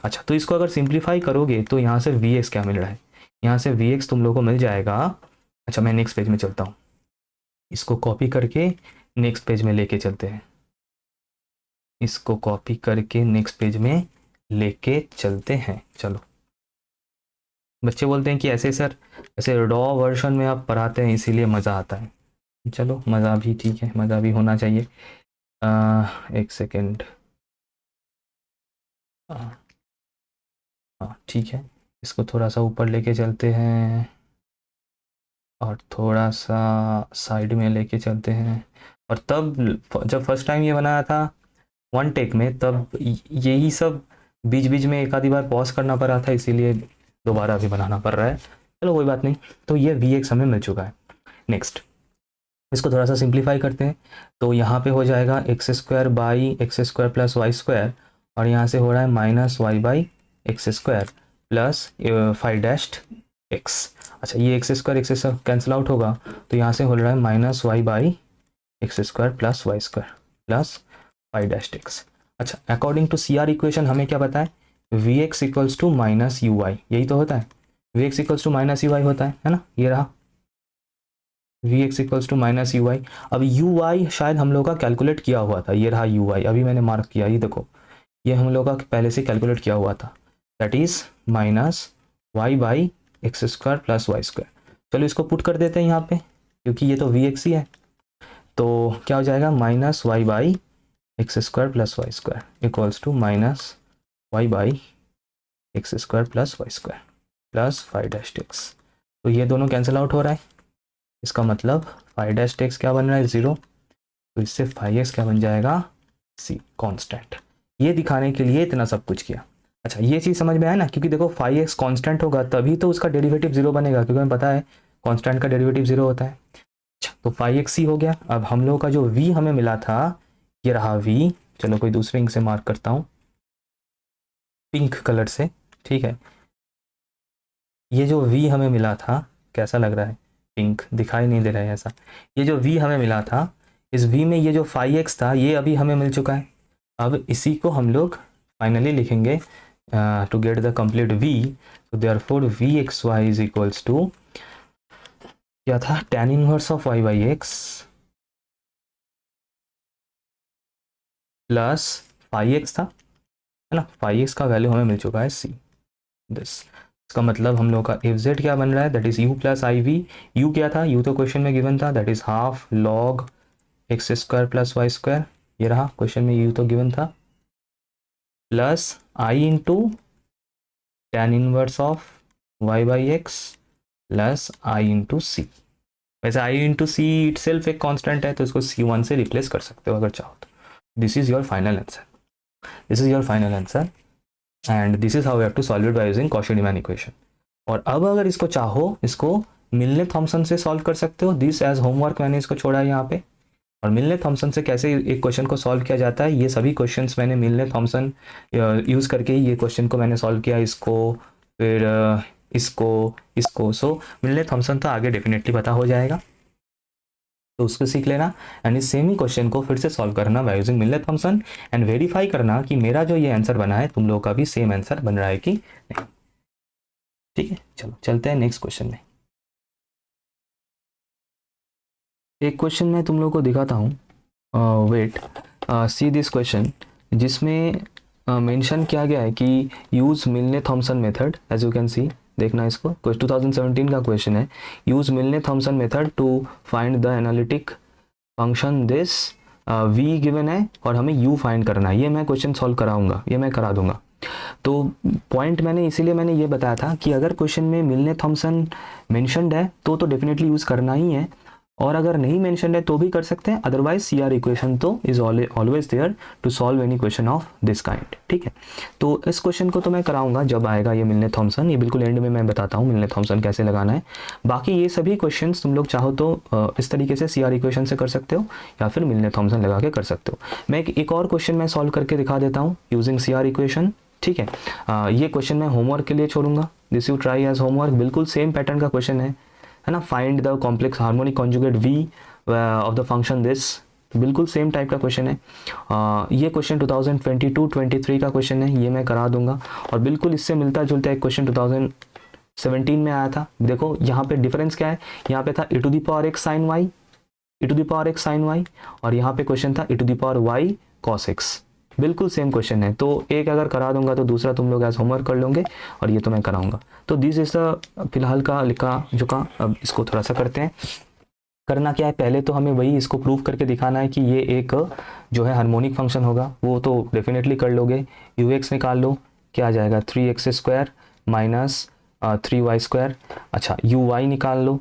Speaker 1: अच्छा तो इसको अगर सिंप्लीफाई करोगे तो यहाँ से vx क्या मिल रहा है, यहाँ से vx तुम लोग को मिल जाएगा। अच्छा मैं नेक्स्ट पेज में चलता हूँ, इसको कॉपी करके नेक्स्ट पेज में लेके चलते हैं, इसको कॉपी करके नेक्स्ट पेज में लेके चलते हैं। चलो बच्चे बोलते हैं कि ऐसे सर ऐसे रॉ वर्जन में आप पढ़ाते हैं इसीलिए मज़ा आता है। चलो मज़ा भी ठीक है, मज़ा भी होना चाहिए। एक सेकेंड, हाँ ठीक है, इसको थोड़ा सा ऊपर लेके चलते हैं और थोड़ा सा साइड में लेके चलते हैं। और तब जब फर्स्ट टाइम ये बनाया था वन टेक में, तब यही सब बीच बीच में एक आधी बार पॉज करना पड़ा था, इसीलिए दोबारा भी बनाना पड़ रहा है। चलो कोई बात नहीं, तो ये वी एक्स हमें मिल चुका है। नेक्स्ट इसको थोड़ा सा सिंप्लीफाई करते हैं, तो यहाँ पे हो जाएगा x square by x square plus y square, और यहाँ से हो रहा है minus y by x square plus 5-x। अच्छा ये एक्स स्क्वायर कैंसिल आउट होगा, तो यहाँ से हो रहा है minus y by x square plus y square plus 5-x। अच्छा according to C R equation हमें क्या पता है, v x equals to minus u y, यही तो होता है, v x equals to minus u y होता है ना, ये रहा v x equals to minus u y. अब यू वाई शायद हम लोग का कैलकुलेट किया हुआ था, ये रहा यू वाई, अभी मैंने मार्क किया, ये देखो ये हम लोग का पहले से कैलकुलेट किया हुआ था, that is minus y by x square plus y square. चलो इसको पुट कर देते हैं यहाँ पे, क्योंकि ये तो वी एक्स ही है, तो क्या हो जाएगा minus y by x square plus y square equals to minus y by x square plus y square plus 5-x। तो ये दोनों कैंसिल आउट हो रहा है, इसका मतलब 5-x क्या बन रहा है 0, तो इससे 5x क्या बन जाएगा c कांस्टेंट। ये दिखाने के लिए इतना सब कुछ किया। अच्छा ये चीज़ समझ में आया ना, क्योंकि देखो 5x कांस्टेंट होगा तभी तो उसका डेरिवेटिव 0 बनेगा, क्योंकि हमें पता है कांस्टेंट का डेरिवेटिव 0 होता है। अच्छा तो 5x हो गया। अब हम लोग का जो v हमें मिला था ये रहा v, चलो कोई दूसरे इंक से मार्क करता हूँ पिंक कलर से, ठीक है। ये जो v हमें मिला था कैसा लग रहा है, पिंक दिखाई नहीं दे रहा है ऐसा। ये जो v हमें मिला था, इस v में ये जो फाई एक्स था ये अभी हमें मिल चुका है। अब इसी को हम लोग फाइनली लिखेंगे to get the complete v। तो therefore v x y is equals to क्या था, tan inverse of y by x plus phi x था, है ना। फाई एक्स का वैल्यू हमें मिल चुका है c दिस। इसका मतलब हम लोग का एफ जेड क्या बन रहा है, that is u plus i v. U क्या था, u तो क्वेश्चन में गिवन था, that is half log x square plus y square, ये रहा क्वेश्चन में u तो गिवन था, plus i into tan inverse of y by x plus i into c. वैसे i into c itself एक constant है, तो इसको c1 से रिप्लेस कर सकते हो अगर चाहो तो। This is your final answer, this is your final answer and this is how we have to solve it by using Cauchy Riemann equation. और अब अगर इसको चाहो, इसको मिलने थॉमसन से सॉल्व कर सकते हो। दिस एज होमवर्क मैंने इसको छोड़ा है यहाँ पे। और मिलने थॉमसन से कैसे एक क्वेश्चन को सॉल्व किया जाता है, ये सभी क्वेश्चंस मैंने मिलने थॉमसन यूज़ करके ही ये क्वेश्चन को मैंने सॉल्व किया, इसको फिर इसको। सो मिलने थॉमसन तो आगे डेफिनेटली पता हो जाएगा, तो उसको सीख लेना एंड इस सेम ही क्वेश्चन को फिर से सॉल्व करना बाय यूजिंग मिलने थॉमसन एंड वेरीफाई करना कि मेरा जो ये आंसर बना है तुम लोगों का भी सेम आंसर बन रहा है कि नहीं। ठीक है, चलो चलते हैं नेक्स्ट क्वेश्चन में। एक क्वेश्चन मैं तुम लोगों को दिखाता हूँ, वेट सी दिस क्वेश्चन, जिसमें मेंशन किया गया है कि use Milne Thomson method. As you can see, देखना इसको, 2017 का क्वेश्चन है। Use Milne Thomson method to find the analytic function this, v given है और हमें यू फाइंड करना है। ये मैं क्वेश्चन सॉल्व कराऊंगा, ये मैं करा दूंगा। तो पॉइंट मैंने इसीलिए मैंने ये बताया था कि अगर क्वेश्चन में मिलने थॉमसन मेंशनड है तो डेफिनेटली यूज़ करना ही है, और अगर नहीं मेंशनड है तो भी कर सकते हैं। अदरवाइज सी आर इक्वेशन तो is always there to solve any question of this kind. ठीक है, तो इस क्वेश्चन को तो मैं कराऊंगा जब आएगा ये मिलने थॉमसन, ये बिल्कुल एंड में मैं बताता हूँ मिलने थॉमसन कैसे लगाना है। बाकी ये सभी क्वेश्चन तुम लोग चाहो तो इस तरीके से सी आर इक्वेशन से कर सकते हो या फिर मिलने थॉमसन लगा के कर सकते हो। मैं एक और क्वेश्चन मैं सॉल्व करके दिखा देता हूँ यूजिंग सी आर इक्वेशन। ठीक है, ये क्वेश्चन मैं होमवर्क के लिए छोड़ूंगा, this you try as homework. बिल्कुल सेम पैटर्न का क्वेश्चन है ना। Find the complex harmonic conjugate v of the function this, बिल्कुल सेम टाइप का क्वेश्चन है। ये क्वेश्चन 2022-23 का क्वेश्चन है, ये मैं करा दूंगा। और बिल्कुल इससे मिलता जुलता एक क्वेश्चन 2017 में आया था। देखो यहाँ पे डिफरेंस क्या है, यहाँ पे था e to the power x sin y, e to the power x sin y, और यहाँ पे क्वेश्चन था e to the power y cos x। बिल्कुल सेम क्वेश्चन है, तो एक अगर करा दूंगा तो दूसरा तुम लोग एज होमवर्क कर लोगे, और ये तो मैं कराऊंगा। तो दिस इज फिलहाल का लिखा जो का। अब इसको थोड़ा सा करते हैं। करना क्या है, पहले तो हमें वही इसको प्रूव करके दिखाना है कि ये एक जो है हार्मोनिक फंक्शन होगा, वो तो डेफिनेटली कर लोगे। यू एक्स निकाल लो, क्या आ जाएगा 3x square minus 3y square. अच्छा यू वाई निकाल लो,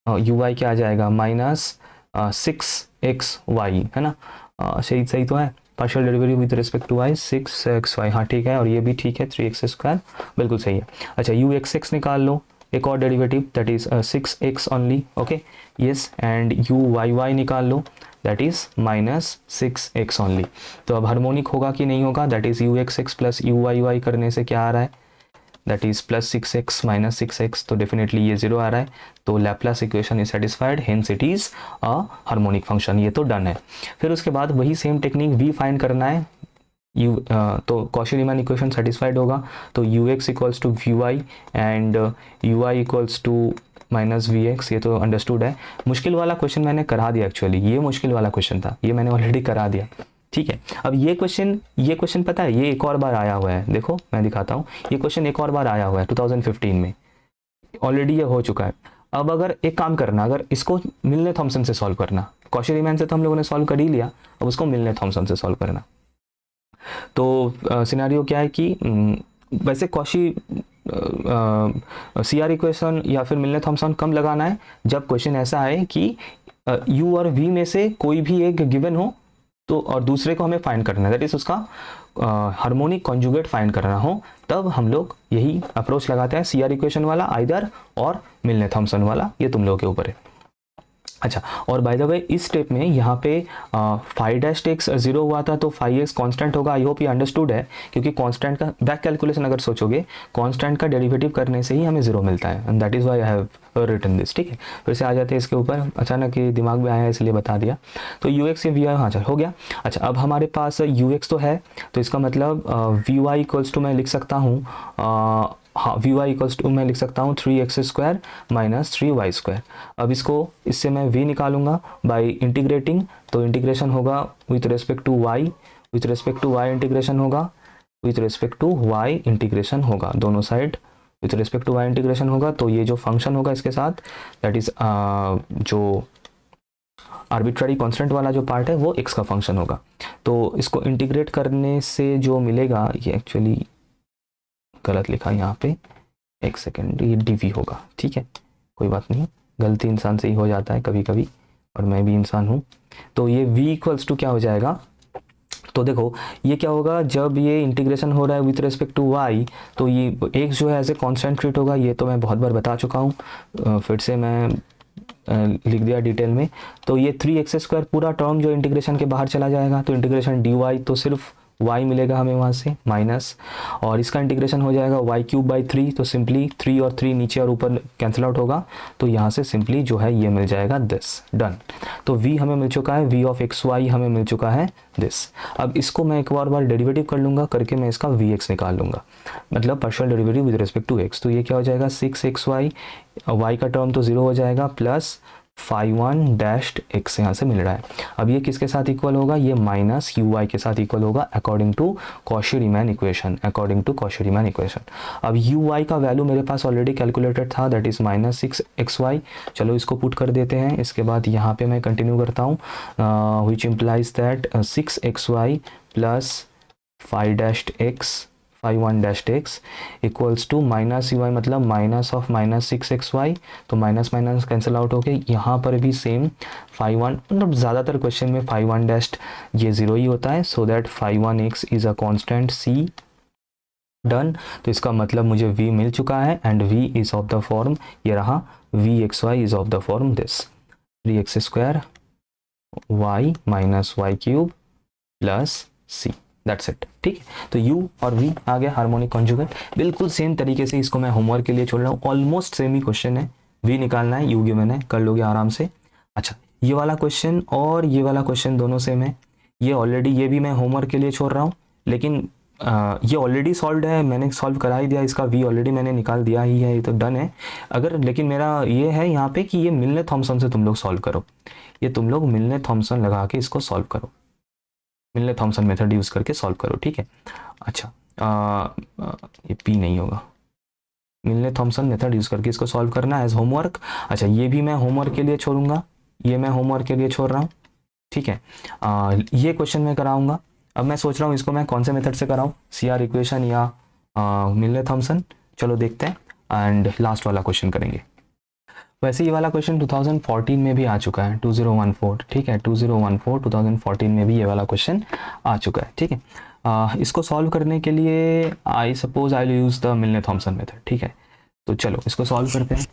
Speaker 1: यू वाई क्या आ जाएगा माइनस 6xy, है ना। सही सही तो है, partial derivative with respect to y 6xy, हाँ ठीक है। और ये भी ठीक है 3x स्क्वायर, बिल्कुल सही है। अच्छा यू एक्स निकाल लो, एक और derivative that is 6x only, okay yes. And u y y निकाल लो, that is minus 6x only. तो अब हार्मोनिक होगा कि नहीं होगा, that is u x plus u y y करने से क्या आ रहा है, that is plus 6x minus 6x, तो डेफिनेटली ये 0 आ रहा है। तो Laplace equation is satisfied, hence it is a harmonic function, ये तो डन है। फिर उसके बाद वही सेम टेक्निक v फाइंड करना है। यू तो कॉशी-रीमान इक्वेशन सेटिस्फाइड होगा, तो u x equals to v y and u y equals to minus v x, ये तो अंडरस्टूड है। मुश्किल वाला क्वेश्चन मैंने करा दिया, एक्चुअली ये मुश्किल वाला क्वेश्चन था, ये मैंने ऑलरेडी करा दिया। ठीक है, अब ये क्वेश्चन पता है, ये एक और बार आया हुआ है। देखो मैं दिखाता हूँ, ये क्वेश्चन एक और बार आया हुआ है 2015 में, ऑलरेडी ये हो चुका है। अब अगर एक काम करना, अगर इसको मिलने थॉमसन से सॉल्व करना, कॉशी-रीमान से तो हम लोगों ने सॉल्व कर ही लिया, अब उसको मिलने थॉमसन से सॉल्व करना। तो सिनेरियो क्या है कि वैसे कॉशी सी आर इक्वेशन या फिर मिलने थॉमसन कम लगाना है जब क्वेश्चन ऐसा है कि यू और वी में से कोई भी एक गिवन हो, तो और दूसरे को हमें फाइंड करना है, दैट इज उसका हार्मोनिक कॉन्जुगेट फाइंड करना हो, तब हम लोग यही अप्रोच लगाते हैं, सी आर इक्वेशन वाला आइदर और मिलने थॉमसन वाला, ये तुम लोगों के ऊपर है। अच्छा, और बाय द वे इस स्टेप में यहाँ पे फाइव डैश एक्स जीरो हुआ था तो फाइव एक्स कॉन्स्टेंट होगा। आई होप ये अंडरस्टूड है, क्योंकि कॉन्स्टेंट का बैक कैलकुलेशन अगर सोचोगे, कॉन्स्टेंट का डेरिवेटिव करने से ही हमें जीरो मिलता है, and that is why I have written this. ठीक है, फिर से आ जाते हैं इसके ऊपर, अचानक ये दिमाग में आया इसलिए बता दिया। तो यू एक्स या वी वाई, हाँ चल हो गया। अच्छा, अब हमारे पास यू एक्स तो है, तो इसका मतलब वी वाई इक्वल्स टू मैं लिख सकता हूँ, हाँ वी वाई इक्वल्स टू मैं लिख सकता हूँ 3x² माइनस 3y²। अब इससे मैं v निकालूंगा बाय इंटीग्रेटिंग, तो इंटीग्रेशन होगा with respect to y, with respect to y integration होगा, with respect to y integration होगा, दोनों side with respect to y integration होगा। तो ये जो फंक्शन होगा इसके साथ, दैट इज जो आर्बिट्ररी कांस्टेंट वाला जो पार्ट है वो x का फंक्शन होगा। तो इसको इंटीग्रेट करने से जो मिलेगा, ये एक्चुअली गलत लिखा यहाँ पे, एक सेकेंड, ये dv होगा। ठीक है, कोई बात नहीं, गलती इंसान से ही हो जाता है कभी कभी, और मैं भी इंसान हूँ। तो ये v इक्वल्स टू क्या हो जाएगा, तो देखो ये क्या होगा, जब ये इंटीग्रेशन हो रहा है विथ रेस्पेक्ट टू y, तो ये x जो है एज ए कॉन्स्टेंट ट्रीट होगा। ये तो मैं बहुत बार बता चुका हूँ, फिर से मैं लिख दिया डिटेल में। तो ये 3x² पूरा टर्म जो इंटीग्रेशन के बाहर चला जाएगा, तो इंटीग्रेशन dy तो सिर्फ y मिलेगा हमें वहाँ से माइनस, और इसका इंटीग्रेशन हो जाएगा y³/3, तो सिंपली 3 और 3 नीचे और ऊपर कैंसिल आउट होगा, तो यहाँ से सिंपली जो है ये मिल जाएगा दिस, डन। तो v हमें मिल चुका है, v ऑफ xy हमें मिल चुका है दिस। अब इसको मैं एक बार डेरिवेटिव कर लूँगा, करके मैं इसका vx निकाल लूँगा, मतलब partial derivative with respect to x। तो ये क्या हो जाएगा 6xy, y का टर्म तो 0 हो जाएगा, प्लस 5(1) डैश्ड x यहाँ से मिल रहा है। अब ये किसके साथ इक्वल होगा, ये माइनस यू वाई के साथ इक्वल होगा according to Cauchy Riemann equation, according to Cauchy Riemann equation. अब यू वाई का वैल्यू मेरे पास ऑलरेडी कैलकुलेटेड था, दैट इज़ -6xy। चलो इसको पुट कर देते हैं, इसके बाद यहाँ पे मैं कंटिन्यू करता हूँ, which implies that 6xy plus 5(1)x equals to minus u y, मतलब माइनस ऑफ -6xy, तो माइनस माइनस कैंसिल आउट हो गए। यहाँ पर भी सेम 5(1), मतलब ज़्यादातर क्वेश्चन में 5(1) ये 0 ही होता है, so that 5(1)x is a constant c, done. तो इसका मतलब मुझे v मिल चुका है, and v is of the form, ये रहा vxy is of the form this 3x² y minus y³ plus c, that's it. ठीक है, तो u और v आ गया हार्मोनिक कॉन्जुगेट। बिल्कुल सेम तरीके से इसको मैं होमवर्क के लिए छोड़ रहा हूँ, ऑलमोस्ट सेम ही क्वेश्चन है, v निकालना है, u गिवन है, कर लोगे आराम से। अच्छा, ये वाला क्वेश्चन और ये वाला क्वेश्चन दोनों सेम है, ये ऑलरेडी, ये भी मैं होमवर्क के लिए छोड़ रहा हूँ, लेकिन ये ऑलरेडी सॉल्व है, मैंने सॉल्व करा ही दिया, इसका v ऑलरेडी मैंने निकाल दिया ही है, ये तो डन है। अगर लेकिन मेरा ये है यहाँ पे कि ये मिलने थॉमसन से तुम लोग सॉल्व करो, ये तुम लोग मिलने थॉमसन लगा के इसको सॉल्व करो, मिलने थॉमसन मेथड यूज़ करके सॉल्व करो। ठीक है, अच्छा ये पी नहीं होगा, मिलने थॉमसन मेथड यूज़ करके इसको सॉल्व करना है एज होमवर्क। अच्छा, ये भी मैं होमवर्क के लिए छोड़ूंगा, ये मैं होमवर्क के लिए छोड़ रहा हूँ। ठीक है, ये क्वेश्चन मैं कराऊंगा। अब मैं सोच रहा हूँ इसको मैं कौन से मेथड से कराऊँ, CR इक्वेशन या मिलने थॉमसन, चलो देखते हैं, एंड लास्ट वाला क्वेश्चन करेंगे। वैसे ये वाला क्वेश्चन 2014 में भी आ चुका है, 2014। ठीक है, 2014 में भी ये वाला क्वेश्चन आ चुका है। ठीक है, इसको सॉल्व करने के लिए I suppose I will use the मिलने थॉमसन मेथड। ठीक है, तो चलो इसको सॉल्व करते हैं।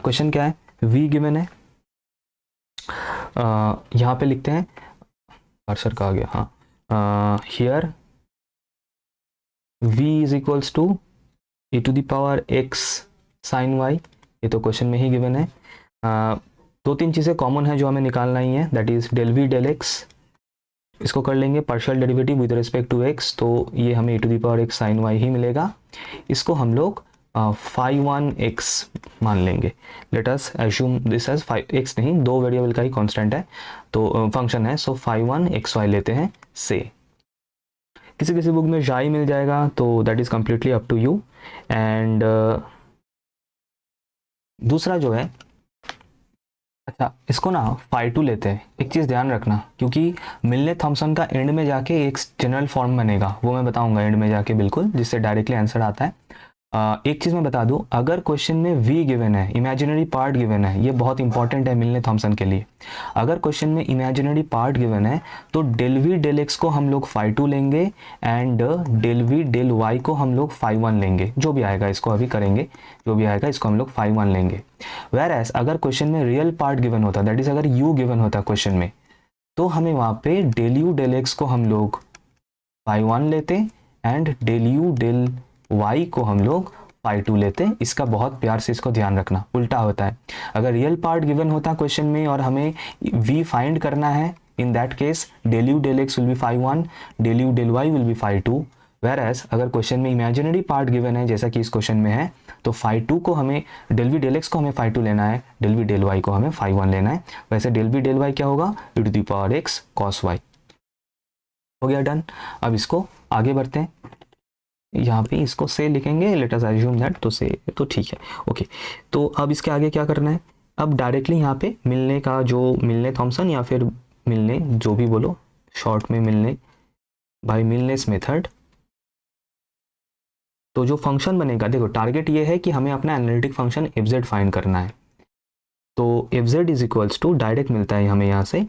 Speaker 1: क्वेश्चन क्या है, v गिवन है, यहाँ पे लिखते हैं, कर्सर का आ गया, हाँ, here v is equals to e⁻x sin y, ये तो क्वेश्चन में ही गिवन है। दो तीन चीज़ें कॉमन है जो हमें निकालना ही है, that is del v del x, इसको कर लेंगे partial derivative with respect to x, तो ये हमें e⁻x sin y ही मिलेगा। इसको हम लोग 5(1)x मान लेंगे, let us assume this as 5x, नहीं, दो वेरिएबल का ही कांस्टेंट है, तो फंक्शन है, सो 5(1)xy लेते हैं से। किसी किसी बुक में जाई मिल जाएगा, तो that is completely up to you. And दूसरा जो है, अच्छा इसको ना phi2 लेते हैं। एक चीज़ ध्यान रखना, क्योंकि मिलने थॉमसन का एंड में जाके एक जनरल फॉर्म बनेगा, वो मैं बताऊंगा एंड में जाके बिल्कुल, जिससे डायरेक्टली आंसर आता है। एक चीज़ मैं बता दूं, अगर क्वेश्चन में v गिवन है, इमेजिनरी पार्ट गिवन है, ये बहुत इंपॉर्टेंट है मिलने थॉमसन के लिए। अगर क्वेश्चन में इमेजिनरी पार्ट गिवन है तो डेल v डेल x को हम लोग फाई 2 लेंगे and del v del y को हम लोग फाई 1 लेंगे। जो भी आएगा इसको अभी करेंगे, जो भी आएगा इसको हम लोग फाई 1 लेंगे। वेयर एज अगर क्वेश्चन में रियल पार्ट गिवन होता, दैट इज अगर u गिवन होता क्वेश्चन में, तो हमें वहाँ पे डेल u डेल x को हम लोग फाई 1 लेते and del u del y को हम लोग फाई 2 लेते। इसका बहुत प्यार से इसको ध्यान रखना, उल्टा होता है। अगर रियल पार्ट गिवन होता क्वेश्चन में और हमें v फाइंड करना है, in that case del u del x will be phi 1, del u del y will be phi 2। Whereas अगर क्वेश्चन में इमेजिनरी पार्ट गिवन है जैसा कि इस क्वेश्चन में है, तो फाई 2 को हमें, डेल v डेल x को हमें फाई 2 लेना है, डेल v डेल y को हमें फाई 1 लेना है। वैसे डेल v डेल y क्या होगा, e to the power x cos y। हो गया डन। अब इसको आगे बढ़ते हैं, यहाँ पे इसको से लिखेंगे, लेट अस अज्यूम दैट, तो से तो ठीक है ओके। तो अब इसके आगे क्या करना है, अब डायरेक्टली यहाँ पे मिलने का जो मिलने थॉमसन या फिर मिलने जो भी बोलो, शॉर्ट में मिलने बाय मिलनेस मेथड। तो जो फंक्शन बनेगा, देखो टारगेट ये है कि हमें अपना analytic function f z find करना है। तो f z is equals to, direct मिलता है हमें यहाँ से,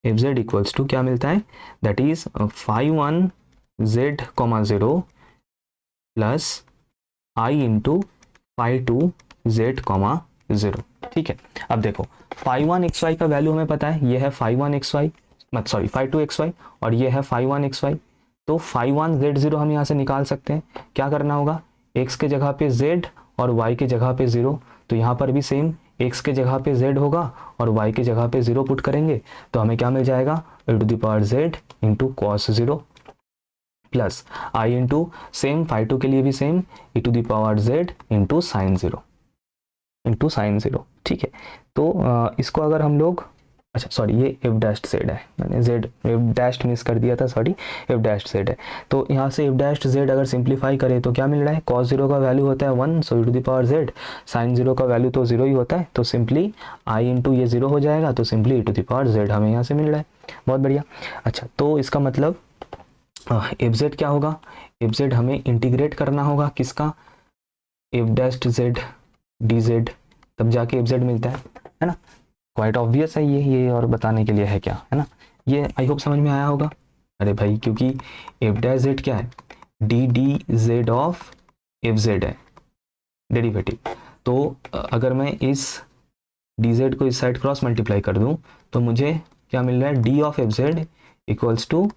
Speaker 1: एफ जेड इक्वल्स टू क्या मिलता है, that is phi 1 z comma 0 plus i into phi 2 z comma 0। ठीक है, अब देखो फाई 1 एक्स वाई का वैल्यू हमें पता है, ये है फाई 1 एक्स वाई, मत सॉरी फाई 2 एक्स वाई, और ये है फाई 1 एक्स वाई। तो फाई 1 जेड 0 हम यहाँ से निकाल सकते हैं। क्या करना होगा, x के जगह पे z और y के जगह पे 0। तो यहाँ पर भी सेम, x के जगह पे z होगा और y के जगह पे 0 पुट करेंगे, तो हमें क्या मिल जाएगा, e to the power z into cos 0 plus i into same phi 2 के लिए भी same, e to the power z into sine 0। ठीक है, तो इसको अगर हम लोग, अच्छा सॉरी ये एफ डैश जेड है, मैंने जेड एफ डैश मिस कर दिया था, सॉरी एफ डैश जेड है। तो यहाँ से एफ डैश जेड अगर सिंप्लीफाई करें तो क्या मिल रहा है, कॉस 0 का वैल्यू होता है 1, so e to the power z, sine 0 का वैल्यू तो 0 ही होता है, तो सिंपली आई इंटू ये 0 हो जाएगा, तो simply e to the power z हमें यहाँ से मिल रहा है। बहुत बढ़िया। अच्छा, तो इसका मतलब एफ जेड क्या होगा, एफ जेड हमें इंटीग्रेट करना होगा किसका, F dash Z D Z, तब जाके एफ जेड मिलता है ना। क्वाइट ऑब्वियस है ये और बताने के लिए है क्या, है ना। ये आई होप समझ में आया होगा। अरे भाई, क्योंकि एफ डैश जेड क्या है, D D Z of f Z है, डेरिवेटिव। तो अगर मैं इस डी जेड को इस साइड क्रॉस मल्टीप्लाई कर दूं तो मुझे क्या मिल रहा है, d of f z equals to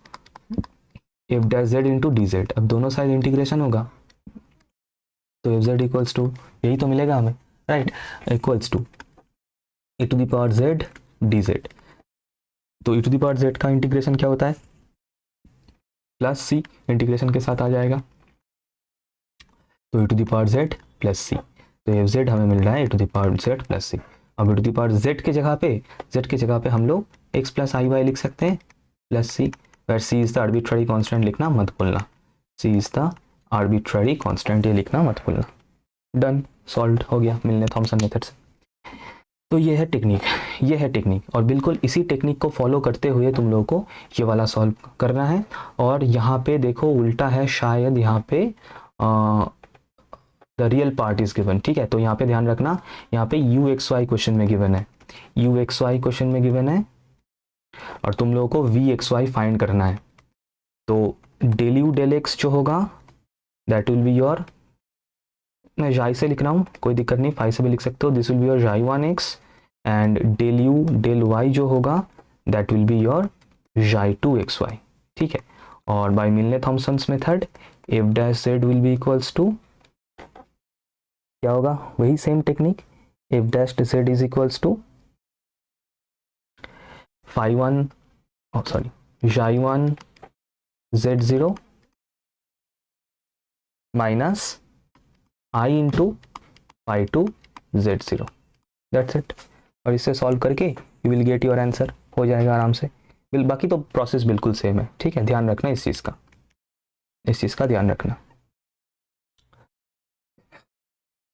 Speaker 1: f dash z into d z. अब दोनों साइड इंटीग्रेशन होगा तो एफ जेड इक्वल्स टू यही तो मिलेगा हमें, right, equals to e to the power z dz। तो e to the power z का इंटीग्रेशन क्या होता है, प्लस c, इंटीग्रेशन के साथ आ जाएगा, तो e to the power z plus c। तो एफ जेड हमें मिल रहा है e to the power z plus c। अब e to the power z के जगह पे हम लोग x प्लस आई वाई लिख सकते हैं plus c, where c is the arbitrary constant, लिखना मत भूलना, c is the arbitrary constant, ये लिखना मत भूलना। डन, सॉल्व हो गया मिलने थॉमसन मेथड से। तो ये है टेक्निक, और बिल्कुल इसी टेक्निक को फॉलो करते हुए तुम लोगों को ये वाला सॉल्व करना है। और यहाँ पे देखो उल्टा है, शायद यहाँ पे the real part is given. ठीक है, तो यहाँ पे ध्यान रखना, यहाँ पे यू एक्स वाई क्वेश्चन में गिवन है, यू एक्स वाई क्वेश्चन में गिवन है, और तुम लोगों को वी एक्स वाई फाइंड करना है। तो डेल यू डेल एक्स जो होगा दैट विल बी योर, मैं जाई से लिख रहा हूँ, कोई दिक्कत नहीं, फाई से भी लिख सकते हो, this will B your xi 1x, and del u del y जो होगा दैट विल बी योर जाई 2xy। ठीक है, और by Milne Thomson's method f dash z will be equals to क्या होगा, वही same technique, f dash z is equals to phi 1 sorry xi 1 z 0 minus i into phi 2 z 0, that's it. और इससे solve करके you will get your answer, हो जाएगा आराम से। बाकी तो प्रोसेस बिल्कुल सेम है। ठीक है, ध्यान रखना इस चीज़ का ध्यान रखना।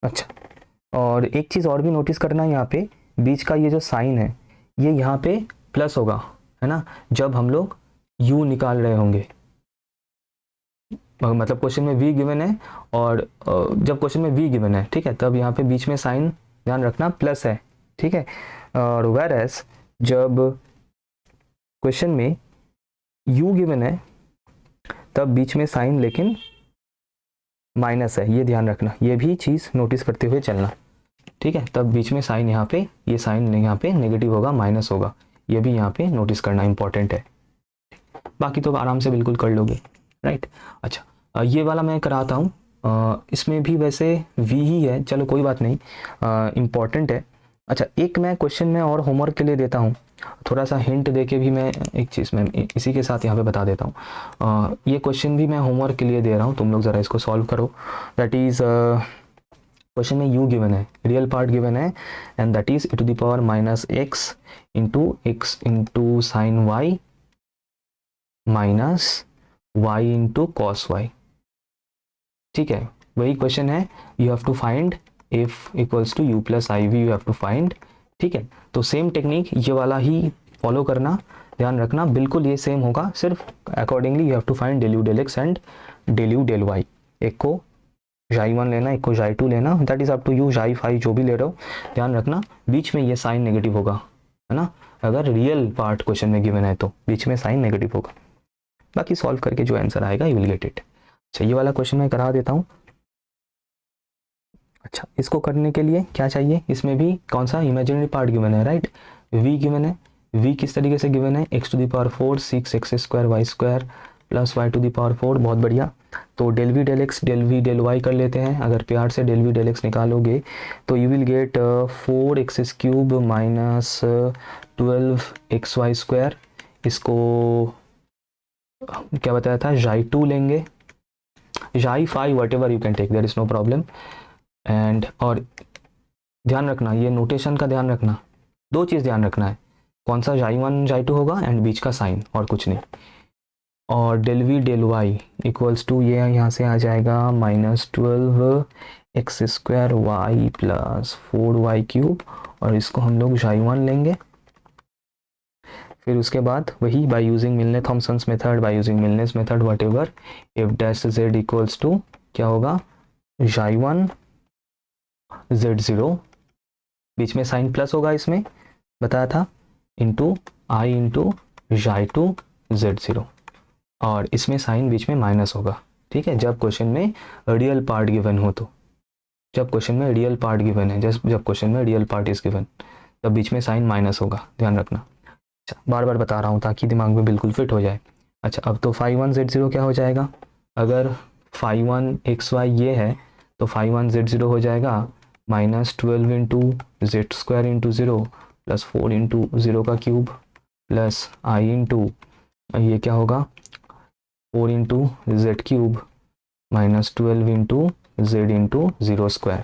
Speaker 1: अच्छा, और एक चीज़ और भी नोटिस करना है, यहाँ पे बीच का ये जो साइन है ये यहाँ पे प्लस होगा, है ना, जब हम लोग u निकाल रहे होंगे, मतलब क्वेश्चन में v गिवन है, और जब क्वेश्चन में v गिवन है, ठीक है, तब यहाँ पे बीच में साइन ध्यान रखना प्लस है, ठीक है। और वेर एज जब क्वेश्चन में u गिवन है तब बीच में साइन लेकिन माइनस है, ये ध्यान रखना, ये भी चीज़ नोटिस करते हुए चलना, ठीक है। तब बीच में साइन यहाँ पे, ये साइन यहाँ पे नेगेटिव होगा, माइनस होगा, ये भी यहाँ पे नोटिस करना इंपॉर्टेंट है। बाकी तो आराम से बिल्कुल कर लोगे, राइट। अच्छा, ये वाला मैं कराता हूँ, इसमें भी वैसे v ही है, चलो कोई बात नहीं, इम्पॉर्टेंट है। अच्छा, एक मैं क्वेश्चन में और होमवर्क के लिए देता हूँ, थोड़ा सा हिंट दे के भी मैं एक चीज़ मैं इसी के साथ यहाँ पे बता देता हूँ। ये क्वेश्चन भी मैं होमवर्क के लिए दे रहा हूँ, तुम लोग ज़रा इसको सॉल्व करो। दैट इज़ क्वेश्चन में u गिवन है, रियल पार्ट गिवन है, and that is e⁻⁻x into sine y minus y into cos y, ठीक है। वही क्वेश्चन है, you have to find f equals to u plus iv, you have to find, ठीक है। तो same technique ये वाला ही फॉलो करना, ध्यान रखना, बिल्कुल ये सेम होगा, सिर्फ accordingly you have to find del u del x and del u del y। एक को xi1 लेना, एक को xi2 लेना, that is up to you, xi5 जो भी ले रहे हो, ध्यान रखना बीच में ये साइन नेगेटिव होगा, है ना। अगर रियल पार्ट क्वेश्चन में गिवन है तो बीच में साइन नेगेटिव होगा, बाकी सॉल्व करके जो आंसर आएगा यू विल गेट इट। अच्छा, ये वाला क्वेश्चन मैं करा देता हूँ। अच्छा, इसको करने के लिए क्या चाहिए, इसमें भी कौन सा इमेजिनरी पार्ट गिवन है, राइट। v गिवन है, v किस तरीके से गिवन है, x⁴ 6x² y² plus y⁴, बहुत बढ़िया। तो del v del x del v del y कर लेते हैं, अगर प्यार से del v del x निकालोगे तो you will gate 4x³ minus 12xy², इसको क्या बताया था, xi2 लेंगे, xi5 whatever you can take, there is no problem. And और ध्यान रखना, ये नोटेशन का ध्यान रखना, दो चीज़ ध्यान रखना है, कौन सा xi1 xi2 होगा एंड बीच का साइन, और कुछ नहीं। और del v del y equals to ये यहाँ से आ जाएगा -12x² y प्लस 4y³, और इसको हम लोग xi1 लेंगे। फिर उसके बाद वही by using Milne Thomson's method, by using Milne's method, whatever, f dash z equals to क्या होगा, xi1 z0, बीच में साइन प्लस होगा, इसमें बताया था, into i into xi2 z0, और इसमें साइन बीच में माइनस होगा, ठीक है। जब क्वेश्चन में रियल पार्ट गिवन हो तो, जब क्वेश्चन में रियल पार्ट गिवन है, जब क्वेश्चन में रियल पार्ट इज गिवन, तब बीच में साइन माइनस होगा, ध्यान रखना। अच्छा, बार बार बता रहा हूँ ताकि दिमाग में बिल्कुल फिट हो जाए। अच्छा, अब तो φ1 z0 क्या हो जाएगा, अगर φ1 xy ये है तो φ1 z0 हो जाएगा -12 into z² into 0 plus 4 into 0 का क्यूब प्लस i इंटू ये क्या होगा 4 into z³ -12 into z into 0²।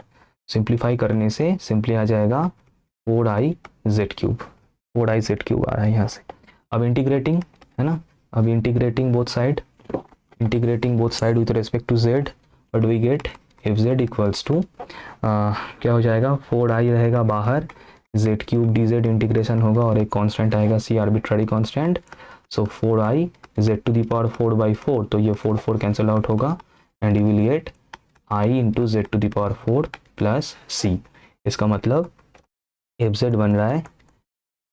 Speaker 1: Simplify करने से सिंपली आ जाएगा 4i z³ आ रहा है यहाँ से। अब इंटीग्रेटिंग है ना, अब integrating both side with respect to z, what we get, f z equals to क्या हो जाएगा, 4i रहेगा बाहर, z³ dz इंटीग्रेशन होगा, और एक कांस्टेंट आएगा c, आर्बिट्ररी कांस्टेंट। सो 4i z⁴/4, तो ये 4 कैंसिल आउट होगा, and you will get i into z⁴ plus c। इसका मतलब एफ जेड बन रहा है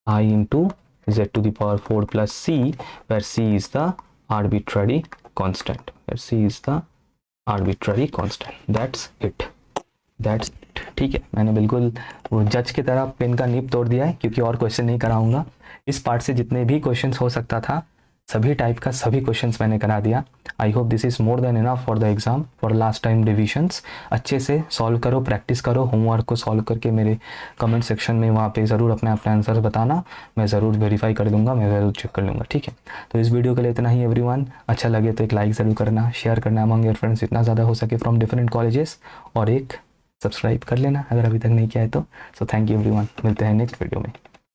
Speaker 1: i into z⁴ plus c, where c is the arbitrary constant, that's it. ठीक है, मैंने बिल्कुल वो जज की तरह पेन का निब तोड़ दिया है, क्योंकि और क्वेश्चन नहीं कराऊंगा। इस पार्ट से जितने भी क्वेश्चंस हो सकता था, सभी टाइप का सभी क्वेश्चंस मैंने करा दिया। I hope this is more than enough for the exam, for last time revisions. अच्छे से सॉल्व करो, प्रैक्टिस करो, होमवर्क को सॉल्व करके मेरे कमेंट सेक्शन में वहाँ पे ज़रूर अपने आंसर बताना, मैं ज़रूर वेरीफाई कर दूंगा, मैं ज़रूर चेक कर लूँगा। ठीक है, तो इस वीडियो के लिए इतना ही एवरीवन। अच्छा लगे तो एक लाइक ज़रूर करना, शेयर करना अमंग योर फ्रेंड्स जितना ज़्यादा हो सके फ्रॉम डिफरेंट कॉलेजेस, और एक सब्सक्राइब कर लेना अगर अभी तक नहीं किया है तो। सो थैंक यू एवरीवन, मिलते हैं नेक्स्ट वीडियो में।